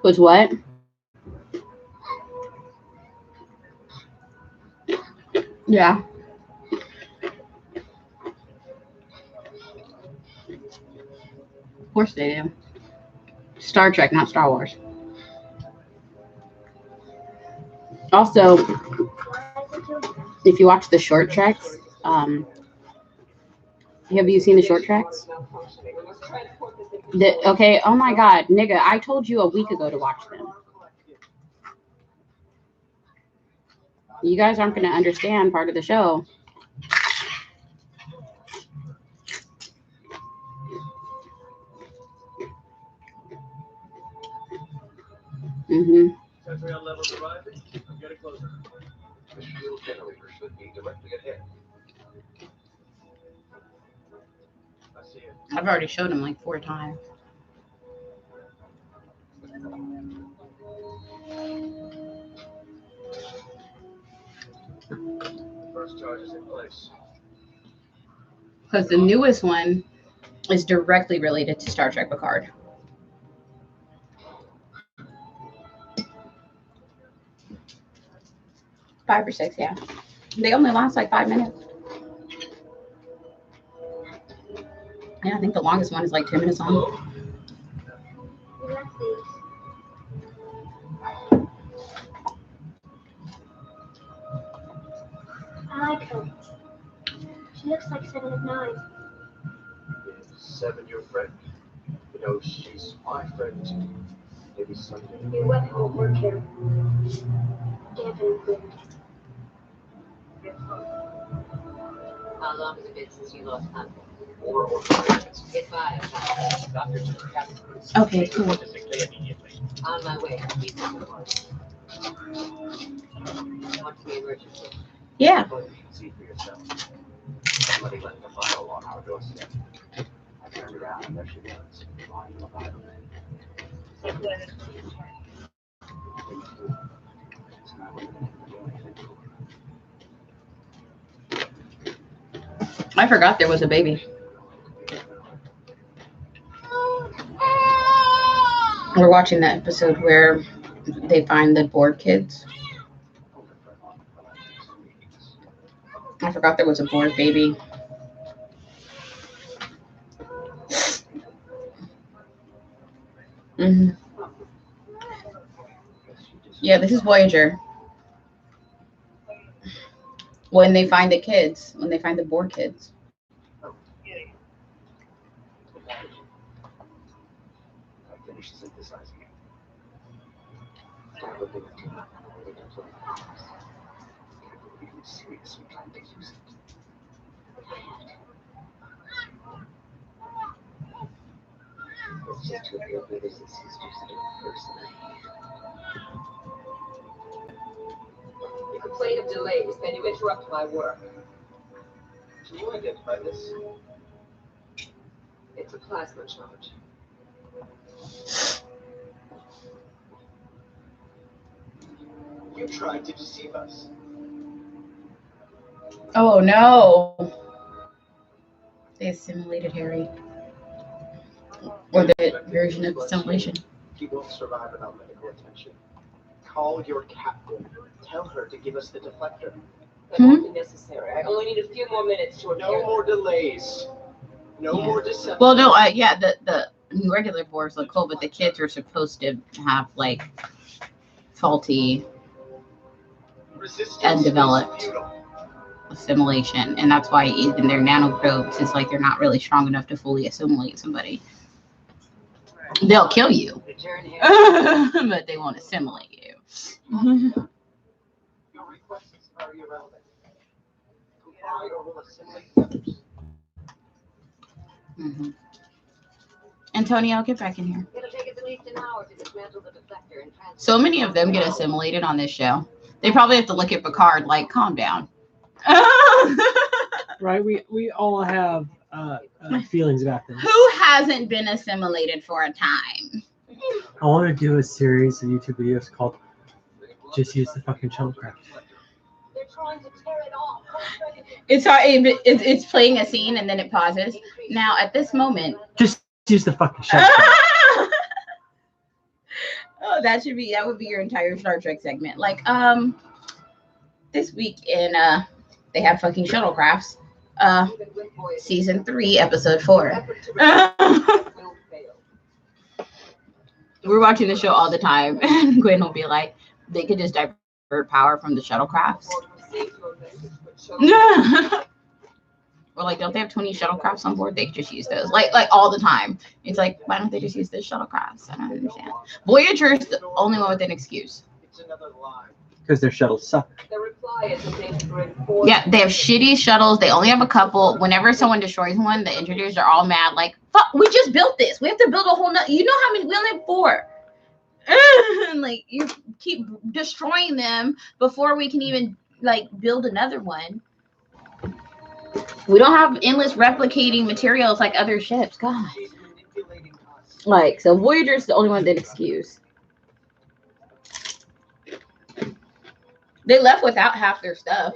Was what? Yeah. Of course they do. Star Trek, not Star Wars. Also, if you watch the short treks, have you seen the short treks? Okay, oh my god, nigga, I told you a week ago to watch them. You guys aren't going to understand part of the show. Central levels arriving. I'm getting closer. The shield generator should be directly ahead. I see it. I've already showed him like 4 times. First charge is in place. Because the newest one is directly related to Star Trek Picard. Five or 6, yeah. They only last like 5 minutes. Yeah, I think the longest one is like 10 minutes long. I like her. She looks like 7 of 9. Is 7 your friend? You know, she's my friend too. Maybe someday. You went homework here. Gavin. How long has it been since you lost contact? 4 or 5 minutes. Get by. Doctor to the cabin crew. Okay, cool. Report to sick bay immediately. On my way. Keep on the line. What's the emergency? Yeah. But you can see for yourself. Somebody left a vial on our doorstep. I turned around and there she was, lying in the vial. I forgot there was a baby. We're watching that episode where they find the bored kids. I forgot there was a bored baby. Yeah, this is Voyager. When they find the kids, when they find the bored kids. I finished synthesizing it. Start looking at it. They can play with it. Can't believe you seriously plan to use it. It's just two of your brothers and sisters that are person. You complain of delays, then you interrupt my work. Do you identify this? It's a plasma charge. You tried to deceive us. Oh no. They assimilated Harry. Or the version of assimilation. He won't survive without medical attention. Call your captain. Tell her to give us the deflector. That won't be necessary. I only need a few more minutes to repair. No more delays. No more deception. Well, no, yeah, the regular boards look cool, but the kids are supposed to have like faulty and developed assimilation, and that's why even their nanoprobes is like they're not really strong enough to fully assimilate somebody. They'll kill you, but they won't assimilate you. Your requests are irrelevant. Comply or we'll assimilate the others. Antonio, get back in here. It'll take us at least an hour to dismantle the deflector and transfer. So many of them get assimilated on this show. They probably have to look at Picard like, calm down. Right? We all have feelings about this. Who hasn't been assimilated for a time? I want to do a series of YouTube videos called "Just Use the Fucking Shuttlecraft." They're trying to tear it off. It's playing a scene and then it pauses. Now at this moment, just use the fucking shuttlecraft. Oh, that would be your entire Star Trek segment. Like, this week in they have fucking shuttlecrafts. Season 3, episode 4. We're watching the show all the time, and Gwen will be like, they could just divert power from the shuttlecrafts. Or like, don't they have 20 shuttlecrafts on board? They could just use those. Like all the time. It's like, why don't they just use the shuttlecrafts? I don't understand. Voyager is the only one with an excuse. It's another lie. Because their shuttles suck. The reply is that they've been forced. Yeah, they have shitty shuttles. They only have a couple. Whenever someone destroys one, the engineers are all mad. Like, fuck, we just built this. We have to build a whole nother. You know how many? We only have 4. Like, you keep destroying them before we can even, like, build another one. We don't have endless replicating materials like other ships. God. Like, so Voyager's the only one that excuse. They left without half their stuff.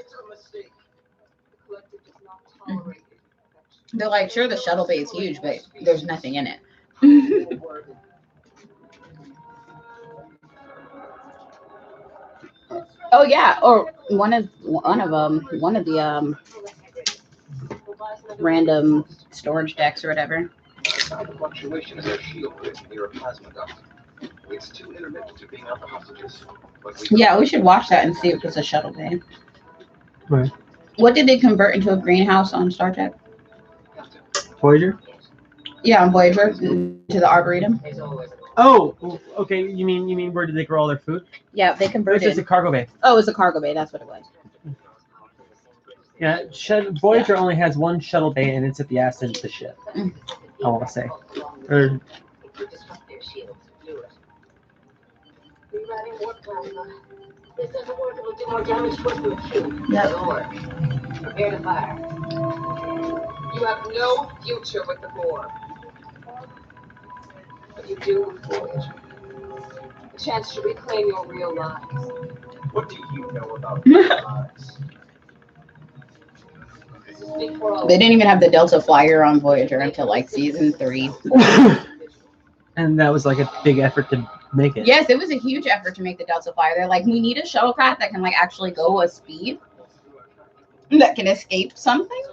They're like, sure, the shuttle bay is huge, but there's nothing in it. Oh yeah, or one of the random storage decks or whatever. The fluctuation is our shield bridge near a plasma duct. It's too intermittent to being out the hostages. Yeah, we should watch that and see if it's a shuttle bay. Right. What did they convert into a greenhouse on Star Trek? Voyager? Yeah, on Voyager, to the Arboretum. Oh, okay. You mean where did they grow all their food? Yeah, they converted. It's just a cargo bay. Oh, it was a cargo bay. That's what it was. Yeah, Voyager only has one shuttle bay, and it's at the ass end of the ship. I want to say. Or Disrupt their shields. Do it. Rewriting warp plasma. This doesn't work, it'll do more damage to us than the cube. Yep. It'll work. Prepare to fire. You have no future with the Borg. But you do with Voyager. A chance to reclaim your real lives. What do you know about lives? Speak for all. They didn't even have the Delta Flyer on Voyager until like season 3. and that was like a big effort to make it. Yes, it was a huge effort to make the Delta Flyer. They're like, we need a shuttlecraft that can like actually go a speed that can escape something.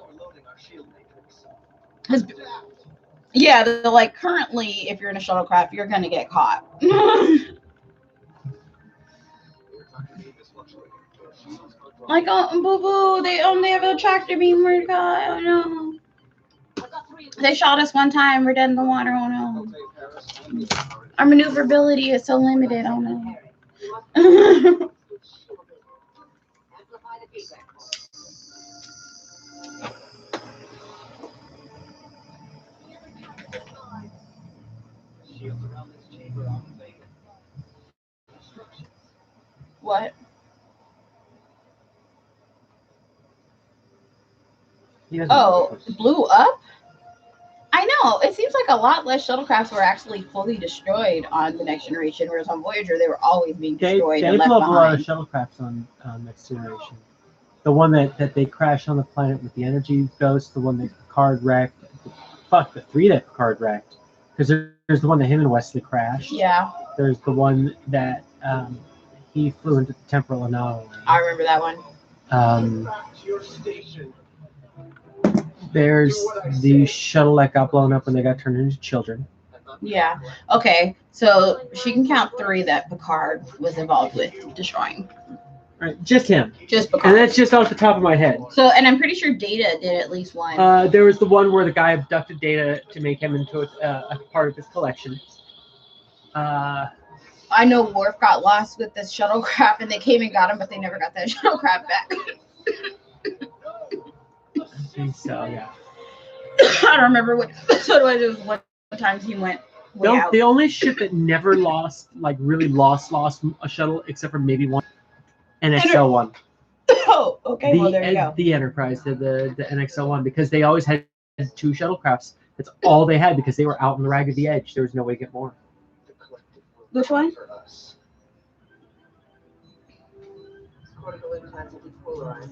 Yeah, they're like, currently, if you're in a shuttlecraft, you're gonna get caught. Like, oh, boo boo, they have a tractor beam. We're God, oh no. They shot us one time. We're dead in the water. Oh no. Our maneuverability is so limited. Oh no. Amplify the feedback. Shields around this chamber are faded. What? Oh, blew up? I know. It seems like a lot less shuttlecrafts were actually fully destroyed on the Next Generation, whereas on Voyager they were always being destroyed and They left blew up a lot of behind. shuttlecrafts on Next Generation. The one that they crashed on the planet with the energy ghost, the one that Picard wrecked. Fuck, the 3 that Picard wrecked. Because there's the one that him and Wesley crashed. Yeah. There's the one that he flew into the temporal anomaly. I remember that one. Your station. There's the shuttle that got blown up when they got turned into children. Yeah. Okay. So she can count 3 that Picard was involved with destroying. Right, just him. Just Picard. And that's just off the top of my head. So, and I'm pretty sure Data did at least one. There was the one where the guy abducted Data to make him into a part of his collection. I know Worf got lost with this shuttlecraft, and they came and got him, but they never got that shuttlecraft back. I think so, yeah. I don't remember what episode it was. One time he went way out. The only ship that never lost, like really lost a shuttle, except for maybe one, NXL-1. Oh, okay. Well, there you go. The Enterprise, the NXL-1, because they always had 2 shuttlecrafts. That's all they had because they were out on the Raggedy Edge. There was no way to get more. Which one? Cortical implants are depolarizing.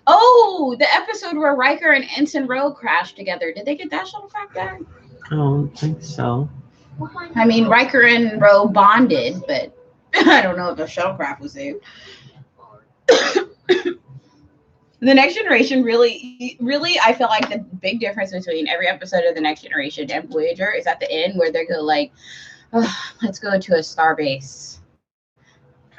Oh, the episode where Riker and Ensign Rowe crashed together. Did they get that shuttlecraft back? I don't think so. I mean, Riker and Rowe bonded, but I don't know if the shuttlecraft was saved. The Next Generation really, I feel like the big difference between every episode of the Next Generation and Voyager is at the end where they go like, oh, let's go to a starbase.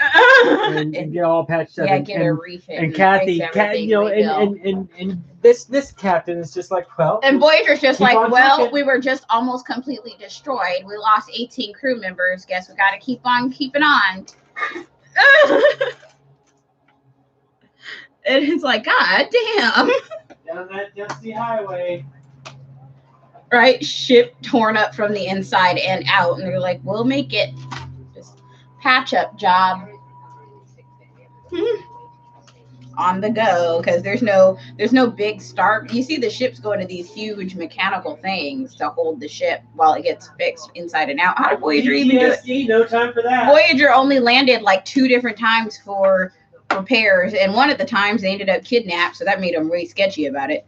and get all patched up. Yeah, get a refit. And Kathy, you know, and this captain is just like, well. And Voyager's just like, well, trucking. we were just almost completely destroyed. We lost 18 crew members. Guess we got to keep on keeping on. And it's like, God damn. Down that dusty highway. Right? Ship torn up from the inside and out. And they're like, we'll make it. Just patch up job. On the go, because there's no big star. You see the ships go into these huge mechanical things to hold the ship while it gets fixed inside and out. How did Voyager even do it? No time for that. Voyager only landed like 2 different times for repairs, and one of the times they ended up kidnapped, so that made them really sketchy about it.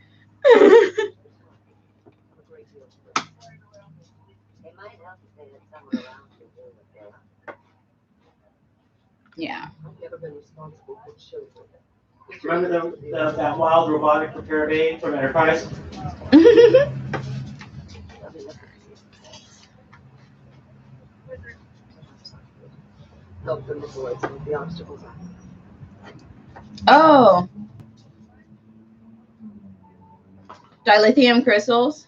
Yeah. I've never been responsible for children. Remember that wild robotic repair bay from Enterprise? Help them avoid some of the obstacles. Oh. Dilithium crystals.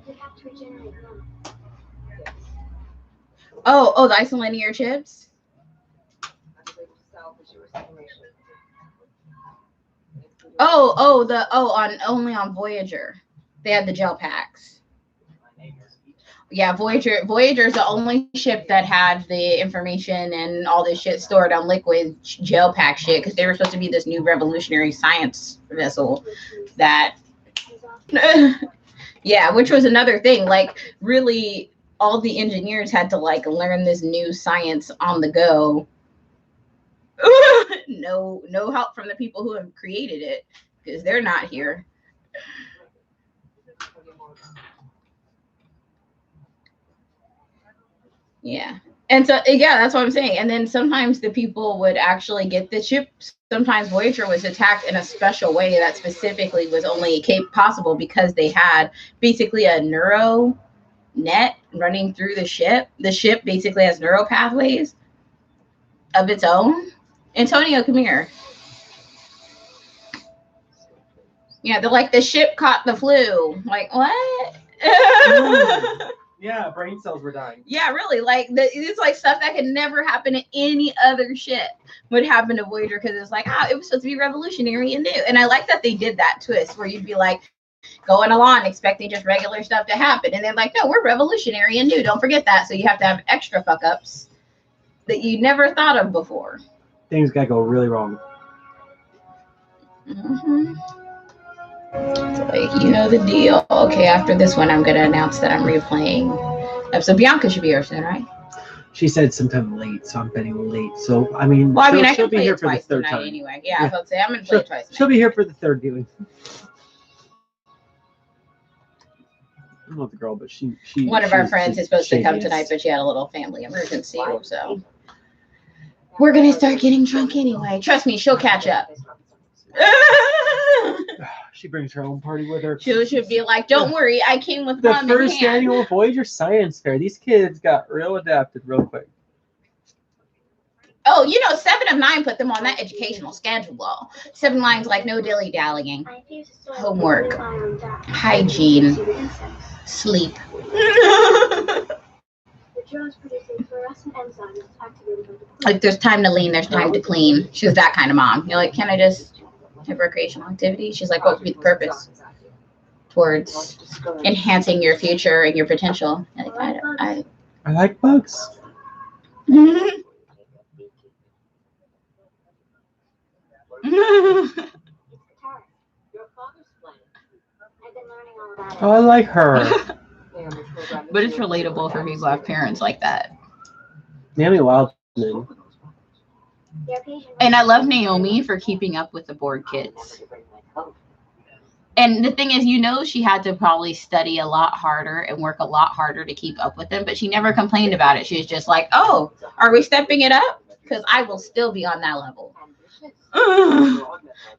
We have to regenerate them. Oh, the isolinear chips. I was able to salvage Only on Voyager, they had the gel packs. Yeah, Voyager is the only ship that had the information and all this shit stored on liquid gel pack shit because they were supposed to be this new revolutionary science vessel that yeah, which was another thing. Like, really, all the engineers had to like learn this new science on the go. No help from the people who have created it because they're not here. Yeah. And so, yeah, that's what I'm saying. And then sometimes the people would actually get the ship. Sometimes Voyager was attacked in a special way that specifically was only possible because they had basically a neuro net running through the ship. The ship basically has neural pathways of its own. Antonio, come here. Yeah, they're like, the ship caught the flu. Like, what? Yeah, brain cells were dying. Yeah, really. Like, it's like stuff that could never happen to any other ship would happen to Voyager because it's like, it was supposed to be revolutionary and new. And I like that they did that twist where you'd be like going along expecting just regular stuff to happen. And they're like, no, we're revolutionary and new. Don't forget that. So you have to have extra fuck ups that you never thought of before. Things got to go really wrong. Mm-hmm. So, like, you know the deal. Okay, after this one, I'm going to announce that I'm replaying. So Bianca should be here soon, right? She said sometime late, so I'm betting late. So, I mean, well, I she'll can be play here it for the twice third tonight time. anyway. Yeah, I was about to say, I'm going to play it twice. She'll be here for the third viewing. I don't know the girl, but she one of our friends is supposed to come tonight, but she had a little family emergency, so we're going to start getting drunk anyway. Trust me, she'll catch up. She brings her own party with her. She should be like, don't worry, I came with the rum first in hand. annual Voyager Science Fair. These kids got real adapted real quick. Oh, 7 of 9 put them on that educational schedule. 7 lines like no dilly-dallying. Homework. Hygiene. Sleep. Like, there's time to lean, there's time to clean. She was that kind of mom. You're like, can I just have recreational activity? She's like, what would be the purpose towards enhancing your future and your potential? Like, I like bugs. Oh, I like her. But it's relatable for people who have parents like that. Naomi Wildman. And I love Naomi for keeping up with the bored kids. And the thing is, she had to probably study a lot harder and work a lot harder to keep up with them, but she never complained about it. She was just like, oh, are we stepping it up? Because I will still be on that level.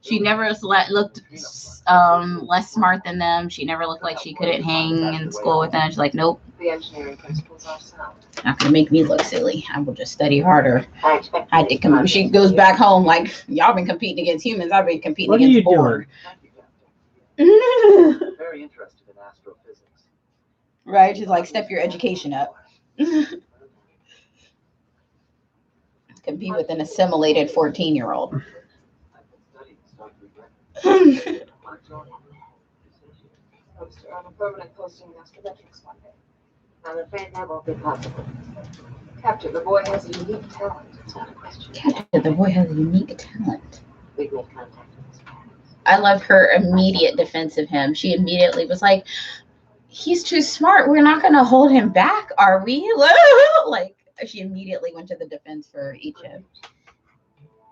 She never looked less smart than them. She never looked like she couldn't hang in school with them. She's like, nope. The engineering principles are sound. Not gonna make me look silly. I will just study harder. She goes back home like, y'all been competing against humans. I've been competing against board. Very interested in astrophysics. Right? She's like, step your education up. Compete with an assimilated 14-year-old. On a permanent posting in astrometrics one day. I'm afraid that won't be possible. Captain, the boy has a unique talent. It's not a question. Captain, the boy has a unique talent. We've made contact with his parents. I love her immediate defense of him. She immediately was like, he's too smart. We're not going to hold him back, are we? Like, she immediately went to the defense for each of,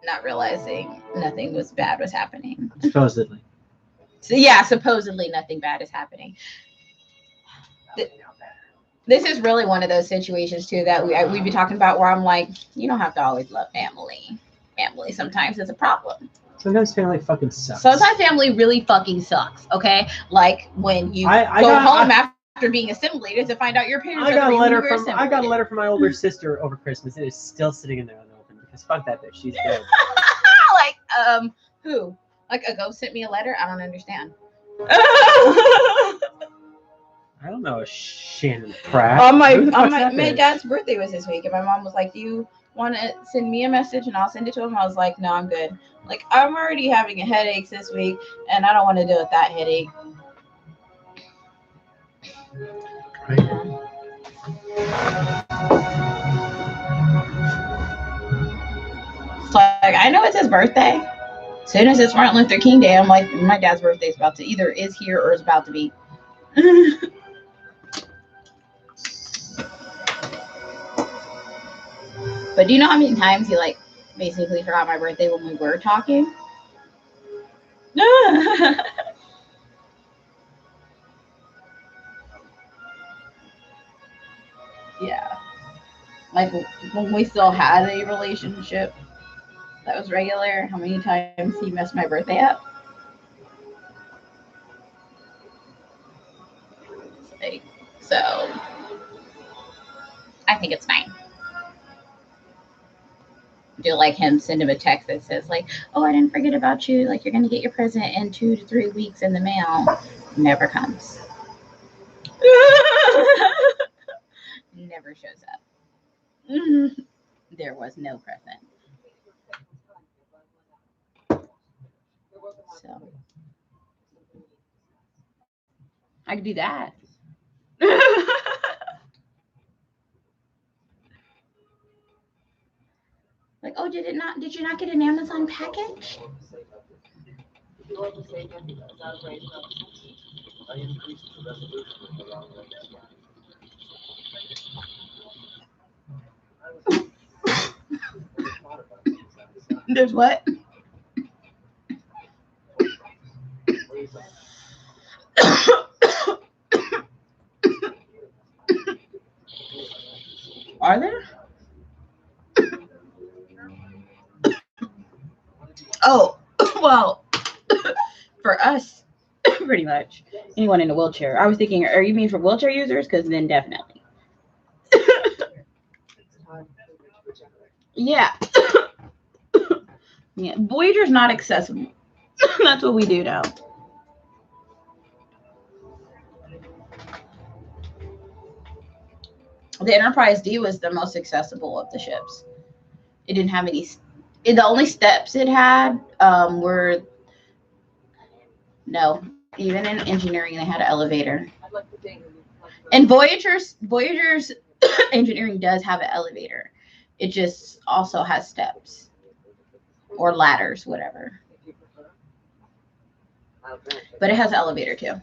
not realizing nothing bad was happening. Supposedly. So, yeah, supposedly nothing bad is happening. This is really one of those situations, too, that we've been talking about where I'm like, you don't have to always love family. Family sometimes is a problem. Sometimes family fucking sucks. Sometimes family really fucking sucks, okay? Like when you go home after being assimilated to find out your parents I got a letter from my older sister over Christmas. It is still sitting in there unopened because fuck that bitch. She's dead. Like, who? Like a ghost sent me a letter? I don't understand. I don't know, Shannon Pratt. My dad's birthday was this week, and my mom was like, "Do you want to send me a message and I'll send it to him. I was like, no, I'm good. Like, I'm already having a headache this week, and I don't want to deal with that headache. Right. So, like, I know it's his birthday. As soon as it's Martin Luther King Day, I'm like, my dad's birthday is about to either is here or is about to be. But do you know how many times he like basically forgot my birthday when we were talking? Yeah. Like when we still had a relationship that was regular, how many times he messed my birthday up? So I think it's fine. Do like him send him a text that says like, oh, I didn't forget about you, like you're gonna get your present in 2 to 3 weeks in the mail. Never comes. Never shows up. There was no present. So I could do that. Like, oh, did you not get an Amazon package? There's what? Are there? Oh, well, for us, pretty much. Anyone in a wheelchair. I was thinking, are you mean for wheelchair users? Because then definitely. Yeah. Yeah. Voyager's not accessible. That's what we do now. The Enterprise D was the most accessible of the ships. It didn't have any. The only steps it had were no. Even in engineering, they had an elevator. And Voyager's engineering does have an elevator. It just also has steps or ladders, whatever. But it has an elevator too.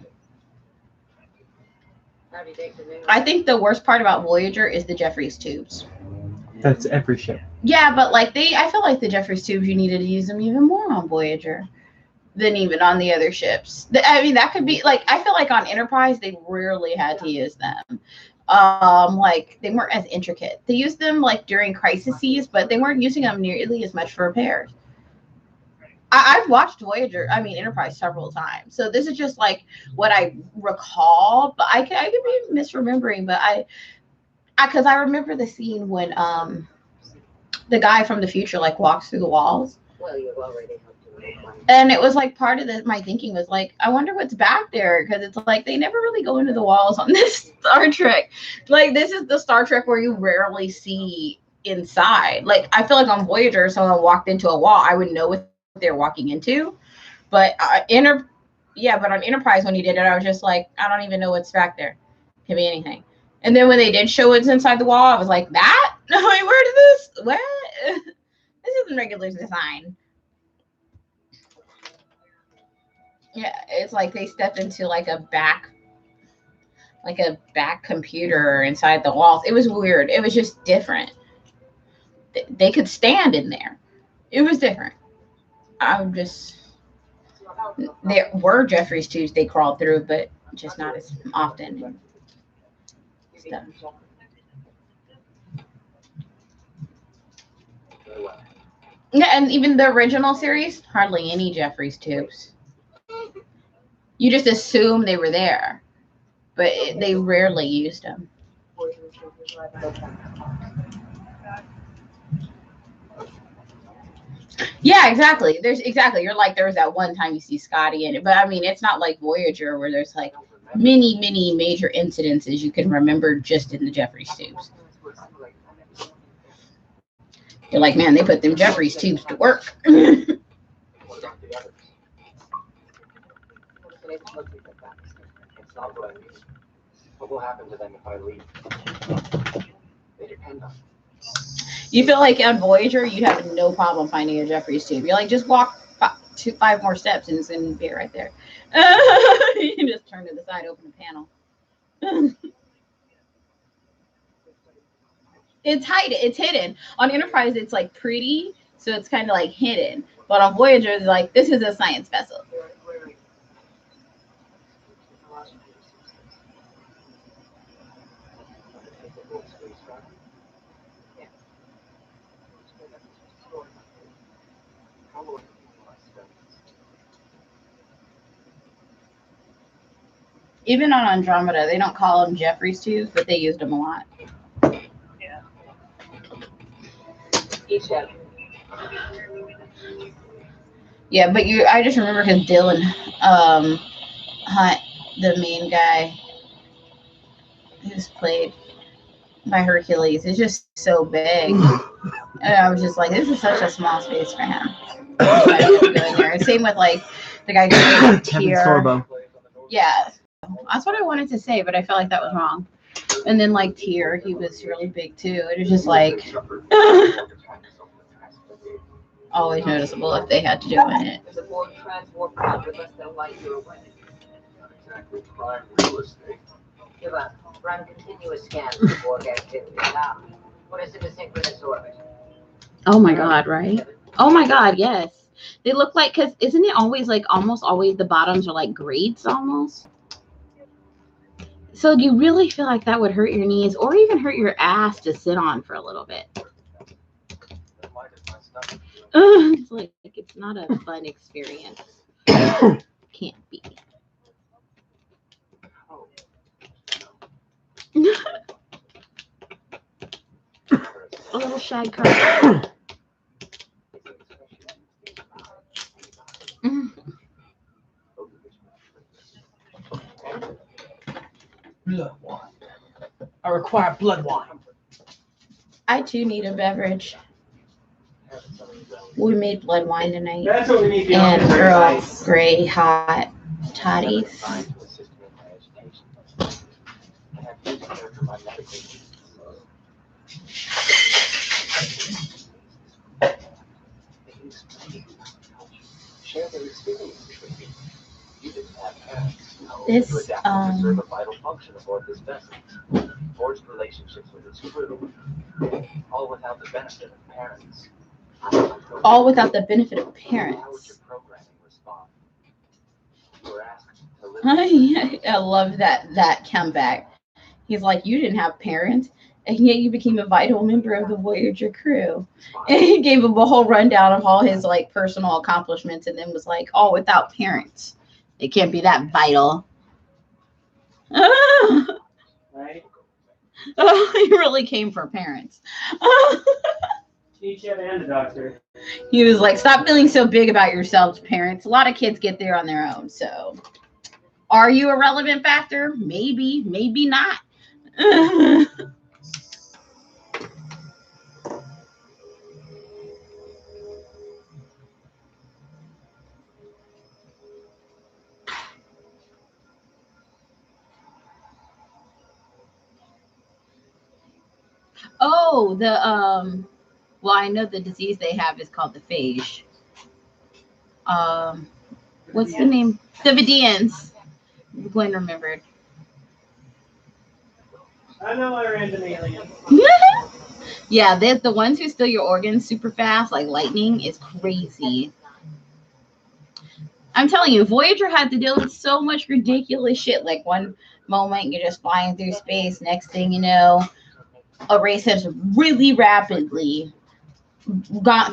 I think the worst part about Voyager is the Jeffries tubes. That's every ship. Yeah, but like I feel like the Jeffries tubes, you needed to use them even more on Voyager than even on the other ships. I mean, that could be like, I feel like on Enterprise, they rarely had to use them. Like they weren't as intricate. They used them like during crises, but they weren't using them nearly as much for repairs. I've watched Enterprise several times. So this is just like what I recall, but I could be misremembering, but because I remember the scene when the guy from the future like walks through the walls. Well, you've already helped. And it was like part of my thinking was like, I wonder what's back there, because it's like they never really go into the walls on this Star Trek. Like this is the Star Trek where you rarely see inside. Like I feel like on Voyager, if someone walked into a wall, I would know what they're walking into. But on Enterprise, when you did it, I was just like, I don't even know what's back there. Could be anything. And then when they did show what's inside the wall, I was like, that? No, wait, where did this? What? This isn't regular design. Yeah, it's like they stepped into like a back computer inside the walls. It was weird. It was just different. They could stand in there. It was different. There were Jeffries tubes they crawled through, but just not as often. Stuff. Yeah, and even the original series, hardly any Jeffries tubes. You just assume they were there, but they rarely used them. Yeah, exactly. You're like, there's that one time you see Scotty in it, but I mean, it's not like Voyager where there's like many major incidences you can remember just in the Jeffries tubes. You're like, man, they put them Jeffries tubes to work. What about the others? It's not what I mean. What will happen to them if I leave? They depend on me. You feel like on Voyager, you have no problem finding a Jeffries tube. You're like, just walk 5 more steps and it's going to be right there. You can just turn to the side, open the panel. It's hidden. On Enterprise, it's like pretty, so it's kind of like hidden. But on Voyager, it's like, this is a science vessel. Even on Andromeda, they don't call them Jeffries tubes, but they used them a lot. Yeah. Each other. Yeah, but I just remember because Dylan Hunt, the main guy who's played by Hercules, is just so big. And I was just like, this is such a small space for him. I don't want to go in there. Same with like the guy who Tier. Yeah, that's what I wanted to say, but I felt like that was wrong. And then like Tier, he was really big too. It was just like always noticeable if they had to do it. There's a board transport pod with less than light year away. Not exactly prime real estate. Give up. Run continuous scans of the Borg activity. Now, put us in a synchronous orbit. Oh my God, right? Oh my God, yes. They look like, because isn't it always like almost always the bottoms are like grates almost? So you really feel like that would hurt your knees or even hurt your ass to sit on for a little bit. It's like it's not a fun experience. Can't be. A little shag carpet. Blood wine. I require blood wine. I too need a beverage. We made blood wine tonight. That's what we need. And Earl Grey Hot-Totties. Share their experiences with me. You didn't have parents. This serve a vital function aboard this vessel. Forged relationships with its crew. All without the benefit of parents. All without the benefit of parents. How would your programming respond? You were asked to live. I love that comeback. He's like, you didn't have parents, and yet you became a vital member of the Voyager crew. And he gave him a whole rundown of all his like personal accomplishments, and then was like, all without parents. It can't be that vital. Right? Oh, he really came for parents. Teacher and the doctor. He was like, stop feeling so big about yourselves, parents. A lot of kids get there on their own. So are you a relevant factor? Maybe, maybe not. Oh, well, I know the disease they have is called the phage. What's the name? The Vidians. Gwen remembered. I know I random aliens. Yeah, there's the ones who steal your organs super fast, like lightning, is crazy. I'm telling you, Voyager had to deal with so much ridiculous shit. Like one moment you're just flying through space, next thing you know, a race has really rapidly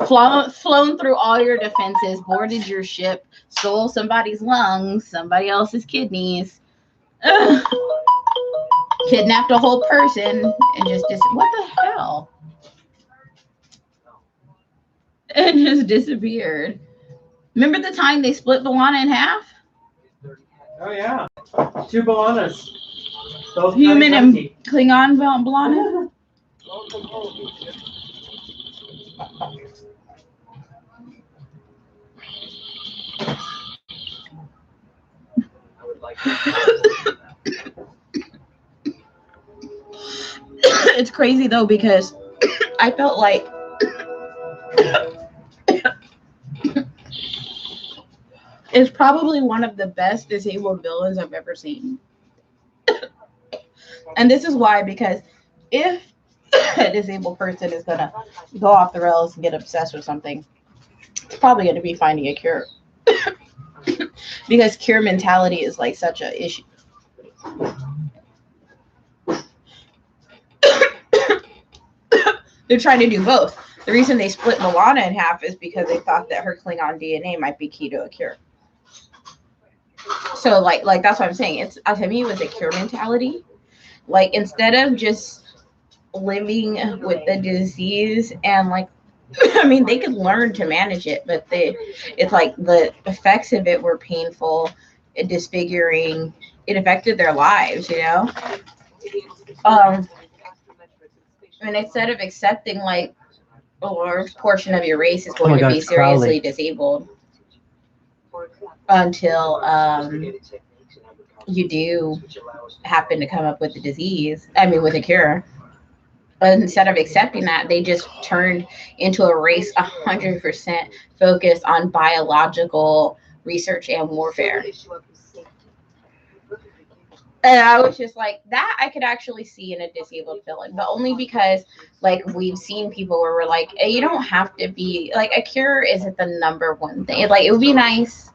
flown through all your defenses, boarded your ship, stole somebody's lungs, somebody else's kidneys, kidnapped a whole person, and just what the hell? And just disappeared. Remember the time they split B'Elanna in half? Oh yeah, 2 B'Elannas. Both Human and empty. Klingon B'Elanna. It's crazy though because I felt like it's probably one of the best disabled villains I've ever seen. And this is why, because if a disabled person is gonna go off the rails and get obsessed with something, it's probably gonna be finding a cure. Because cure mentality is like such a issue. They're trying to do both. The reason they split Moana in half is because they thought that her Klingon DNA might be key to a cure. So like that's what I'm saying. It's to me it was a cure mentality. Like instead of just living with the disease and like I mean they could learn to manage it, but it's like the effects of it were painful, disfiguring. It affected their lives, you know. And instead of accepting like a large portion of your race is going to be seriously disabled until you do happen to come up with the disease, I mean with a cure. But instead of accepting that, they just turned into a race 100% focused on biological research and warfare. And I was just like, that I could actually see in a disabled villain, but only because like we've seen people where we're like, hey, you don't have to be like a cure isn't the number one thing. Like it would be nice,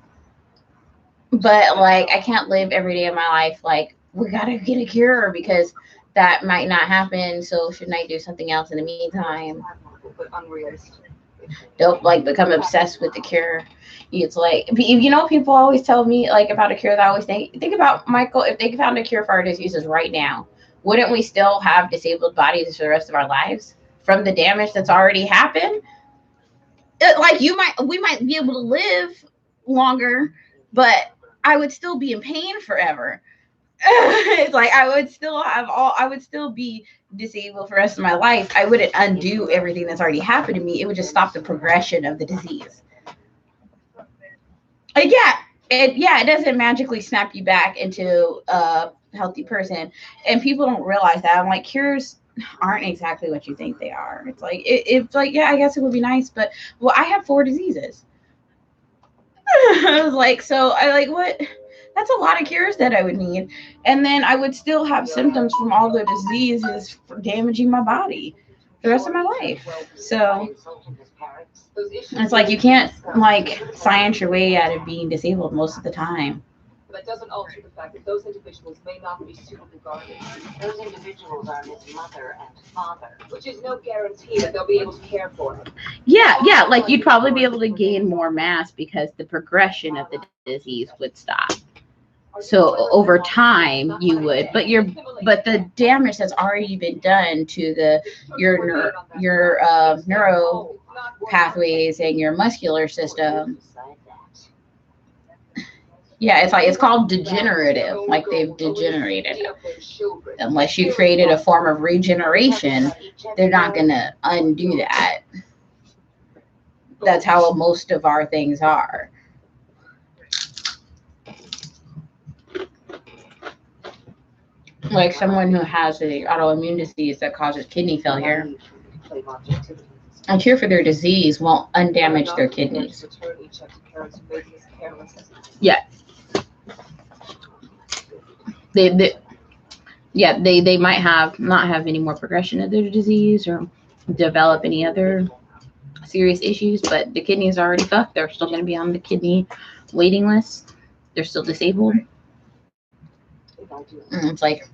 but like I can't live every day of my life like we gotta get a cure because that might not happen. So shouldn't I do something else in the meantime? Don't like become obsessed with the cure. It's like, you know, people always tell me like about a cure that I always think about, Michael, if they found a cure for our diseases right now, wouldn't we still have disabled bodies for the rest of our lives from the damage that's already happened? Like we might be able to live longer, but I would still be in pain forever. It's like I would still be disabled for the rest of my life. I wouldn't undo everything that's already happened to me. It would just stop the progression of the disease. It doesn't magically snap you back into a healthy person, and people don't realize that. I'm like, cures aren't exactly what you think they are. It's like it's like, yeah, I guess it would be nice, but well, I have 4 diseases. I was like, so I like what? That's a lot of cures that I would need, and then I would still have symptoms from all the diseases for damaging my body the rest of my life. So it's like you can't like science your way out of being disabled most of the time. That doesn't alter the fact that those individuals may not be suitable guardians. Those individuals are his mother and father, which is no guarantee that they'll be able to care for him. Yeah, like you'd probably be able to gain more mass because the progression of the disease would stop. So over time you would, but the damage that's already been done to your neuro pathways and your muscular system. Yeah, it's like it's called degenerative, like they've degenerated. Unless you created a form of regeneration, they're not gonna undo that. That's how most of our things are. Like someone who has an autoimmune disease that causes kidney failure, a cure for their disease won't undamage their kidneys. Yeah. They might not have any more progression of their disease or develop any other serious issues, but the kidneys are already fucked. They're still going to be on the kidney waiting list. They're still disabled. It's like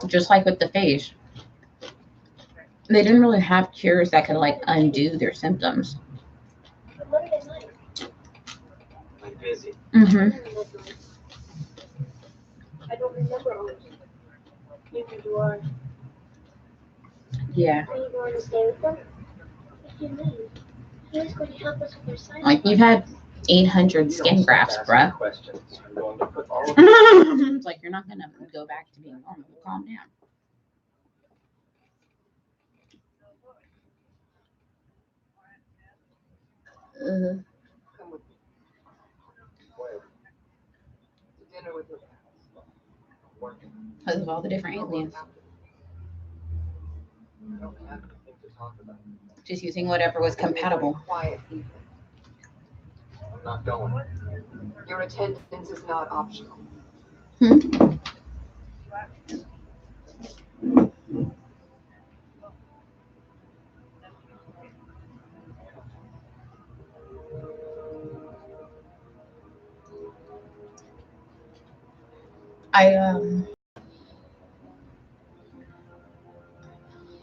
just like with the face, they didn't really have cures that could like undo their symptoms. Busy. I don't remember all of it. Neither do I. Yeah. Are you going to stay with them? If you leave, he's going to help us with our science. Like you've had 800 skin grafts, bruh. It's like you're not gonna go back to being normal. Calm down. with your parents? Working. Because of all the different aliens. I don't have anything to talk about. Just using whatever was compatible. Quiet evening. I'm not going. Your attendance is not optional.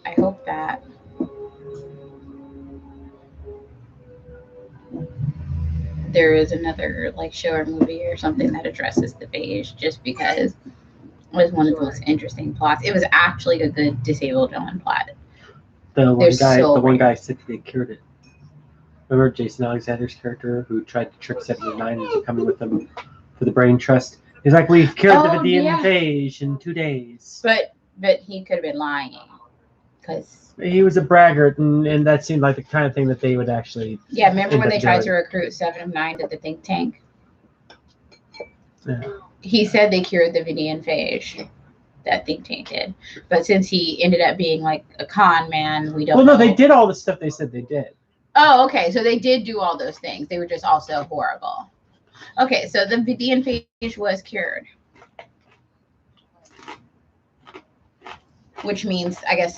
I hope that there is another like show or movie or something that addresses the beige, just because it was one of the most interesting plots. It was actually a good disabled villain plot. The one guy said they cured it. Remember Jason Alexander's character who tried to trick 79 into coming with them for the brain trust? He's like, we've cured the Vidian phage in 2 days. But he could have been lying, because he was a braggart, and that seemed like the kind of thing that they would actually. Yeah, remember when they tried to recruit 7 of 9 to the think tank? Yeah. He said they cured the Vidian phage. That think tank did, but since he ended up being like a con man, we don't. Well, no, they did all the stuff they said they did. Oh, okay, so they did do all those things. They were just also horrible. Okay, so the Vidian phage was cured, which means, I guess,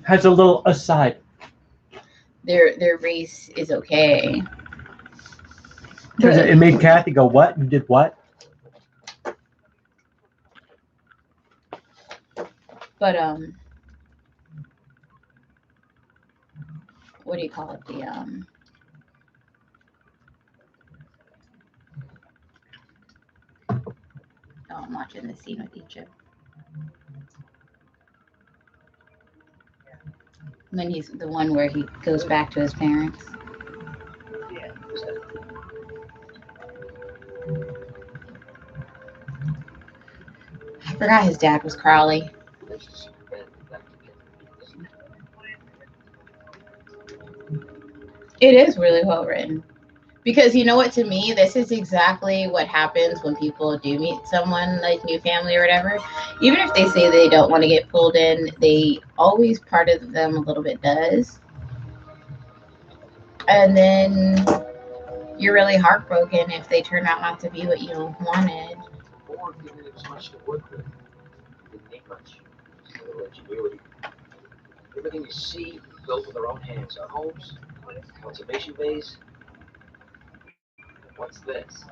Has a little aside. Their race is okay. Because it made Kathy go, "What? You did what?" But what do you call it? Oh, I'm watching the scene with Egypt. And then he's the one where he goes back to his parents. I forgot his dad was Crowley. It is really well written. Because you know what, to me, this is exactly what happens when people do meet someone like new family or whatever. Even if they say they don't want to get pulled in, they always, part of them a little bit does. And then you're really heartbroken if they turn out not to be what you wanted. Or given it was much to work with. Didn't need much. Just a little ingenuity. Everything you see, built with our own hands. Our homes, conservation bays. What's this?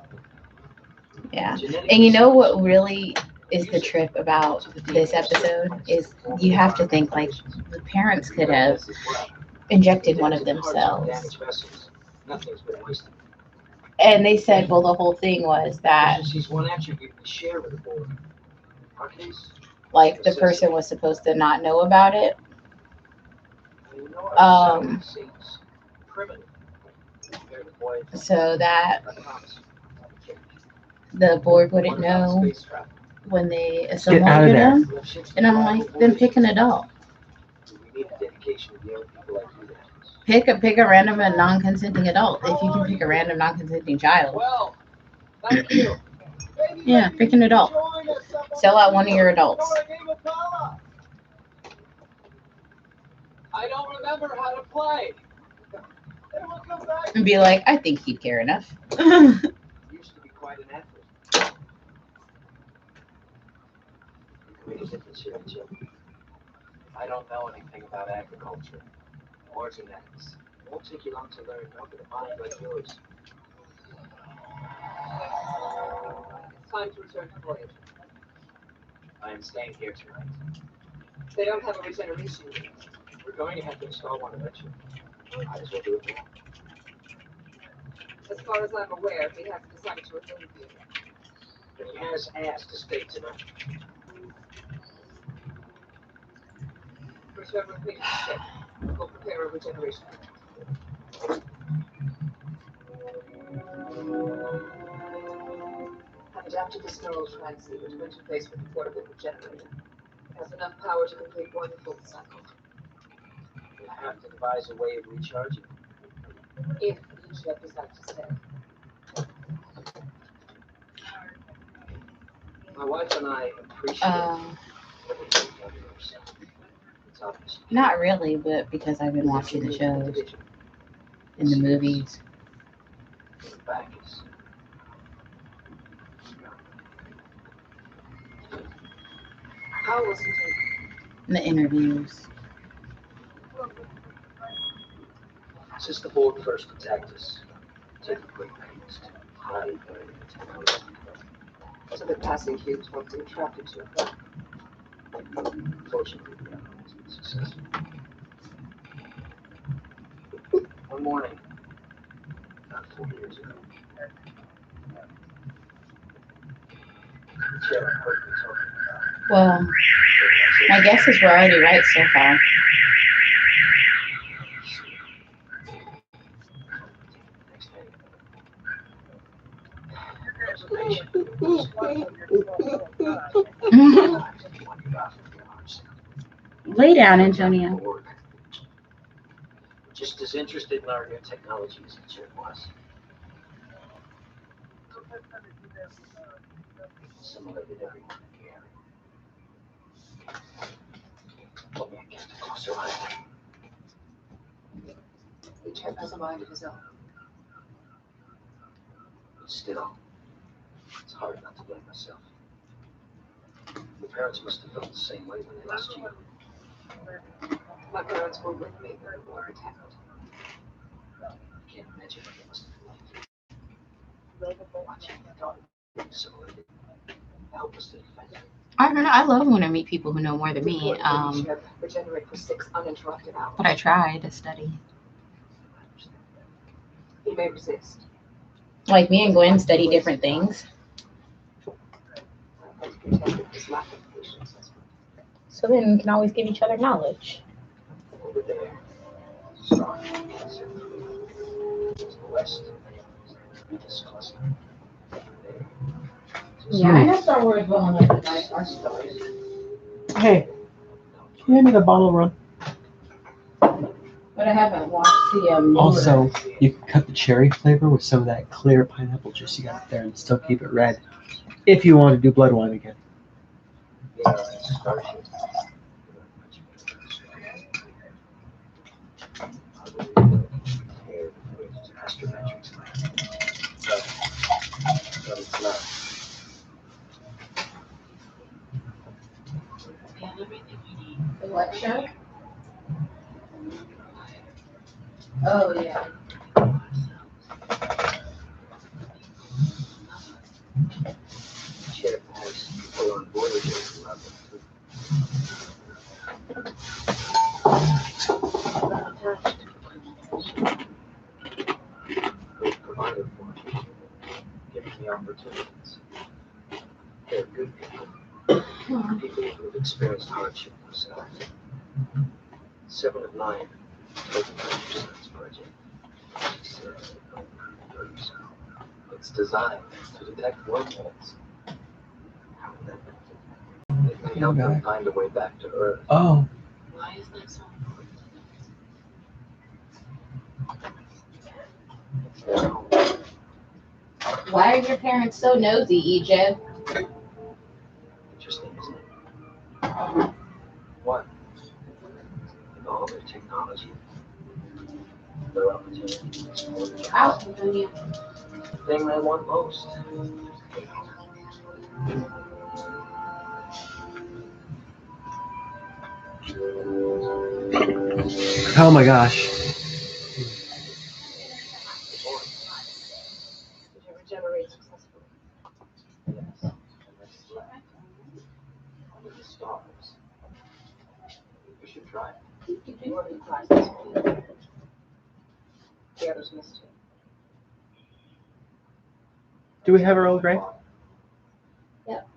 Yeah. And you know what really is the trip about this episode is you have to think like the parents could have injected one of themselves. Nothing's been wasted. And they said, well, the whole thing was that one attribute we share with the board. Our case, like the person was supposed to not know about it. So that the board wouldn't know when they assimilated them. And I'm like, then pick an adult. Pick a random and non-consenting adult if you can pick a random non-consenting child. Well, thank you. Yeah, pick an adult. Sell out one of your adults. I don't remember how to play. And be like, I think he'd care enough. Used to be quite an athlete. Make a difference here, Jim. I don't know anything about agriculture or genetics. It won't take you long to learn. Not with a mind like yours. It's time to return to Voyager. I am staying here tonight. They don't have a regeneration unit. We're going to have to install one eventually. Might as well do it now. As far as I'm aware, he hasn't decided to remove you. But he has asked to stay tonight. Return with me to the ship. We'll prepare a regeneration unit. I've adapted this neural transceiver to interface with the portable regenerator. It has enough power to complete one full cycle. We'll have to devise a way of recharging. If each decides to stay. My wife and I appreciate everything you've done for yourself. It's obvious. Not really, but because I've been watching the shows and the movies. The back is. How was it? And the interviews. Since the board first attacked us, taking great pains to hide their technology. So the passing cubes won't be attracted to it. Fortunately, we haven't always been successful. One morning, about 4 years ago, Jared heard me talking about. Well, my guesses were already right so far. Lay down, Antonio. Just as interested in our new technology as Jared was. Assimilated everyone in the area. Told me I can't cross your line. Each has a mind of his own. But still, it's hard not to blame myself. Your parents must have felt the same way when they lost you. My parents were with me when we were attacked. I can't imagine what they must have felt. Watching my daughter being assimilated, helpless to defend her. I love when I meet people who know more than me. Regenerate for 6 uninterrupted hours. But I try to study. He may resist. Like me and Gwen study different things. So then we can always give each other knowledge. Over there, Star Trek West, this cluster. Yeah, I know Star Wars well enough to like our stories. Hey, can you hand me the bottle run? But I haven't watched the Also, you can cut the cherry flavor with some of that clear pineapple juice you got there and still keep it red. If you want to do blood wine again. Yeah, Starship. The what show? Oh yeah. Sheriff has people on Voyager who have they've provided for me, giving me opportunities. They're good people. People who have experienced hardship themselves. 7 of 9 taken by your son's project. It's designed to detect wormholes. How would that be? It may help them find a way back to Earth. Oh. Why is that so important? Why are your parents so nosy, Egypt? Interesting, isn't it? What? With all their technology, their opportunities, Out, Antonio. the thing they want most. Oh my gosh. Did you regenerate successfully? Yes, and that's left. Under the stars. You should try it. You were surprised this morning. The others missed you. Do we have Earl Grey? Yep.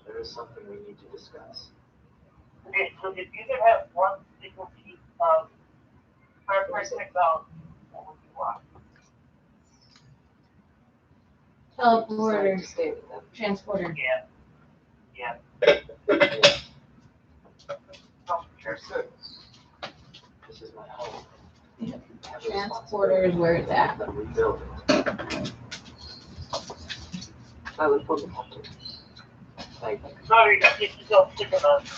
There is something we need to discuss. Okay, so if you could have one single piece of Star Trek technology, what would you want? Teleporter. Stay with them. Transporter. Yeah. This is my home. Transporter is where it's at. Rebuild it. I would inform the captain. Thank you. Sorry, you don't think about it.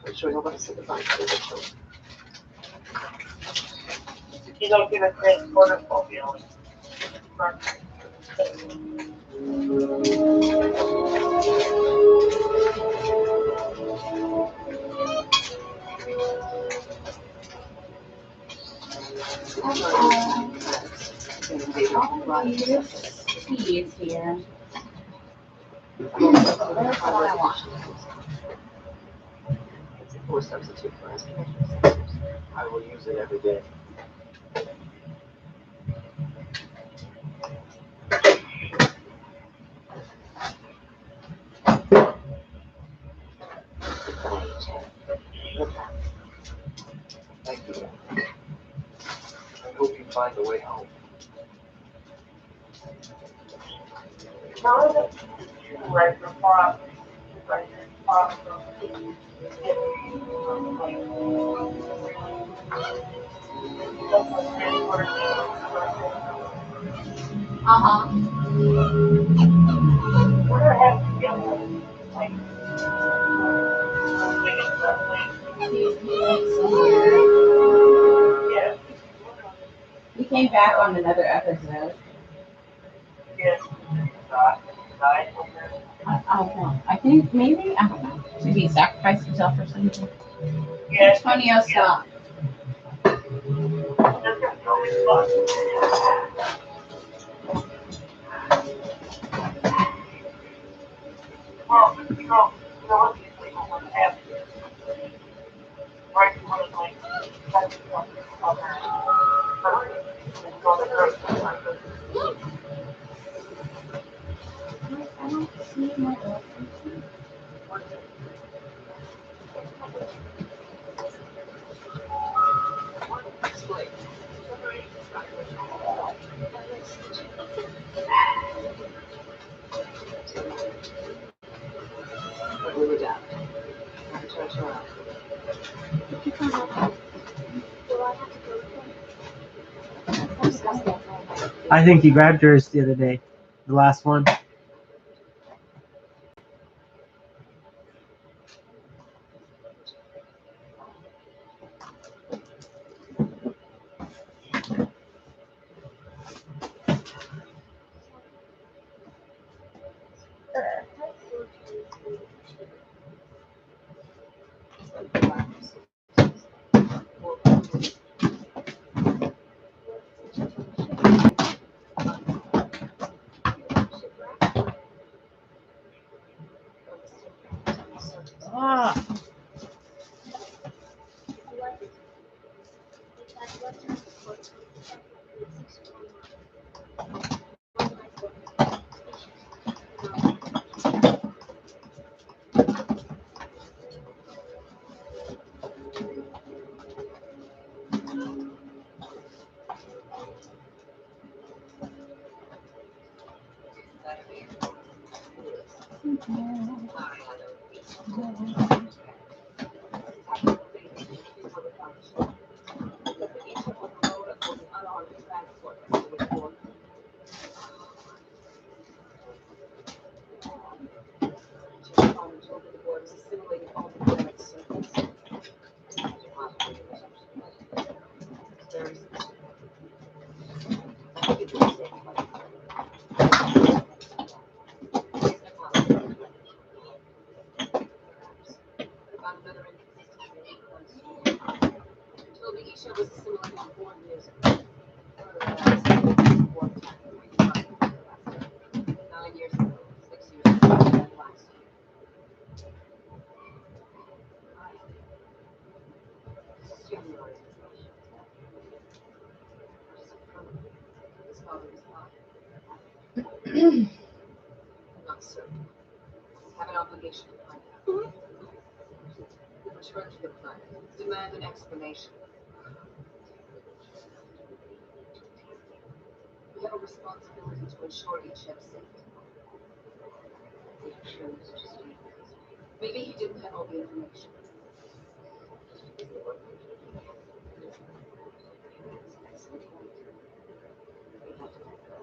I'm sure he'll want to say goodbye to the children. You don't get a transporter phobia. He is here. That's what I want. It's a poor substitute for us. I will use it every day. Thank you. I hope you find a way home. Now that right before We came back on another episode. Yes. I don't know. I think maybe, I don't know. Maybe he sacrificed himself or something. Yes. Antonio, stop. When we were down, I turned around. I think you grabbed yours the other day, the last one. Ah. Not certain. Have an obligation to find out. Return to the planet. Demand an explanation. We have a responsibility to ensure each ship's safety. He chose to speak. Maybe he didn't have all the information. Excellent point. We have to let go.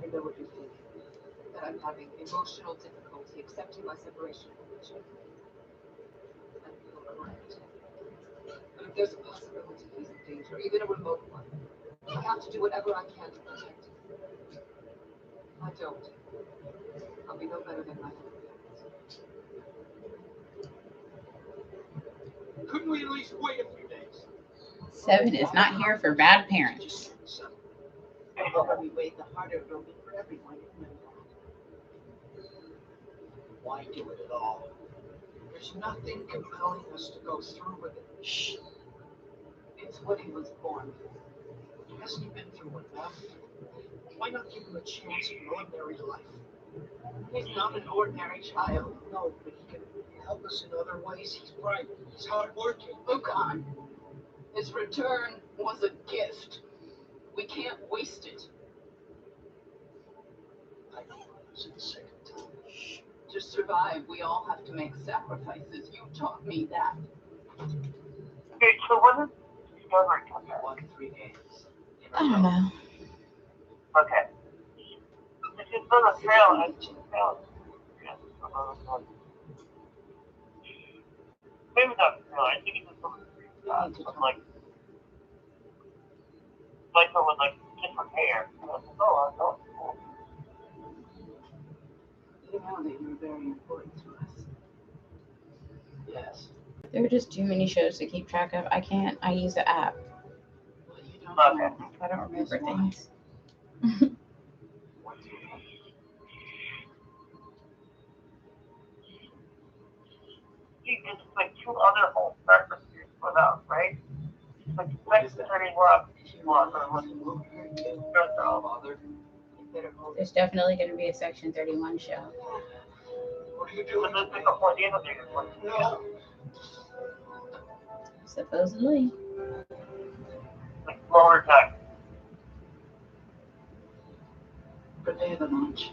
I know what you're thinking. That I'm having emotional difficulty accepting my separation from Richard. And you're correct. But if there's a possibility he's in danger, even a remote one, I have to do whatever I can to protect him. If I don't, I'll be no better than my other parents. Couldn't we at least wait a few days? 7 is not here for bad parents. The longer we wait, the harder it will be for everyone, isn't it? Why do it at all? There's nothing compelling us to go through with it. Shh. It's what he was born for. Hasn't he been through enough? Why not give him a chance at an ordinary life? He's not an ordinary child. No, but he can help us in other ways. He's bright. He's hardworking. Lucan, his return was a gift. We can't waste it. I don't want to lose it the second time. To survive, we all have to make sacrifices. You taught me that. Okay, so what is Discovery come back? We won 3 games. I don't know. Okay. This is on the trail and maybe not trail, I think it's from like with like different hair. Oh, I know. You know that you're very important to us. Yes. There are just too many shows to keep track of. I can't. I use the app. Well, you don't Okay. know. I don't remember things. There's like 2 other whole breakfast foods put out, right? Like next turning we're up. There's definitely going to be a Section 31 show. What are you doing? No. Supposedly. Like lower tech. Prepare the lunch.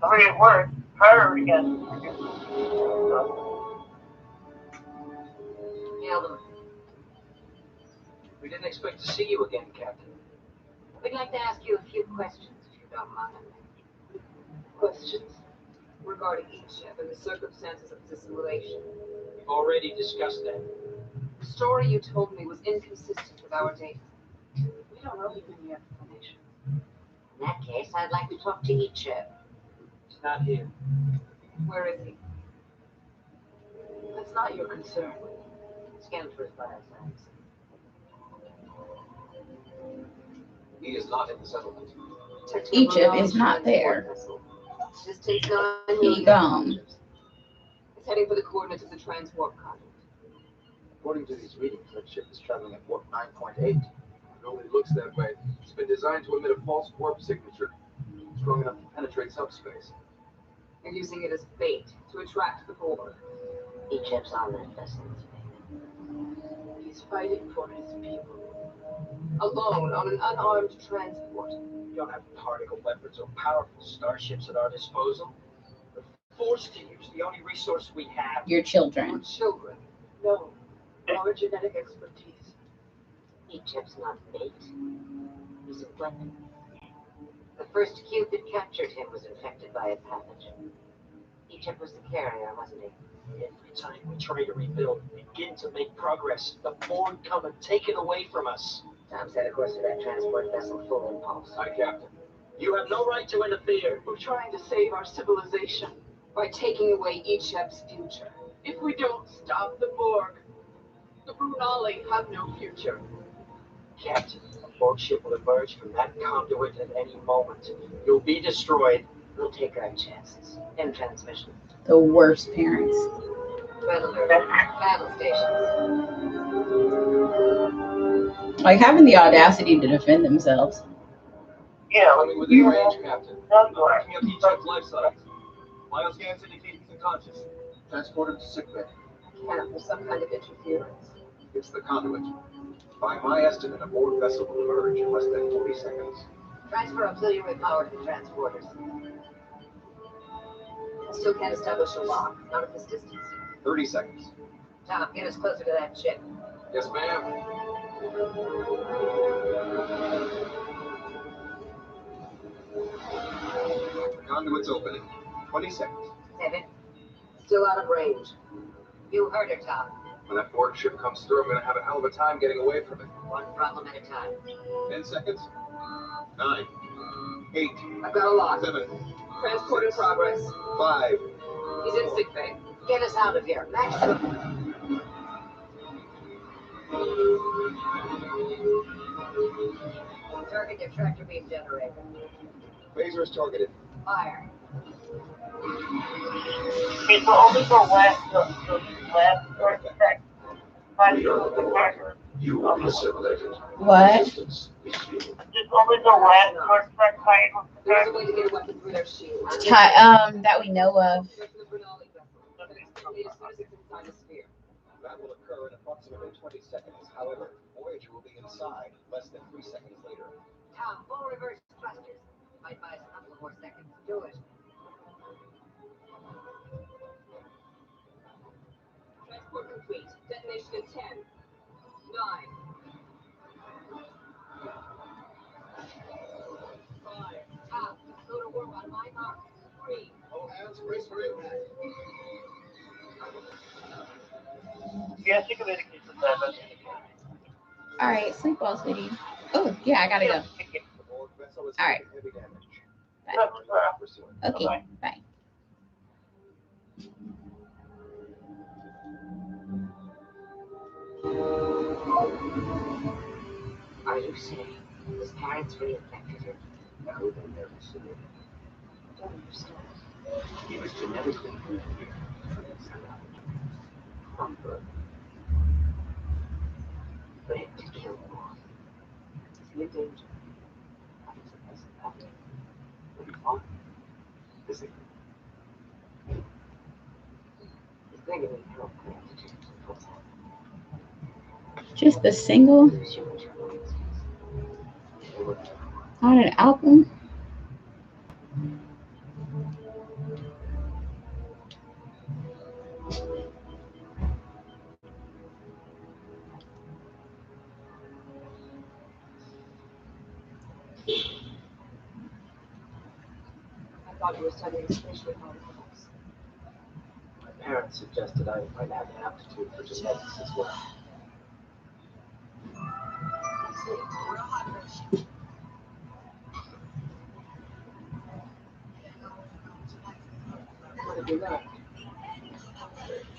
I mean, it worked. Harder again. Nailed him. We didn't expect to see you again, Captain. We'd like to ask you a few questions, if you don't mind. Questions regarding each ship and the circumstances of this relation. We've already discussed that. The story you told me was inconsistent with our data. We don't owe you any explanation. In that case, I'd like to talk to each ship. He's not here. Where is he? That's not your concern. Scan for his bioscience. He is not in the settlement. Egypt is not there. Distance 9 He million gone. kilometers. It's heading for the coordinates of the transwarp conduit. According to these readings, that ship is traveling at warp 9.8. It only looks that way. It's been designed to emit a false warp signature, strong enough to penetrate subspace. They're using it as bait to attract the Borg. Egypt's on that vessel. He's fighting for his people. Alone on an unarmed transport. We don't have particle weapons or powerful starships at our disposal. We're forced to use the only resource we have. Your For children. children. No. Our genetic expertise. Egypt's not bait. He's a weapon. The first cube that captured him was infected by a pathogen. Egypt was the carrier, wasn't he? Every time we try to rebuild, begin to make progress, the Borg come and take it away from us. Tom set a course for that transport vessel full impulse. Hi, Captain. You have no right to interfere. We're trying to save our civilization by taking away Egypt's future. If we don't stop the Borg, the Brunali have no future. Captain, a Borg ship will emerge from that conduit at any moment. You'll be destroyed. We'll take our chances. End transmission. The worst parents. Red alert. Battle stations. Like having the audacity to defend themselves. Yeah, Coming within range, Captain. that's right. Looking at each ship's life signs. Bioscans indicate he's unconscious. Transport him to sickbay. Camp for some kind of interference. It's the conduit. By my estimate, a Borg vessel will emerge in less than 40 seconds. Transfer auxiliary power to the transporters. I still can't establish a lock, not at this distance. 30 seconds. Tom, get us closer to that ship. Yes, ma'am. The conduit's opening. 20 seconds. 7. Still out of range. You heard her, Tom. When that Borg ship comes through, I'm going to have a hell of a time getting away from it. One problem at a time. 10 seconds. 9. 8. I've got a lot. 7. Transport in progress. 5. He's in sickbay. Get us out of here. Maximum. Target your tractor beam generator. Phaser is targeted. Fire. Okay, so only go west, the left or correct. You will be assimilated. What? Resistance is futile. Just only go west or correct height. There's a way to get a weapon through their shield. That we know of. Go to the Bernali vessel. Activate as soon as it's inside the sphere. That will occur in approximately 20 seconds. However, Voyager will be inside less than 3 seconds later. Tom, full reverse thrusters. Might buy us a couple of more seconds. Do it. Transport complete. Detonation in 10. 9. Tom, go to warp on my mark. 3. All hands, brace for impact. Yes, you can indicate the 7. All right, sleep well, sweetie. Oh, yeah, I gotta go. The Borg vessel is All right. taking heavy damage. Okay, bye. Are you saying his parents reinfected him? No, they never said it. I don't understand. He was genetically engineered for this from birth. For him to kill more. Is he in danger? That doesn't matter. He'll be fine. Physically. He's going to need help connected to what's happening. Just the single on an album. I thought you were studying spatial particles. My parents suggested I might have an aptitude for genetics as well. What have you learned?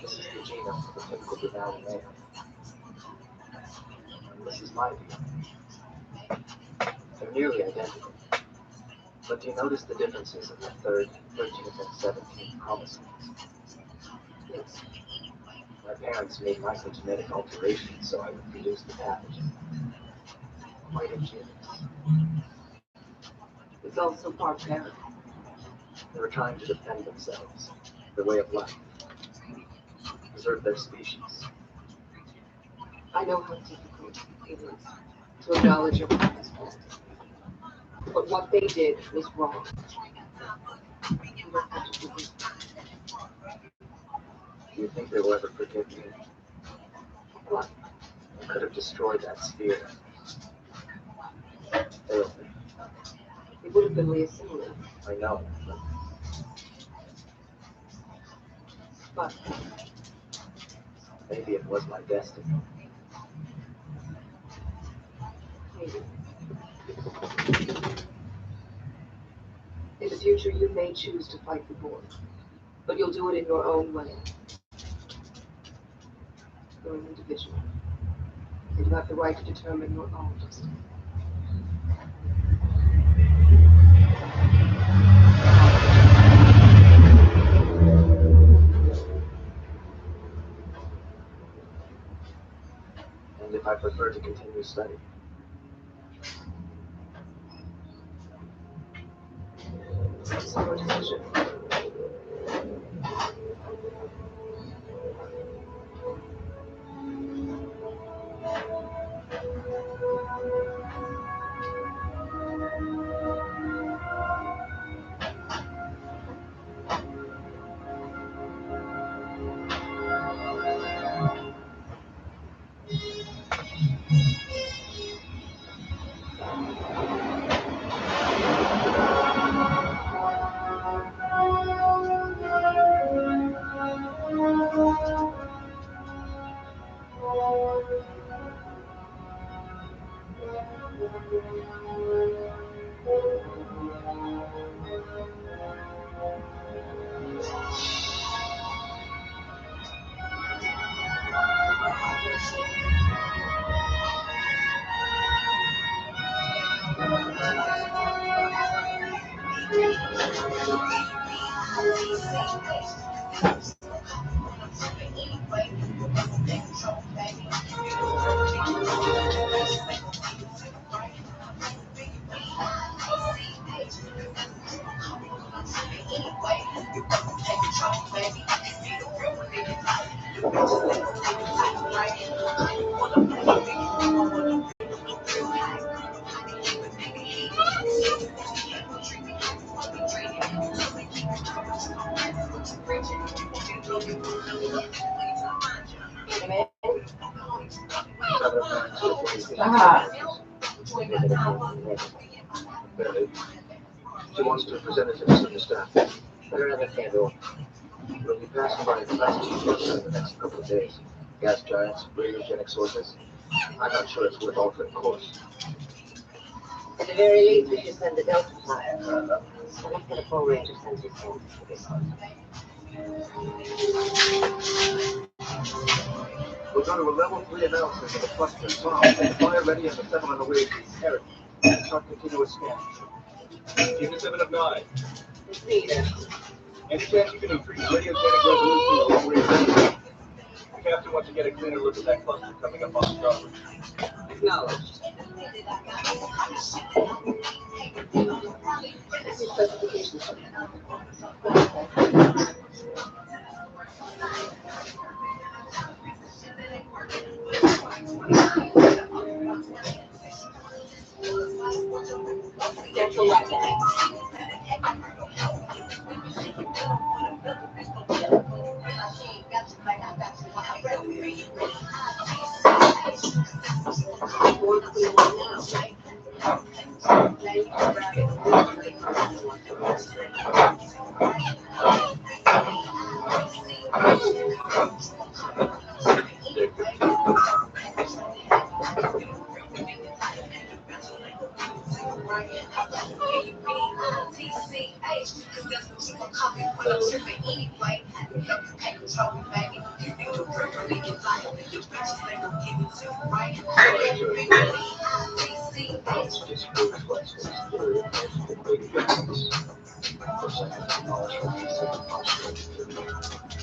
This is the genome of a typical Denali male. This is my DNA. They're nearly identical. But do you notice the differences in the 3rd, 13th, and 17th chromosomes? Yes. My parents made microgenetic alterations so I would produce the pathogen. Quite ingenious. It's also barbaric. They were trying to defend themselves, their way of life, preserve their species. I know how difficult it is to acknowledge your parents' fault. But what they did was wrong. You don't have to forgive them. Do you think they will ever forgive me? What? I could have destroyed that sphere. Failed me. It would have been reassimilated. I know. But Maybe it was my destiny. maybe. In the future, you may choose to fight the Borg, but you'll do it in your own way. You're an individual, and you have the right to determine your own destiny. And if I prefer to continue studying, It's your decision. She wants to present it to us of the staff. Better have it handled. We'll be passing by the class teachers in the next couple of days. Gas giants, radiogenic sources. I'm not sure it's worth altering course. At the very least, we should send the Delta flyer. So let's get a full range of sensors for this. We'll go to a level 3 analysis of the cluster bomb. The fire ready and the 7 on the way to Eric. Start continuous scan. Keep it 7 of 9. It's needed. Any chance you can increase radiogenic resolution over your sensor? The captain wants to get a cleaner look at that cluster coming up on starboard. Acknowledged. What's your specifications? That's a weapon.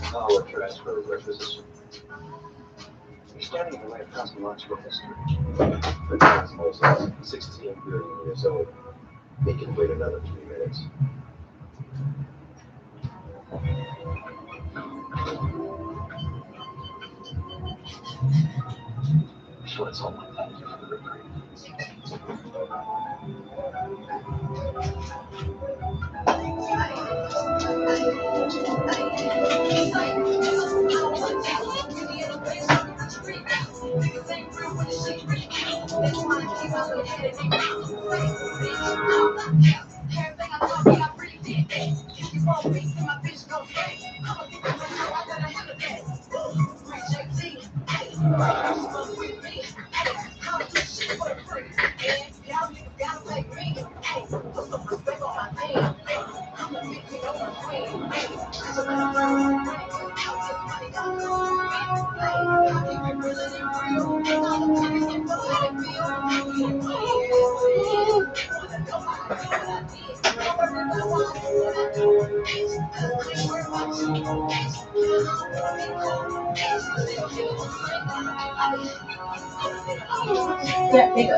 Power transfer requisition. You're standing in the way of cosmological history. The cosmos is 16 billion years old. They can wait another 3 minutes. So it's all my thank you for the reprieve. Yeah, they go.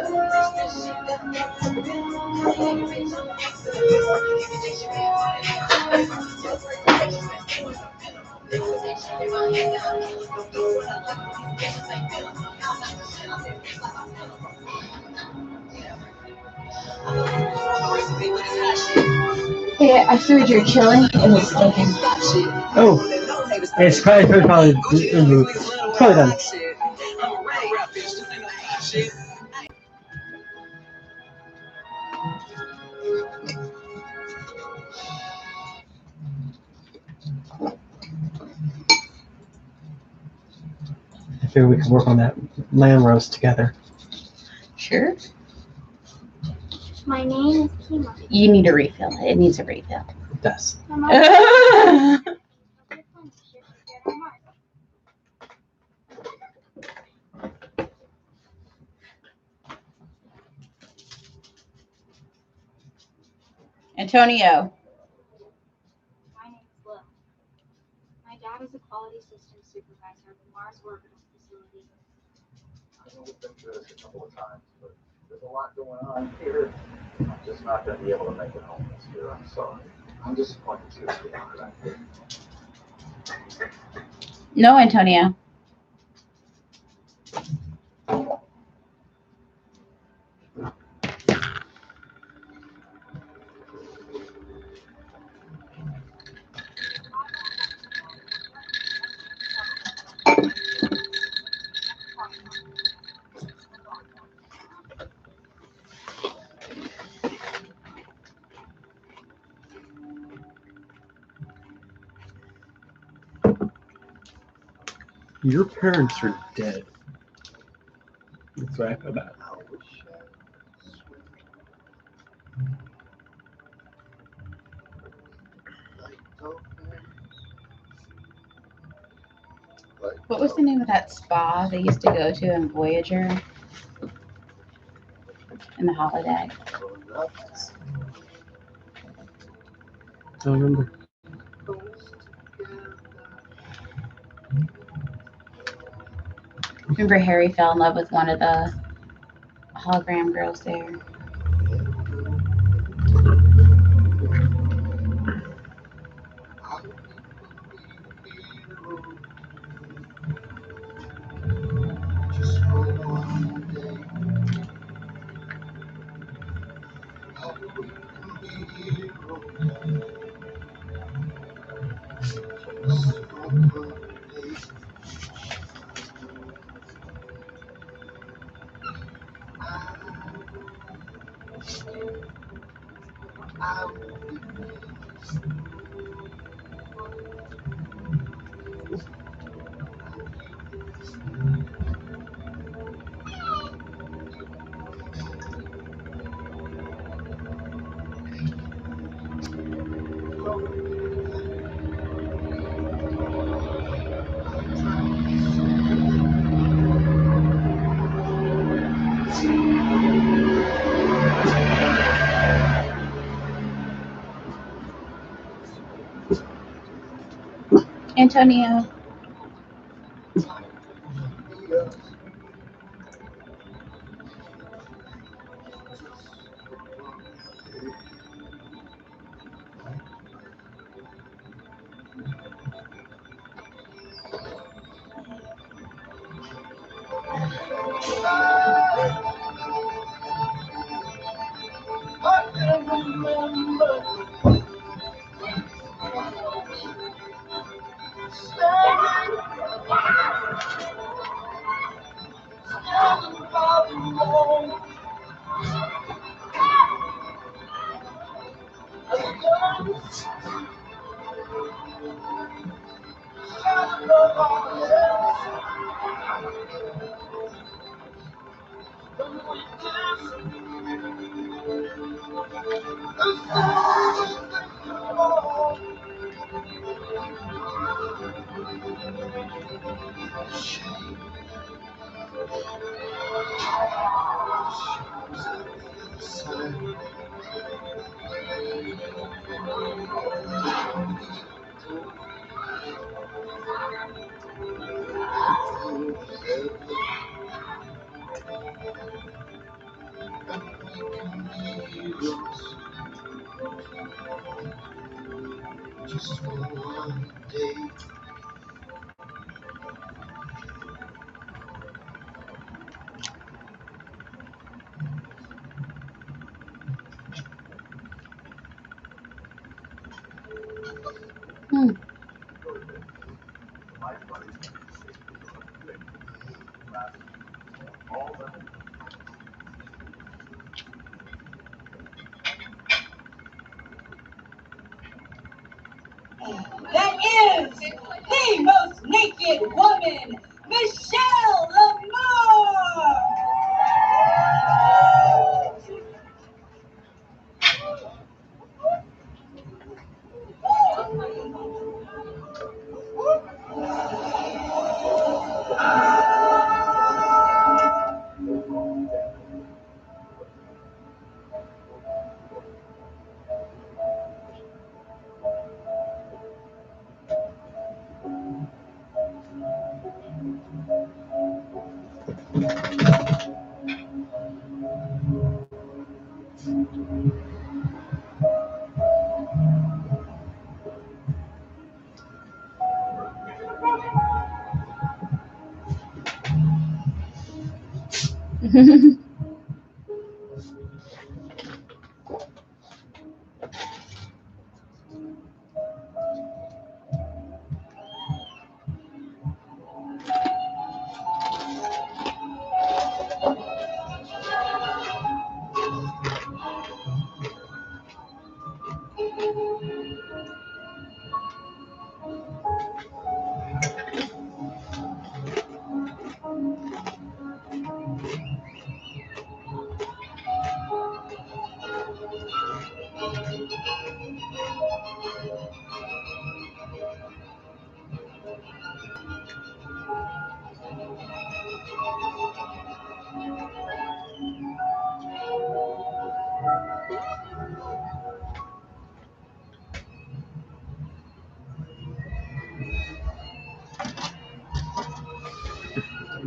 Yeah, I figured you're chilling. It was stinking. Oh, it's probably done. I figure we can work on that lamb roast together. Sure. My name is Kima. You need a refill. It needs a refill. It does. Antonio. My name is Lil. My dad is a quality systems supervisor at the Mars Orbital Facility. I know we've been through this a couple of times, but there's a lot going on here. I'm just not going to be able to make it home this year. I'm sorry. I'm disappointed too, to be honest. No, Antonio. Your parents are dead. That's what I feel bad. What was the name of that spa they used to go to in Voyager? In the holodeck? I don't remember. Remember Harry fell in love with one of the hologram girls there. Antonio. I can remember standing by the wall. And the guns shot above our heads. And we danced as though we could fall. Just for one day. That is the most naked woman, Michelle Lamar!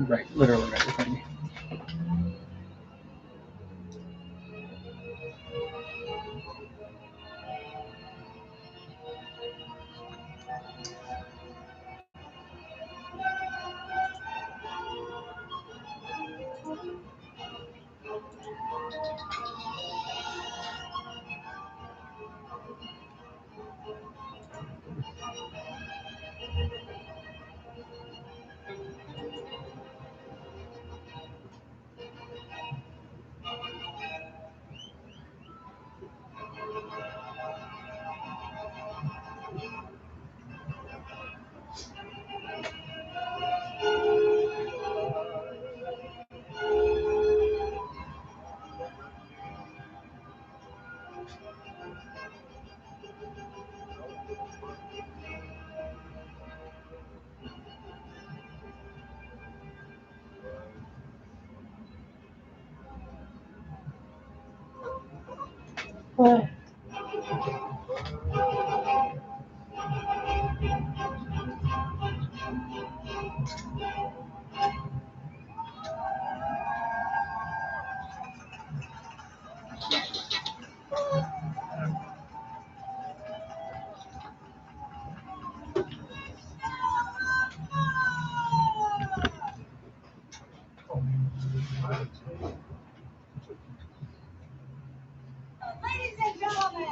Right, literally right in front of me. What? Ladies and gentlemen,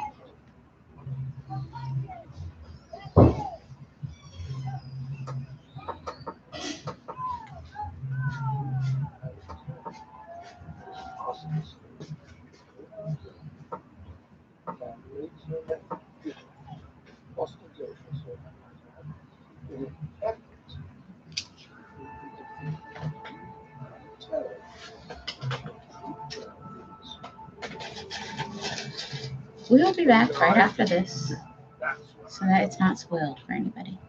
We'll be back right after this so that it's not spoiled for anybody.